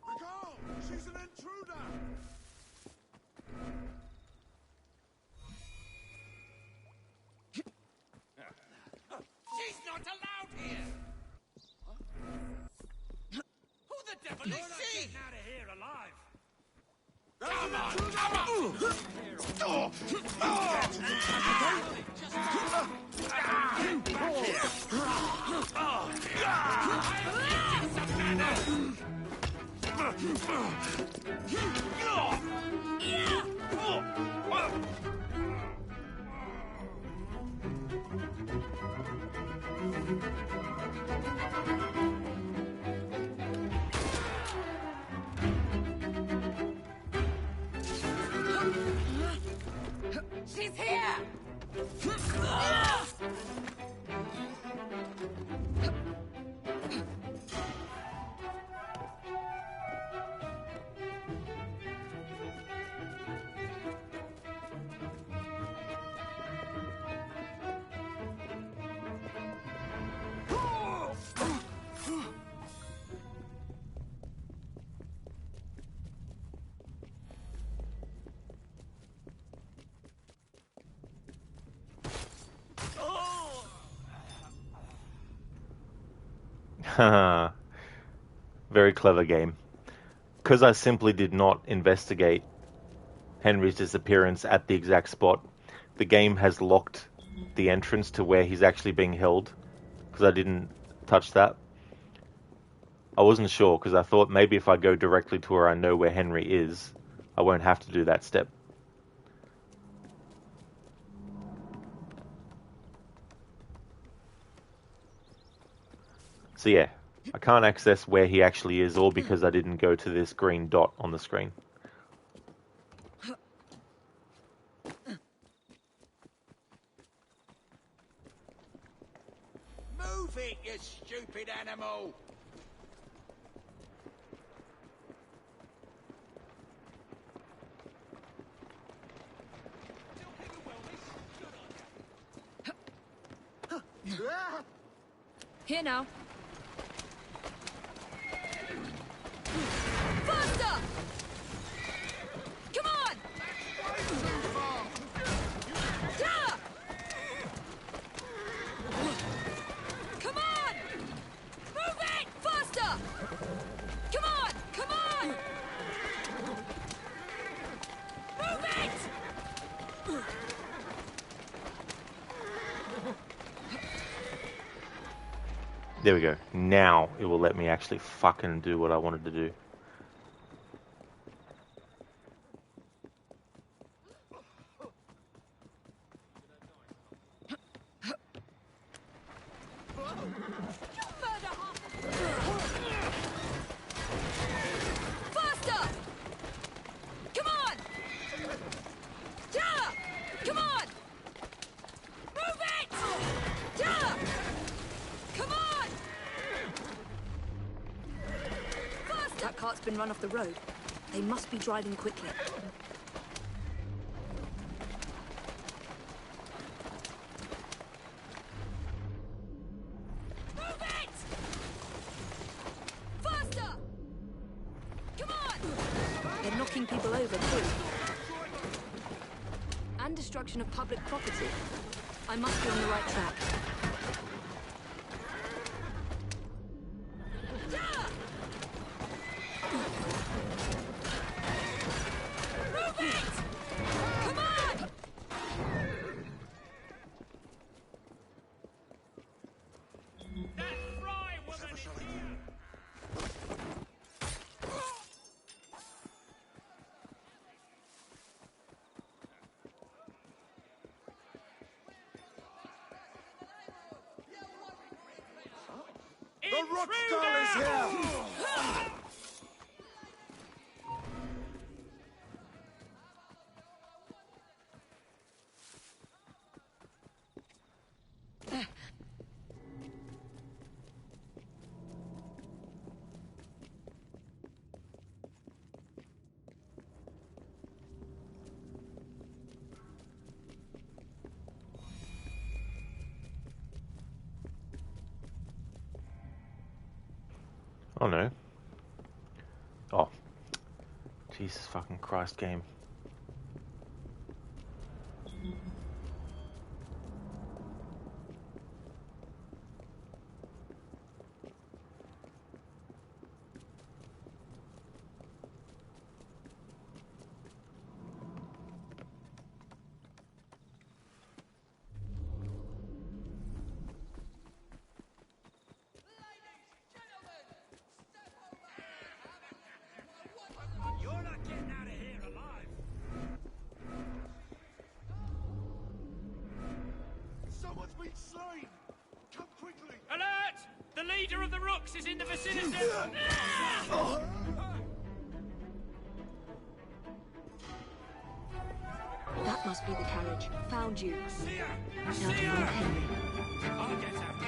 Recall! She's an intruder! She's not allowed here! Who the devil is she? Getting out of here alive. Come on! Come on! She's here! Very clever game. Because I simply did not investigate Henry's disappearance at the exact spot, the game has locked the entrance to where he's actually being held, because I didn't touch that. I wasn't sure, because I thought maybe if I go directly to where I know where Henry is, I won't have to do that step. So yeah, I can't access where he actually is, all because I didn't go to this green dot on the screen. Move it, you stupid animal! Here now. Faster! Come on! Yeah! Come on! Move it! Faster! Come on! Come on! Move it! There we go. Now it will let me actually fucking do what I wanted to do. Faster! Come on! Yeah! Come on! Move it! Yeah! Come on! Faster! That cart's been run off the road. They must be driving quickly. Move it! Faster! Come on! They're knocking people over, too. And destruction of public property. I must be on the right track. Move it! Come on! The rock skull is here! Oh no. Oh. Jesus fucking Christ game. You're not getting out of here alive. Someone's been slain! Come quickly! Alert! The leader of the Rooks is in the vicinity. That must be the carriage. Found you. See ya! Now See to find ya! Henry. I'll get out.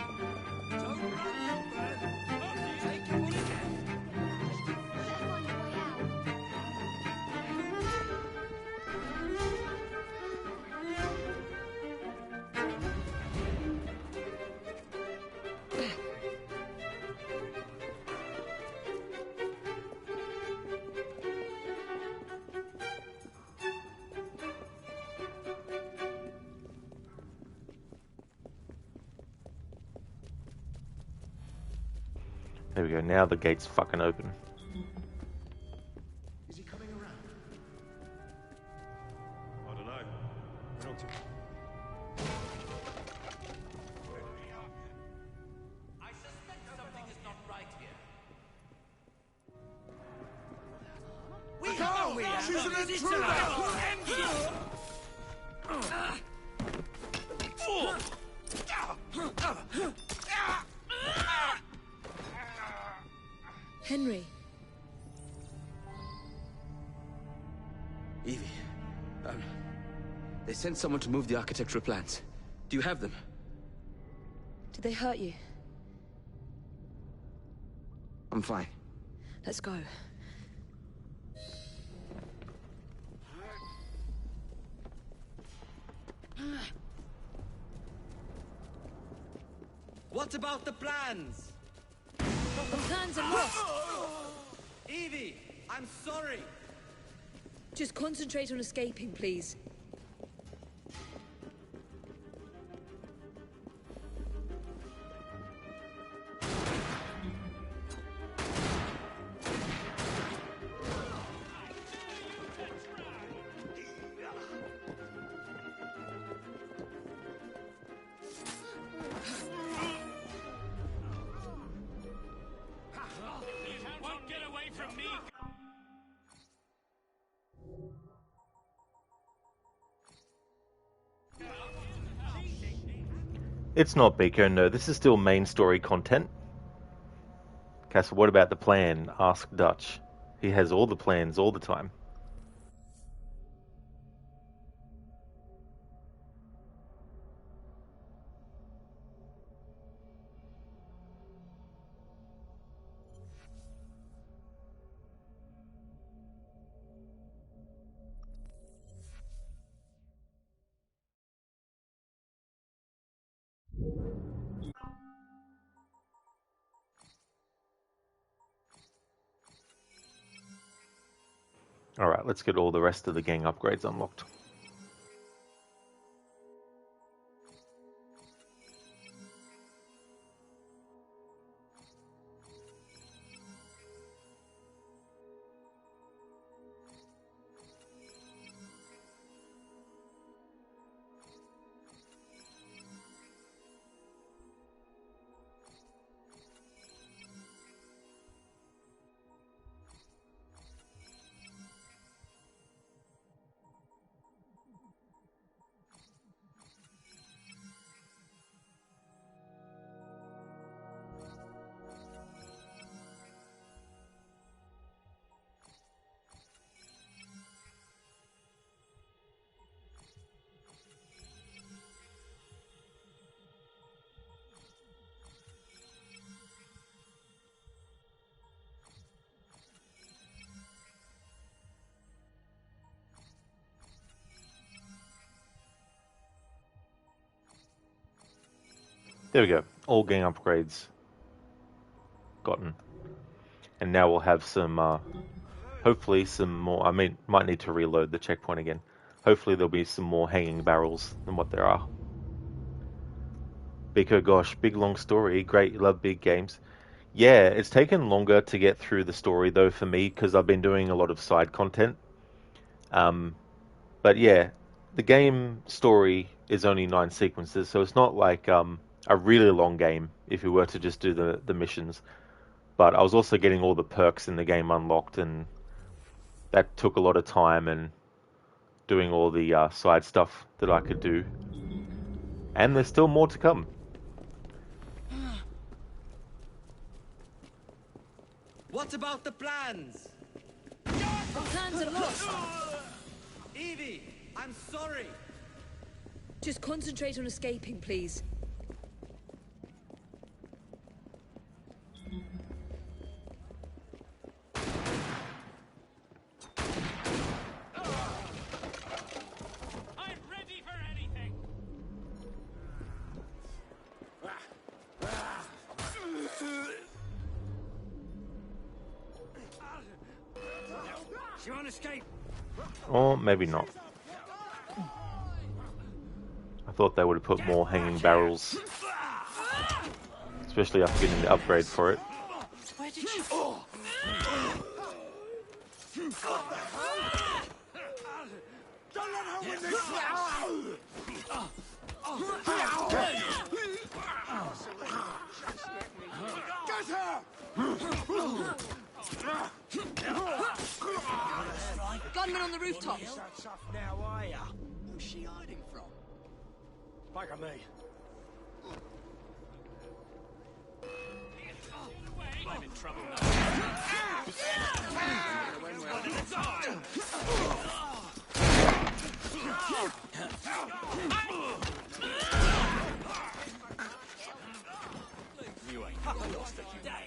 Don't run, young bird. After you take your bullet. There we go. Now the gate's fucking open. Is he coming around? I don't know. I don't think... I suspect something is not right here. We Carl! we have She's a an visitor! Henry. Evie, they sent someone to move the architectural plans. Do you have them? Did they hurt you? I'm fine. Let's go. What about the plans? The plans are lost. Evie, I'm sorry. Just concentrate on escaping, please. Won't get away from me! It's not Biko, no. This is still main story content. Castle, what about the plan? Ask Dutch. He has all the plans all the time. Alright, let's get all the rest of the gang upgrades unlocked. There we go. All gang upgrades gotten. And now we'll have some, hopefully some more. I mean, might need to reload the checkpoint again. Hopefully there'll be some more hanging barrels than what there are. Biko, gosh, big long story. Great, you love big games. Yeah, it's taken longer to get through the story though for me because I've been doing a lot of side content. But yeah, the game story is only 9 sequences, so it's not like a really long game if you were to just do the missions. But I was also getting all the perks in the game unlocked, and that took a lot of time and doing all the side stuff that I could do. And there's still more to come. What about the plans? The plans are lost. Evie, I'm sorry. Just concentrate on escaping, please. I'm ready for anything! She won't escape. Or maybe not. I thought they would have put more hanging barrels. Especially after getting the upgrade for it. Where did she... Don't let her win this! Get her! Gunmen on the rooftops. So tough now, are ya? Who's she hiding from? Back on me. I'm in trouble now. You ain't lost a day.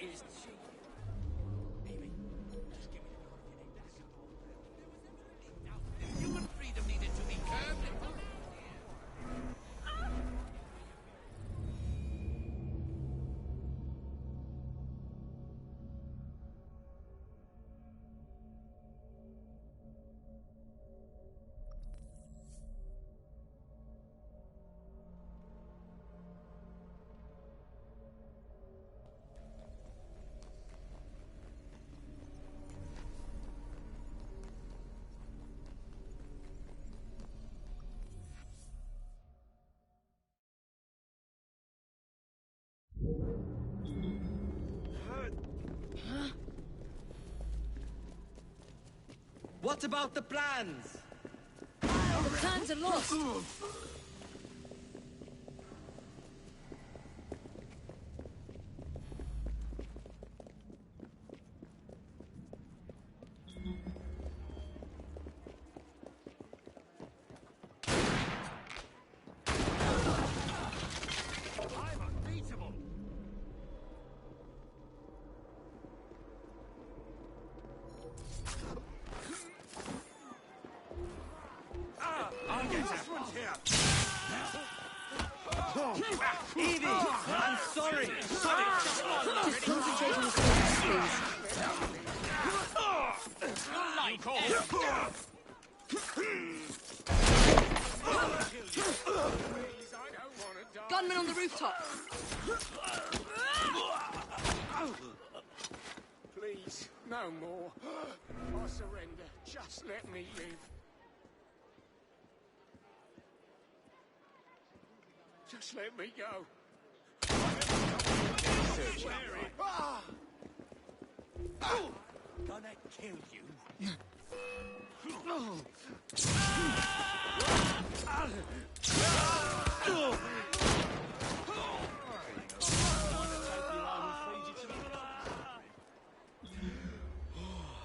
What about the plans? The plans are lost. Evie, I'm sorry. Just concentrate on the stakes, Gunman on the rooftop. Please, no more. I surrender. Just let me live. Just let me go. Gonna kill you.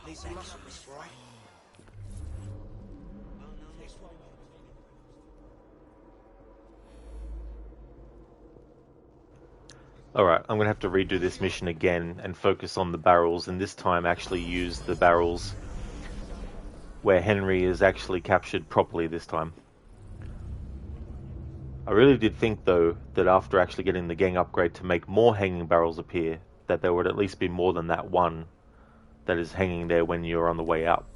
Need some muscle, Miss Fry. Alright, I'm going to have to redo this mission again and focus on the barrels, and this time actually use the barrels where Henry is actually captured properly this time. I really did think, though, that after actually getting the gang upgrade to make more hanging barrels appear, that there would at least be more than that one that is hanging there when you're on the way out.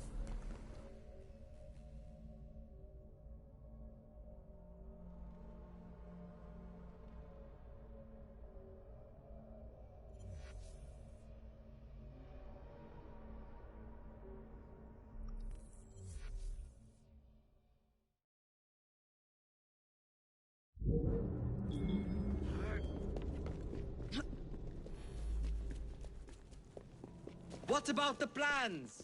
What about the plans?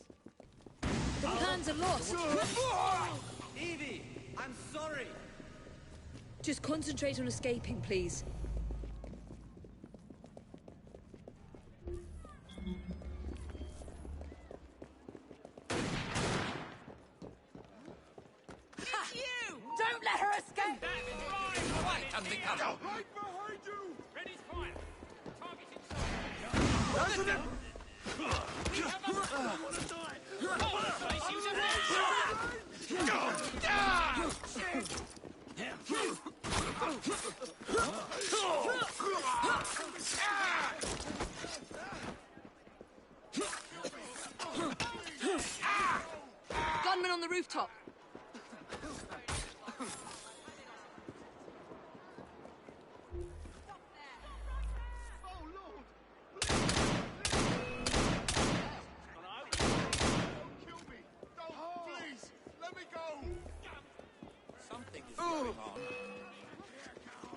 The plans are lost. Evie, I'm sorry. Just concentrate on escaping, please. It's you! Don't let her escape! Right under cover. Right behind you! Ready's fire. Target inside. Gunman on the rooftop.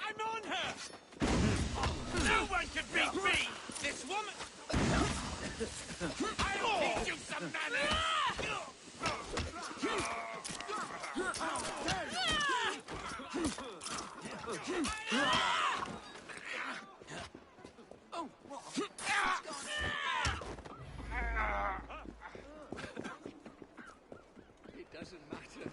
I'm on her! No one can beat me! This woman... I'll teach you some manners! It doesn't matter.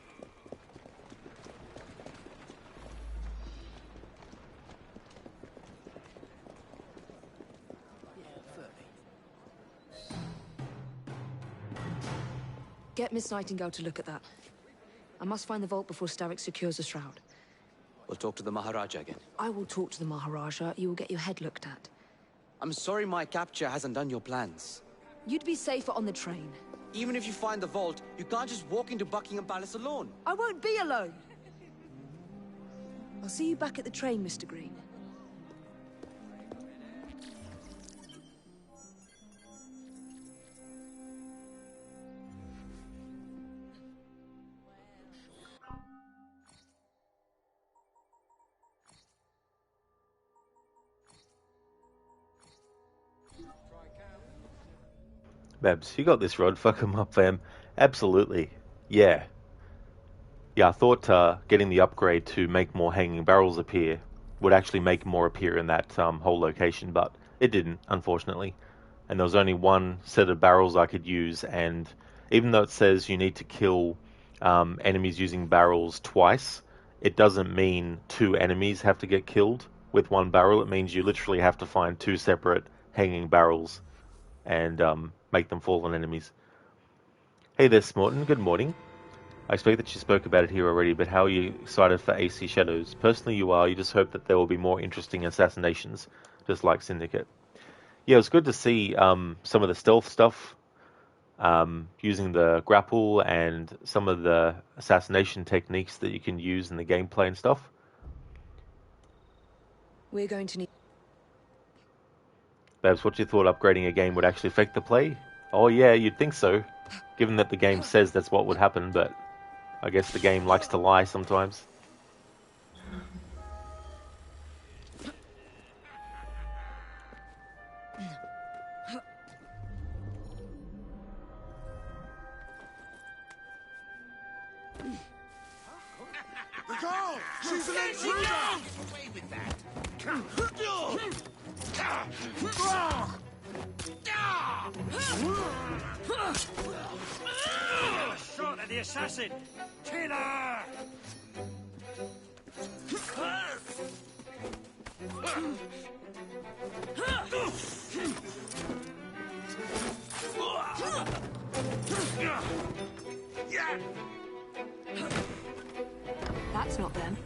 Get Miss Nightingale to look at that. I must find the vault before Starrick secures the shroud. We'll talk to the Maharaja again. I will talk to the Maharaja. You will get your head looked at. I'm sorry my capture hasn't done your plans. You'd be safer on the train. Even if you find the vault, you can't just walk into Buckingham Palace alone. I won't be alone. I'll see you back at the train, Mr. Green. Babs, you got this, Rod. Fuck 'em up, fam. Absolutely. Yeah. Yeah, I thought getting the upgrade to make more hanging barrels appear would actually make more appear in that whole location, but it didn't, unfortunately. And there was only one set of barrels I could use, and even though it says you need to kill enemies using barrels twice, it doesn't mean two enemies have to get killed with one barrel. It means you literally have to find two separate hanging barrels and make them fall on enemies. Hey there, Smorton. Good morning. I expect that you spoke about it here already, but how are you excited for AC Shadows? Personally, you are. You just hope that there will be more interesting assassinations, just like Syndicate. Yeah, it was good to see some of the stealth stuff, using the grapple and some of the assassination techniques that you can use in the gameplay and stuff. We're going to need... Babs, what you thought upgrading a game would actually affect the play? Oh yeah, you'd think so, given that the game says that's what would happen, but I guess the game likes to lie sometimes. The girl! She's an intruder! Away with that! Shot at the assassin! Kill her! That's not them.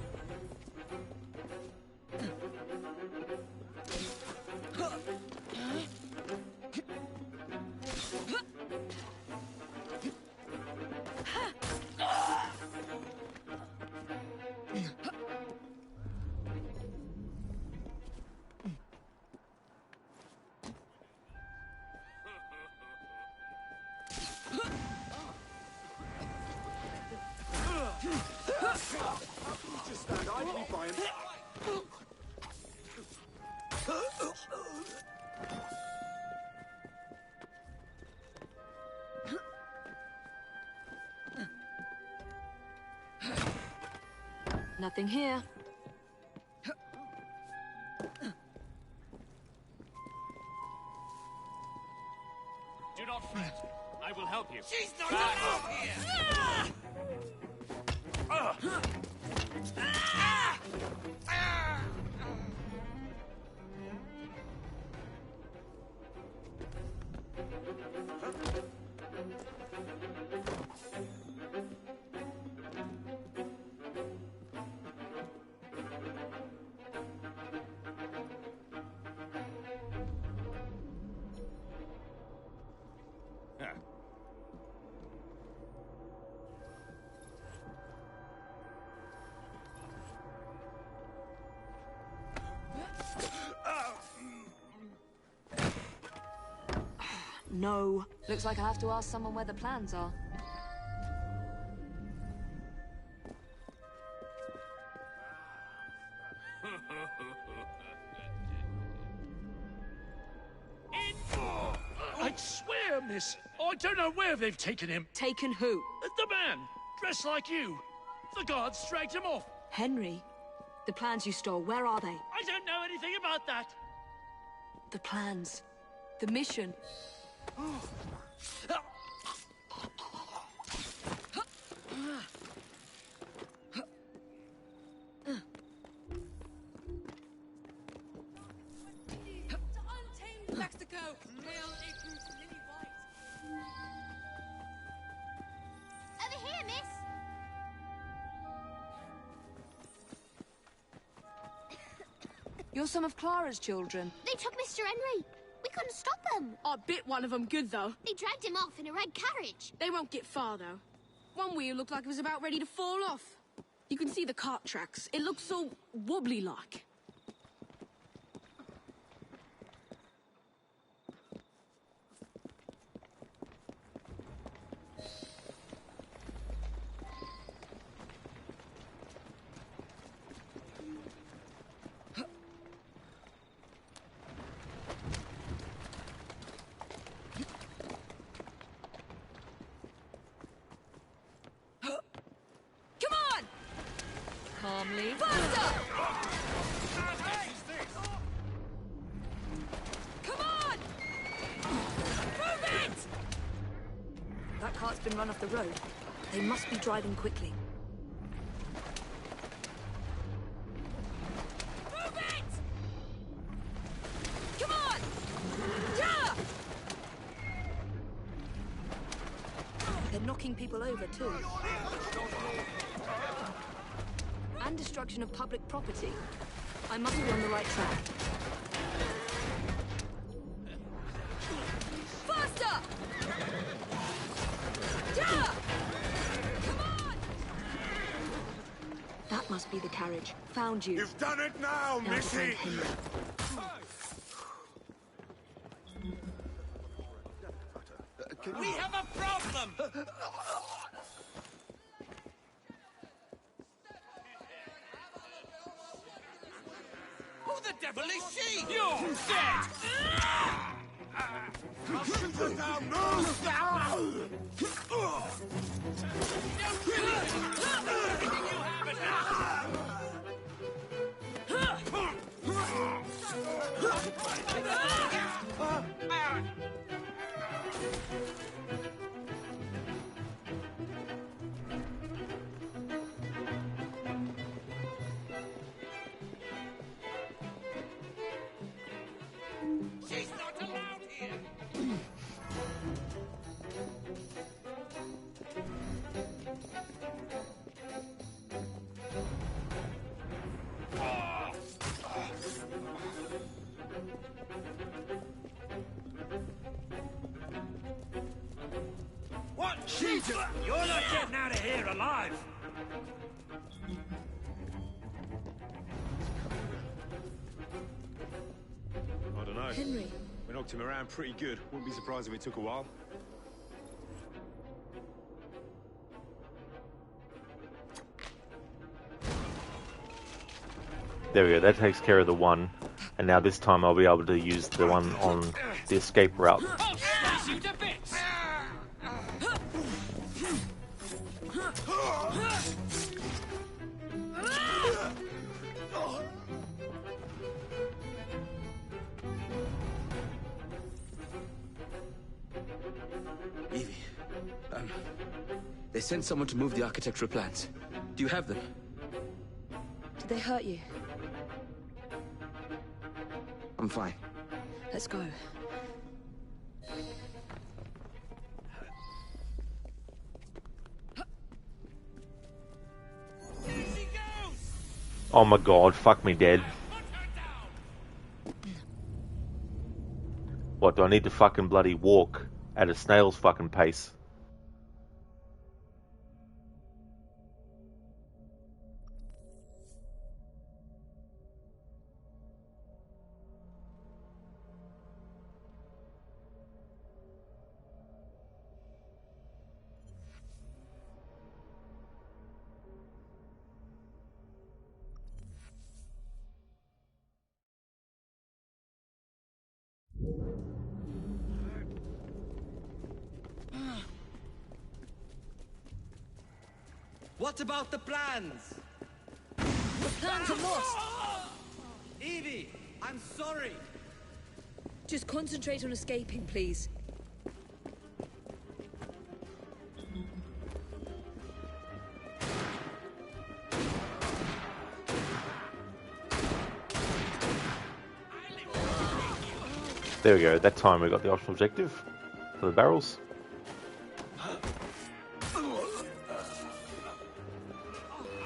Just stand idly by him. Nothing here. Do not fret. I will help you. She's not allowed here! No. Looks like I have to ask someone where the plans are. I swear, miss, I don't know where they've taken him. Taken who? The man, dressed like you. The guards dragged him off. Henry? The plans you stole, where are they? I don't know anything about that. The plans. The mission. Mexico, male Icarus lily white. Over here, miss. You're some of Clara's children. They took Mr. Henry. We couldn't stop them. I bit one of them good, though. They dragged him off in a red carriage. They won't get far, though. One wheel looked like it was about ready to fall off. You can see the cart tracks. It looks so wobbly-like. calmly. Faster! Come on! Move it! That cart's been run off the road. They must be driving quickly. Move it! Come on! Yeah! They're knocking people over, too. And destruction of public property. I must be on the right track. Faster! Yeah! Come on! That must be the carriage. Found you. You've done it now, Now to Missy! find Henry. We have a problem! Who the devil is she? You're dead! I'll shoot her down! Move down! She's not allowed here! What? Jesus! You're not getting out of here alive! I don't know. Henry. We knocked him around pretty good. Wouldn't be surprised if it took a while. There we go, that takes care of the one. And now this time I'll be able to use the one on the escape route. I'll slice you to bits! Evie, they sent someone to move the architectural plans. Do you have them? Did they hurt you? I'm fine. Let's go. Oh my god, fuck me dead. What, do I need to fucking bloody walk at a snail's fucking pace? What about the plans? The plans are lost! Evie, I'm sorry. Just concentrate on escaping, please. There we go, that time we got the optional objective for the barrels.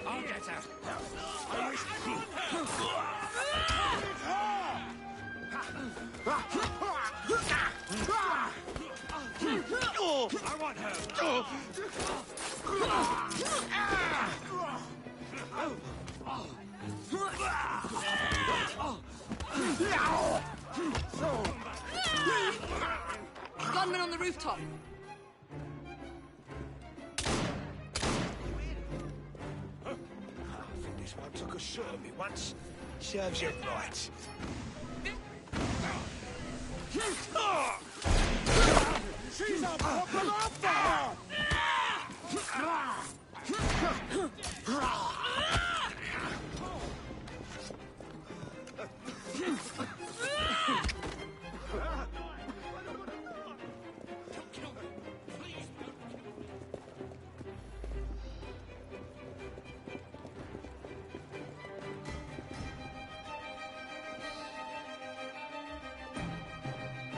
I'll get out. I want her. Gunman on the rooftop. I think this one took a shot at me once. Serves you right. She's a proper offer!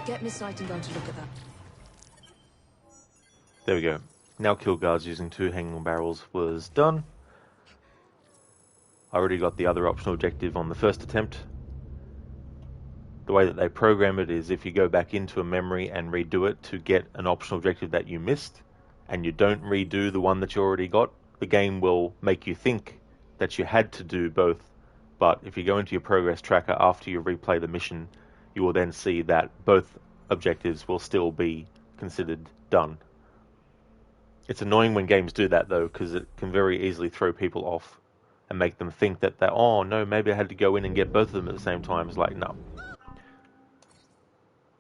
Get Miss Nightingale to look at that. There we go. Now kill guards using 2 hanging barrels was done. I already got the other optional objective on the first attempt. The way that they program it is if you go back into a memory and redo it to get an optional objective that you missed, and you don't redo the one that you already got, the game will make you think that you had to do both. But if you go into your progress tracker after you replay the mission, you will then see that both objectives will still be considered done. It's annoying when games do that though, because it can very easily throw people off and make them think that oh no, maybe I had to go in and get both of them at the same time. It's like, no.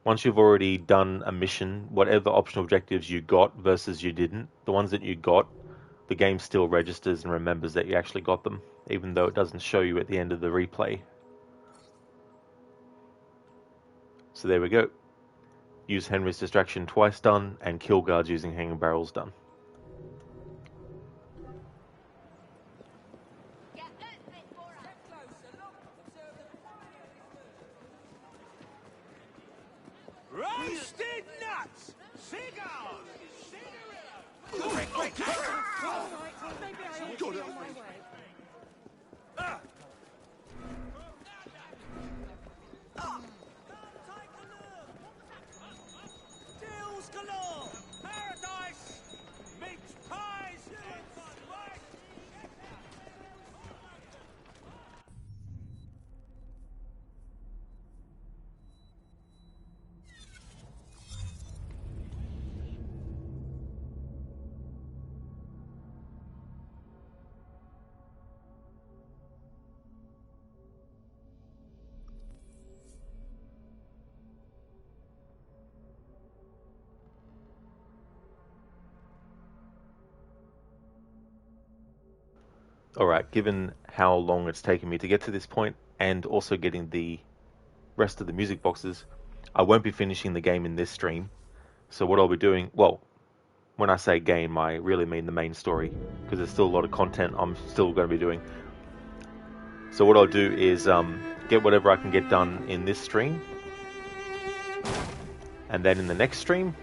Once you've already done a mission, whatever optional objectives you got versus you didn't, the ones that you got, the game still registers and remembers that you actually got them, even though it doesn't show you at the end of the replay. So there we go. Use Henry's distraction twice done, and kill guards using hanging barrels done. Roasted nuts! Cigars! Deals galore! Paradise! Meat pies! Alright, given how long it's taken me to get to this point, and also getting the rest of the music boxes, I won't be finishing the game in this stream. So what I'll be doing, well, when I say game, I really mean the main story, because there's still a lot of content I'm still going to be doing. So what I'll do is get whatever I can get done in this stream, and then in the next stream,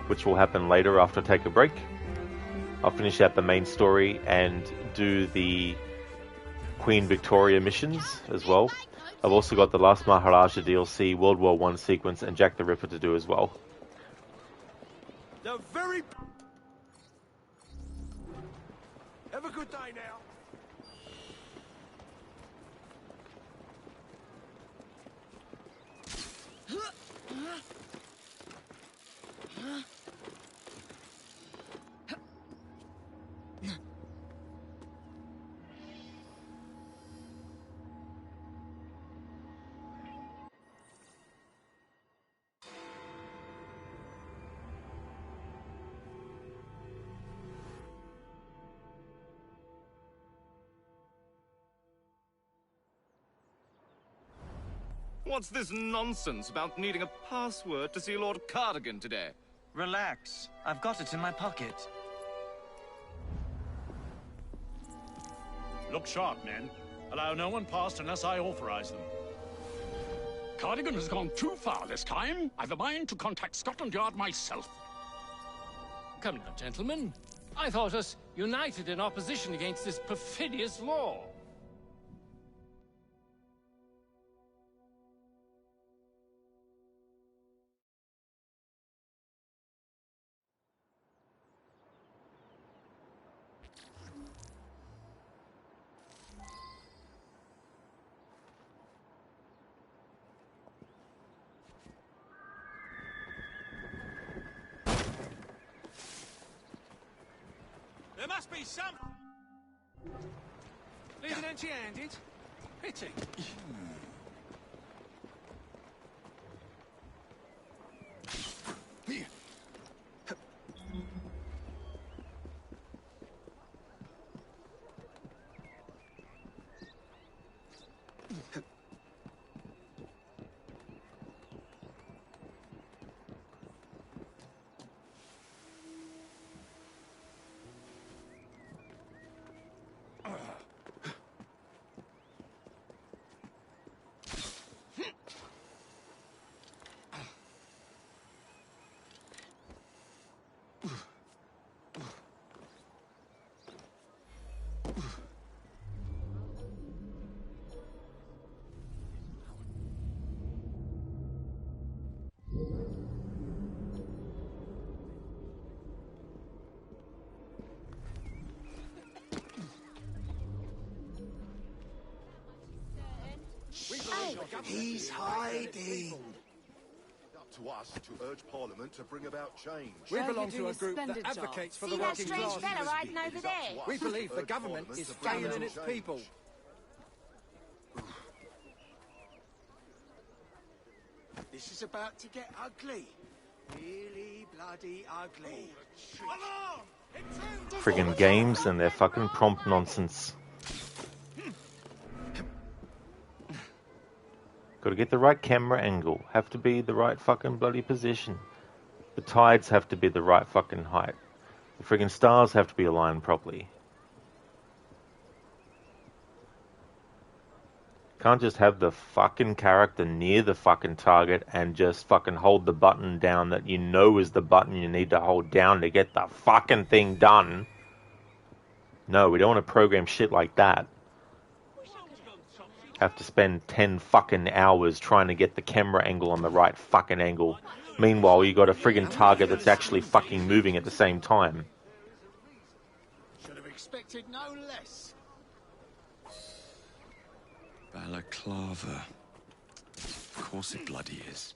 which will happen later after I take a break, I'll finish out the main story and do the Queen Victoria missions as well. I've also got the Last Maharajah DLC, World War I sequence, and Jack the Ripper to do as well. The very... Have a good day now. What's this nonsense about needing a password to see Lord Cardigan today? Relax. I've got it in my pocket. Look sharp, men. Allow no one past unless I authorize them. Cardigan has gone too far this time. I've a mind to contact Scotland Yard myself. Come now, gentlemen. I thought us united in opposition against this perfidious law. There must be some... Leaving empty-handed? Pity. He's hiding. Up to us to urge Parliament to bring about change. We belong to a group that advocates for the working class. See that strange fella riding over there? We believe the government is failing its people. This is about to get ugly. Really bloody ugly. Friggin' games and their fucking prompt nonsense. Gotta get the right camera angle. Have to be the right fucking bloody position. The tides have to be the right fucking height. The friggin' stars have to be aligned properly. Can't just have the fucking character near the fucking target and just fucking hold the button down that you know is the button you need to hold down to get the fucking thing done. No, we don't want to program shit like that. Have to spend 10 fucking hours trying to get the camera angle on the right fucking angle. Meanwhile, you got a friggin' target that's actually fucking moving at the same time. Should have expected no less. Balaclava. Of course it bloody is.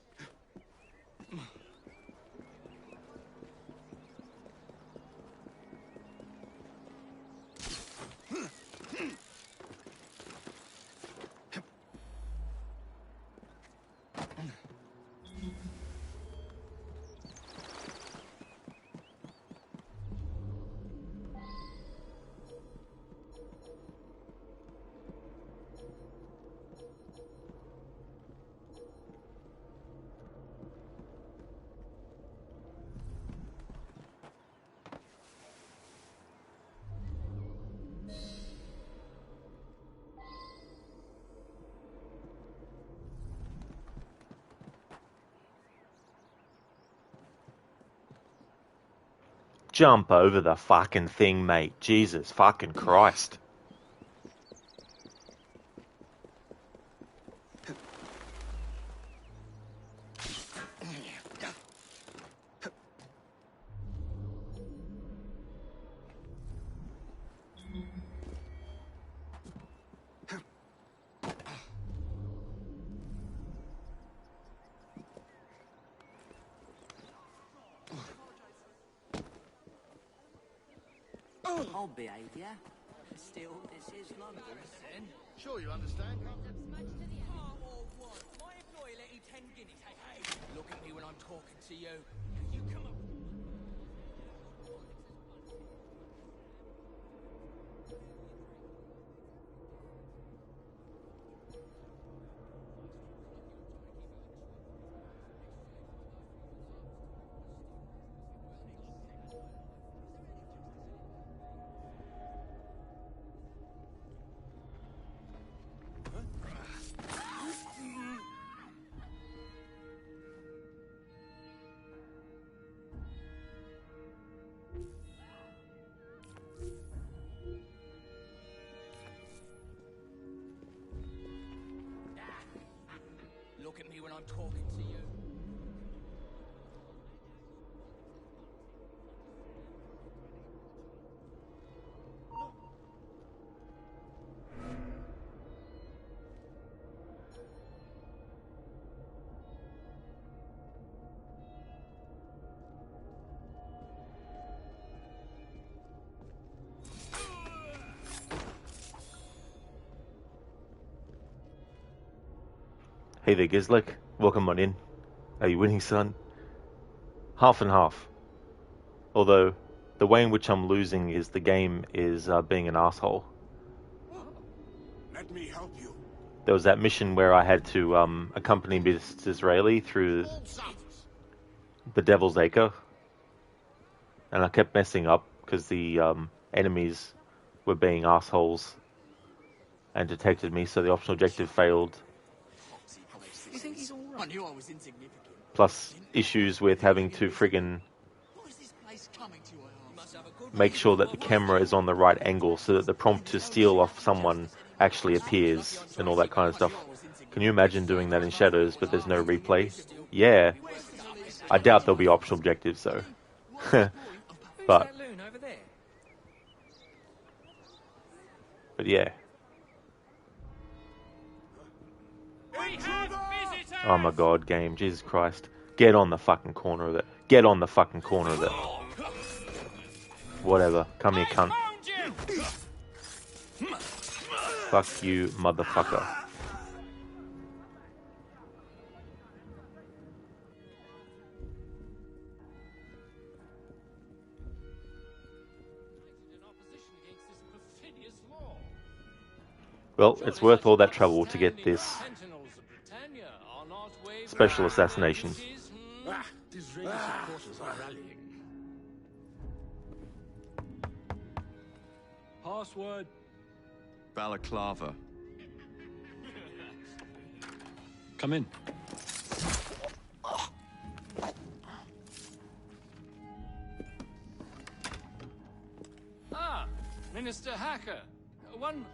Jump over the fucking thing, mate. Jesus fucking Christ. Odd behaviour. Still, this is London. Sure you understand? My employer let you 10 guineas. Hey, look at me when I'm talking to you. You come up. Look at me when I'm talking to you. Hey there, Gizlick. Welcome on in. Are you winning, son? Half and half. Although, the way in which I'm losing is the game is being an asshole. Let me help you. There was that mission where I had to accompany Miss Disraeli through the Devil's Acre. And I kept messing up because the enemies were being assholes and detected me, so the optional objective failed. You think he's all right? I knew I was insignificant. Plus issues with having to friggin' make sure that the camera is on the right angle so that the prompt to steal off someone actually appears and all that kind of stuff. Can you imagine doing that in Shadows, but there's no replay? Yeah. I doubt there'll be optional objectives though. But yeah. Into Oh my god, game. Jesus Christ. Get on the fucking corner of it. Get on the fucking corner of it. Whatever. Come here, cunt. Fuck you, motherfucker. Well, it's worth all that trouble to get this special assassination. Password. Balaclava. Come in. Ah, Minister Hacker. One...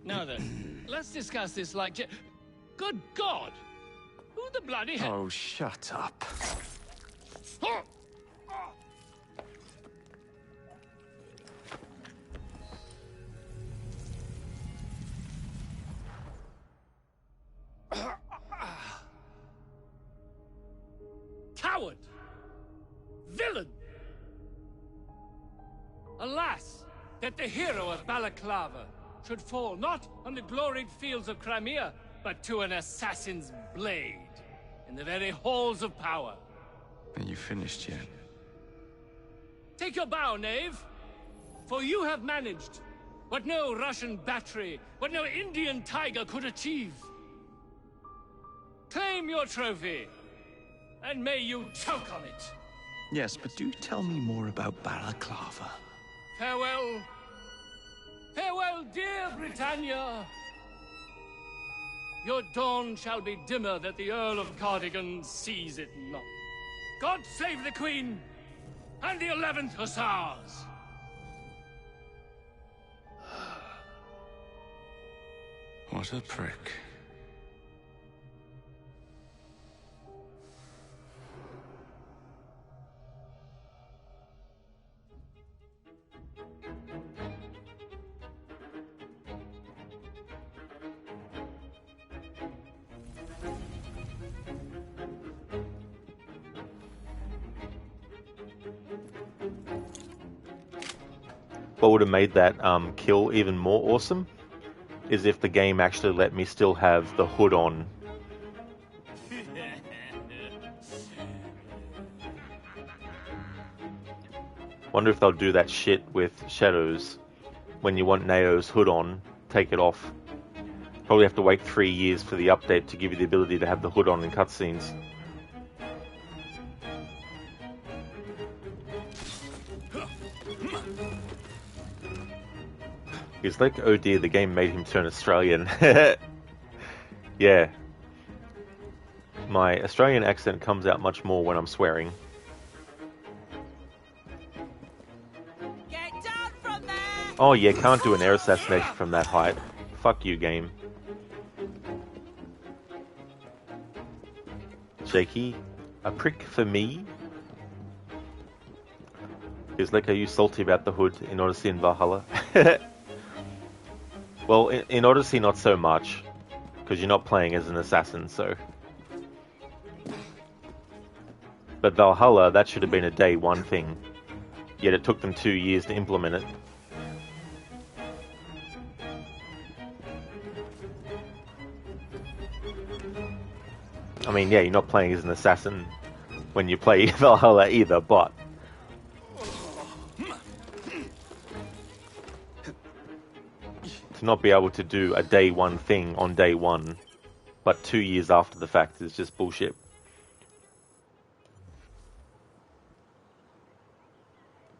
Now then, let's discuss this like... Good God! Who the bloody hell... Oh, shut up. Coward! Villain! Alas, that the hero of Balaclava should fall not on the gloried fields of Crimea, but to an assassin's blade in the very halls of power. Are you finished yet? Take your bow, knave, for you have managed what no Russian battery, what no Indian tiger could achieve. Claim your trophy, and may you choke on it. Yes, but do tell me more about Balaclava. Farewell. Farewell, dear Britannia. Your dawn shall be dimmer that the Earl of Cardigan sees it not. God save the Queen and the 11th Hussars. What a prick. What would have made that kill even more awesome is if the game actually let me still have the hood on. Wonder if they'll do that shit with Shadows. When you want Neo's hood on, take it off. Probably have to wait 3 years for the update to give you the ability to have the hood on in cutscenes. He's like, oh dear, the game made him turn Australian. Yeah. My Australian accent comes out much more when I'm swearing. Get down from there! Oh yeah, can't do an air assassination from that height. Fuck you, game. Jakey, a prick for me? He's like, are you salty about the hood in Odyssey and Valhalla? Well, in Odyssey, not so much, because you're not playing as an assassin, so... But Valhalla, that should have been a day one thing. Yet it took them 2 years to implement it. I mean, yeah, you're not playing as an assassin when you play Valhalla either, but... to not be able to do a day one thing on day one, but 2 years after the fact is just bullshit.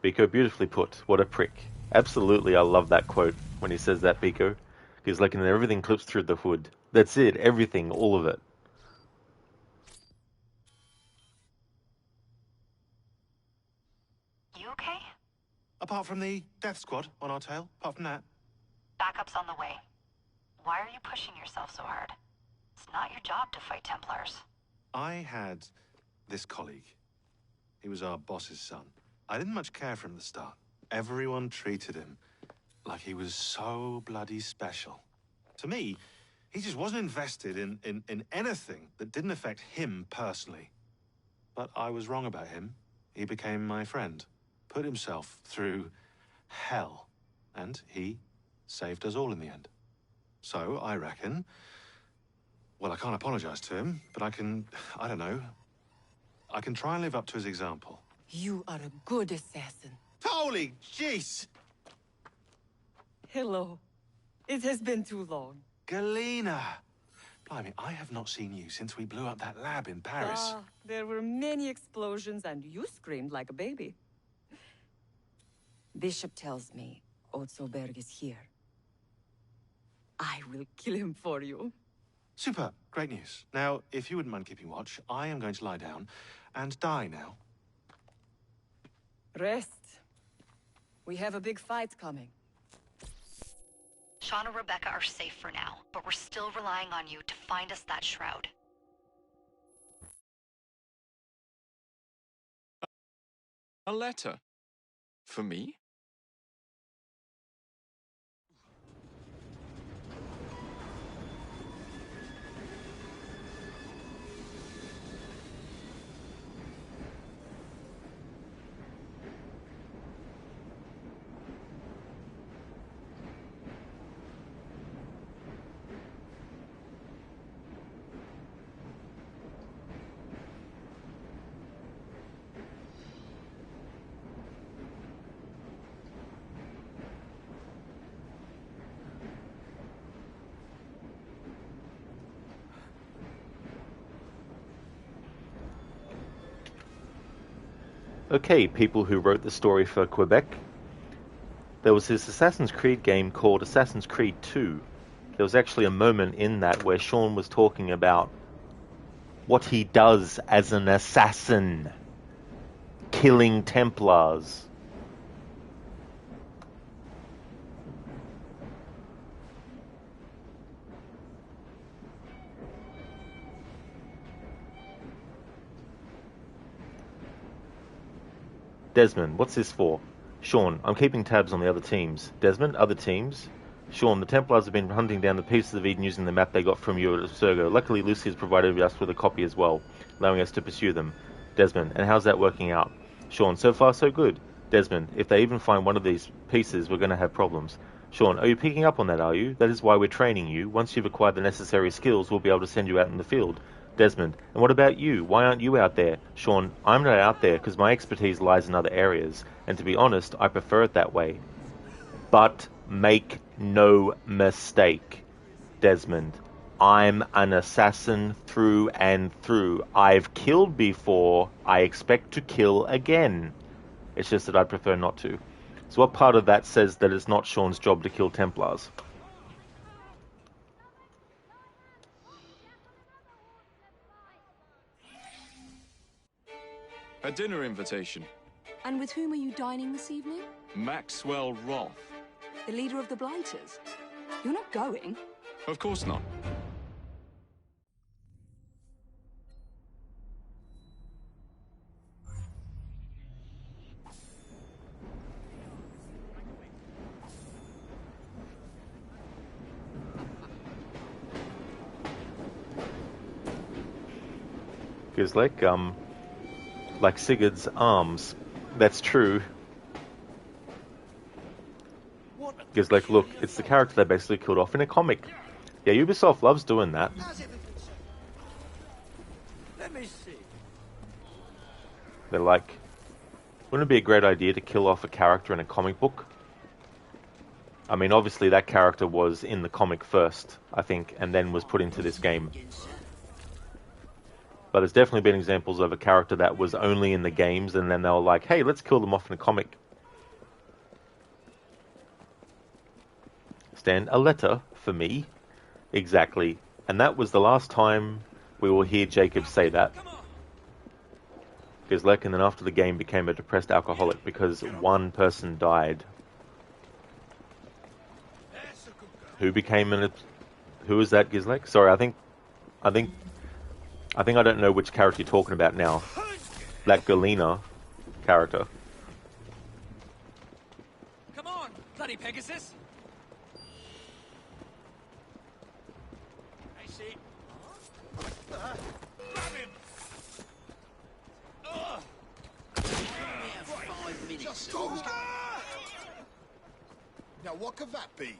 Biko, beautifully put. What a prick. Absolutely, I love that quote when he says that, Biko. He's like, and everything clips through the hood. That's it, everything, all of it. You okay? Apart from the death squad on our tail, apart from that. Backup's on the way. Why are you pushing yourself so hard? It's not your job to fight Templars. I had this colleague. He was our boss's son. I didn't much care for him at the start. Everyone treated him like he was so bloody special. To me, He just wasn't invested in anything that didn't affect him personally. But I was wrong about him. He became my friend, put himself through hell, and he saved us all in the end. So, I reckon... Well, I can't apologize to him, but I can try and live up to his example. You are a good assassin. Holy jeez! Hello. It has been too long. Galena! Blimey, I have not seen you since we blew up that lab in Paris. There were many explosions, and you screamed like a baby. Bishop tells me Otzoberg is here. I will kill him for you. Super, great news. Now, if you wouldn't mind keeping watch, I am going to lie down and die now. Rest. We have a big fight coming. Sean and Rebecca are safe for now, but we're still relying on you to find us that shroud. A letter? For me? Okay, people who wrote the story for Quebec. There was this Assassin's Creed game called Assassin's Creed 2. There was actually a moment in that where Sean was talking about what he does as an assassin, killing Templars. Desmond, what's this for? Sean, I'm keeping tabs on the other teams. Desmond, other teams? Sean, the Templars have been hunting down the pieces of Eden using the map they got from you at Sergo. Luckily, Lucy has provided us with a copy as well, allowing us to pursue them. Desmond, and how's that working out? Sean, so far so good. Desmond, if they even find one of these pieces, we're going to have problems. Sean, are you picking up on that, are you? That is why we're training you. Once you've acquired the necessary skills, we'll be able to send you out in the field. Desmond, and what about you? Why aren't you out there? Sean, I'm not out there because my expertise lies in other areas, and to be honest, I prefer it that way. But make no mistake, Desmond, I'm an assassin through and through. I've killed before, I expect to kill again. It's just that I'd prefer not to. So what part of that says that it's not Sean's job to kill Templars? A dinner invitation. And with whom are you dining this evening? Maxwell Roth. The leader of the Blighters. You're not going? Of course not. Because like Sigurd's arms, that's true. Because look, it's the character they basically killed off in a comic. Yeah, Ubisoft loves doing that. Let me see. They're like, wouldn't it be a great idea to kill off a character in a comic book? I mean, obviously that character was in the comic first, I think, and then was put into this game. But there's definitely been examples of a character that was only in the games, and then they were like, hey, let's kill them off in a comic. Stan, a letter for me. Exactly. And that was the last time we will hear Jacob say that. Gizlek, and then after the game became a depressed alcoholic because one person died. Who became an... Who is that, Gizlek? Sorry, I think I don't know which character you're talking about now. That Galena character. Come on, bloody Pegasus! it. Grab him. Right, 5 minutes. Just go. Now, what could that be?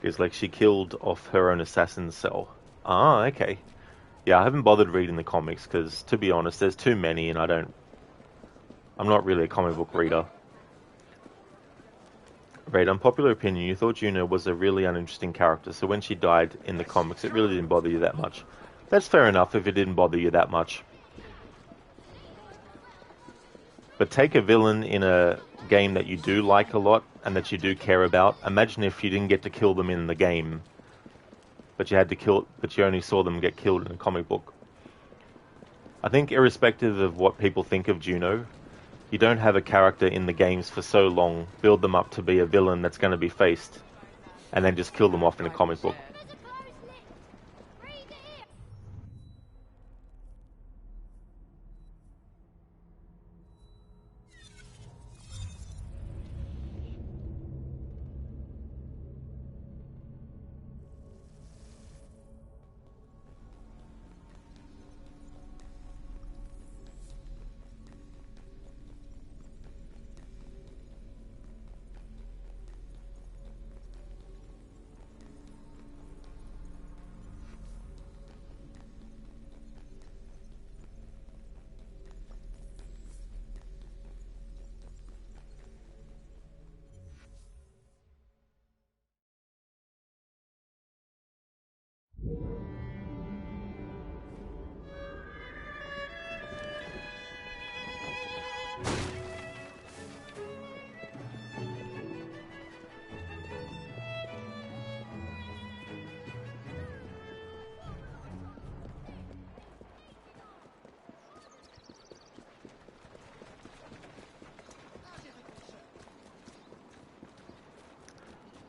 It's like she killed off her own assassin's cell. Ah, okay. Yeah, I haven't bothered reading the comics because, to be honest, there's too many and I'm not really a comic book reader. Right, unpopular opinion, you thought Juno was a really uninteresting character, so when she died in the comics, it really didn't bother you that much. That's fair enough if it didn't bother you that much. But take a villain in a game that you do like a lot and that you do care about. Imagine if you didn't get to kill them in the game, but you only saw them get killed in a comic book. I think irrespective of what people think of Juno, you don't have a character in the games for so long, build them up to be a villain that's going to be faced, and then just kill them off in a comic book.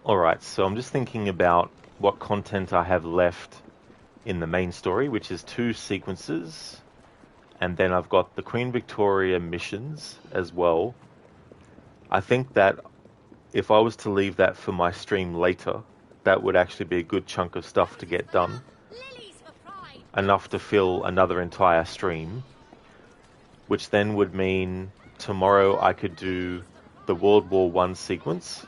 Alright, so I'm just thinking about what content I have left in the main story, which is 2 sequences, and then I've got the Queen Victoria missions as well. I think that if I was to leave that for my stream later, that would actually be a good chunk of stuff to get done. Enough to fill another entire stream, which then would mean tomorrow I could do the World War I sequence.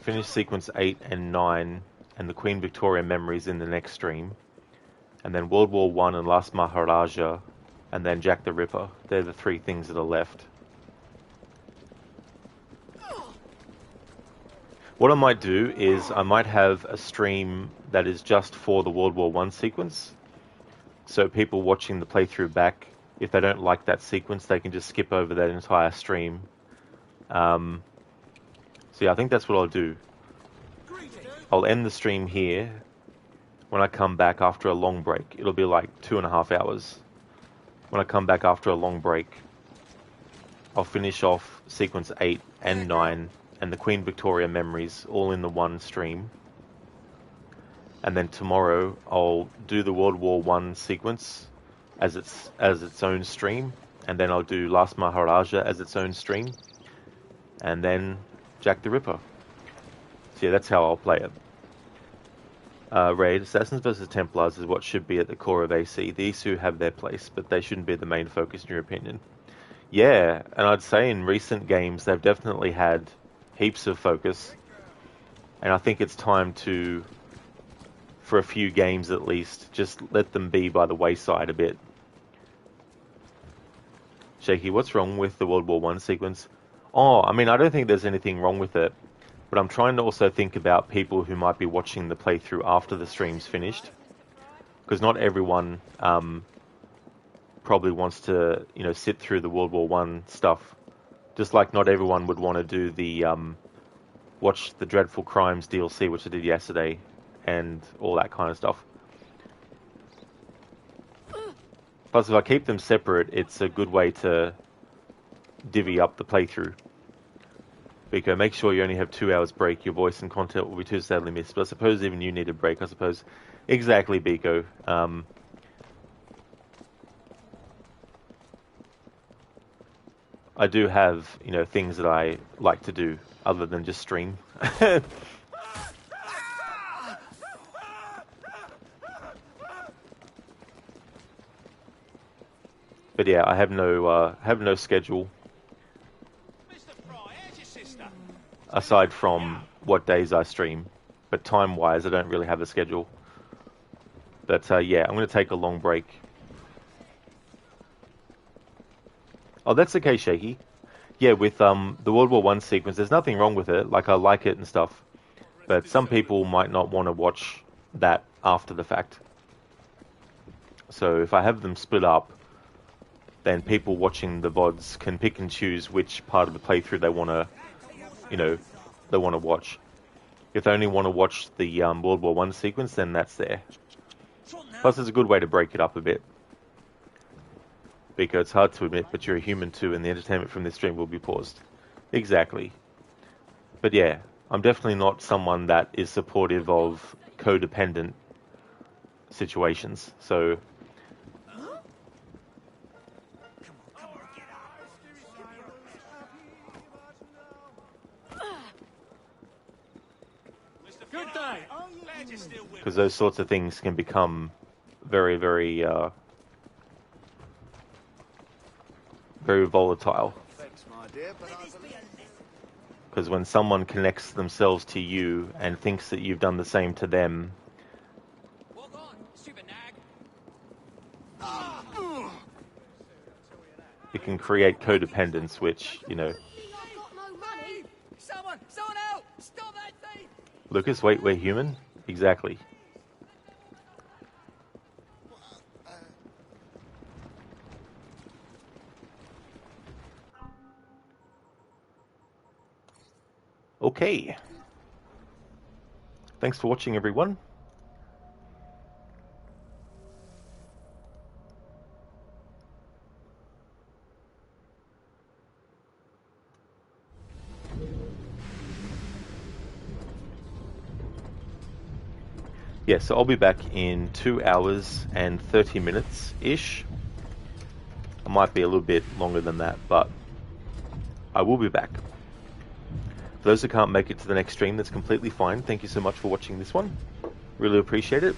Finish sequence 8 and 9 and the Queen Victoria memories in the next stream. And then World War I and Last Maharajah, and then Jack the Ripper. They're the 3 things that are left. What I might do is I might have a stream that is just for the World War I sequence. So people watching the playthrough back, if they don't like that sequence, they can just skip over that entire stream. So yeah, I think that's what I'll do. I'll end the stream here. When I come back after a long break, it'll be like 2.5 hours. When I come back after a long break, I'll finish off sequence 8 and 9 and the Queen Victoria memories all in the one stream. And then tomorrow I'll do the World War I sequence as its own stream, and then I'll do Last Maharajah as its own stream, and then Jack the Ripper. So yeah, that's how I'll play it. Raid, Assassins vs Templars is what should be at the core of AC. The Isu have their place, but they shouldn't be the main focus in your opinion. Yeah, and I'd say in recent games they've definitely had heaps of focus, and I think it's time to, for a few games at least, just let them be by the wayside a bit. Shaky, what's wrong with the World War I sequence? Oh, I mean, I don't think there's anything wrong with it, but I'm trying to also think about people who might be watching the playthrough after the stream's finished, because not everyone probably wants to, sit through the World War I stuff, just like not everyone would want to do the watch the Dreadful Crimes DLC, which I did yesterday, and all that kind of stuff. Plus, if I keep them separate, it's a good way to divvy up the playthrough. Biko, make sure you only have 2 hours break. Your voice and content will be too sadly missed. But I suppose even you need a break, I suppose. Exactly, Biko. I do have, you know, things that I like to do other than just stream. But yeah, I have no schedule aside from what days I stream. But time-wise, I don't really have a schedule. But yeah, I'm going to take a long break. Oh, that's okay, Shaky. Yeah, with the World War I sequence, there's nothing wrong with it. Like, I like it and stuff. But some people might not want to watch that after the fact. So if I have them split up, then people watching the VODs can pick and choose which part of the playthrough they want to, you know, they want to watch. If they only want to watch the World War I sequence, then that's there. Plus, it's a good way to break it up a bit. Because it's hard to admit, but you're a human too, and the entertainment from this stream will be paused. Exactly. But yeah, I'm definitely not someone that is supportive of codependent situations. So Good day. because those sorts of things can become very, very, very volatile. Because when someone connects themselves to you and thinks that you've done the same to them, it can create codependence, which, you know... Someone help! Stop that thief! Lucas, wait, we're human? Exactly. Okay. Thanks for watching, everyone. Yeah, so I'll be back in 2 hours and 30 minutes-ish. I might be a little bit longer than that, but I will be back. For those who can't make it to the next stream, that's completely fine. Thank you so much for watching this one. Really appreciate it.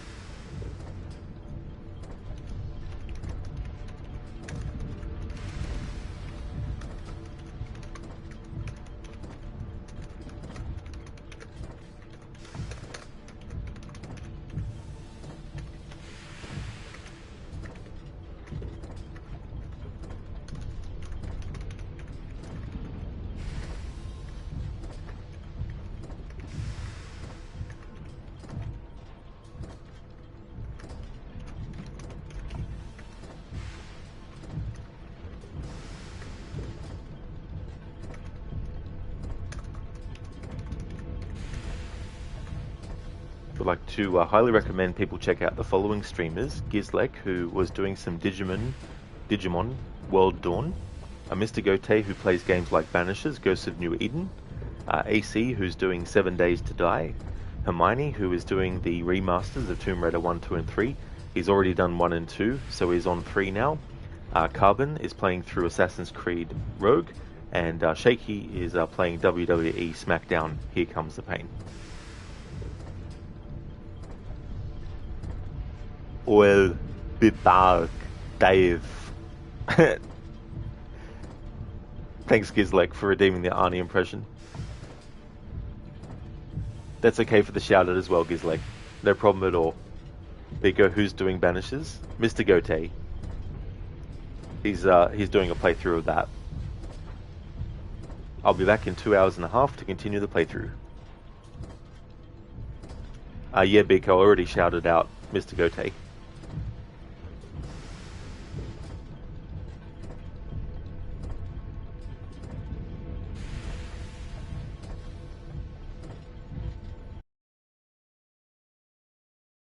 Would like to highly recommend people check out the following streamers: Gizlek, who was doing some Digimon World Dawn, Mr. Gote, who plays games like Banishers, Ghosts of New Eden, AC, who's doing 7 Days to Die, Hermione, who is doing the remasters of Tomb Raider 1, 2, and 3. He's already done 1 and 2, so he's on 3 now. Carbon is playing through Assassin's Creed Rogue, and Shaky is playing WWE SmackDown Here Comes the Pain. Well, be back, Dave. Thanks, Gizlek, for redeeming the Arnie impression. That's okay for the shout-out as well, Gizlek. No problem at all. Biko, who's doing Banishers? Mr. Gote. He's doing a playthrough of that. I'll be back in 2 hours and a half to continue the playthrough. Yeah, Biko, I already shouted out Mr. Gote.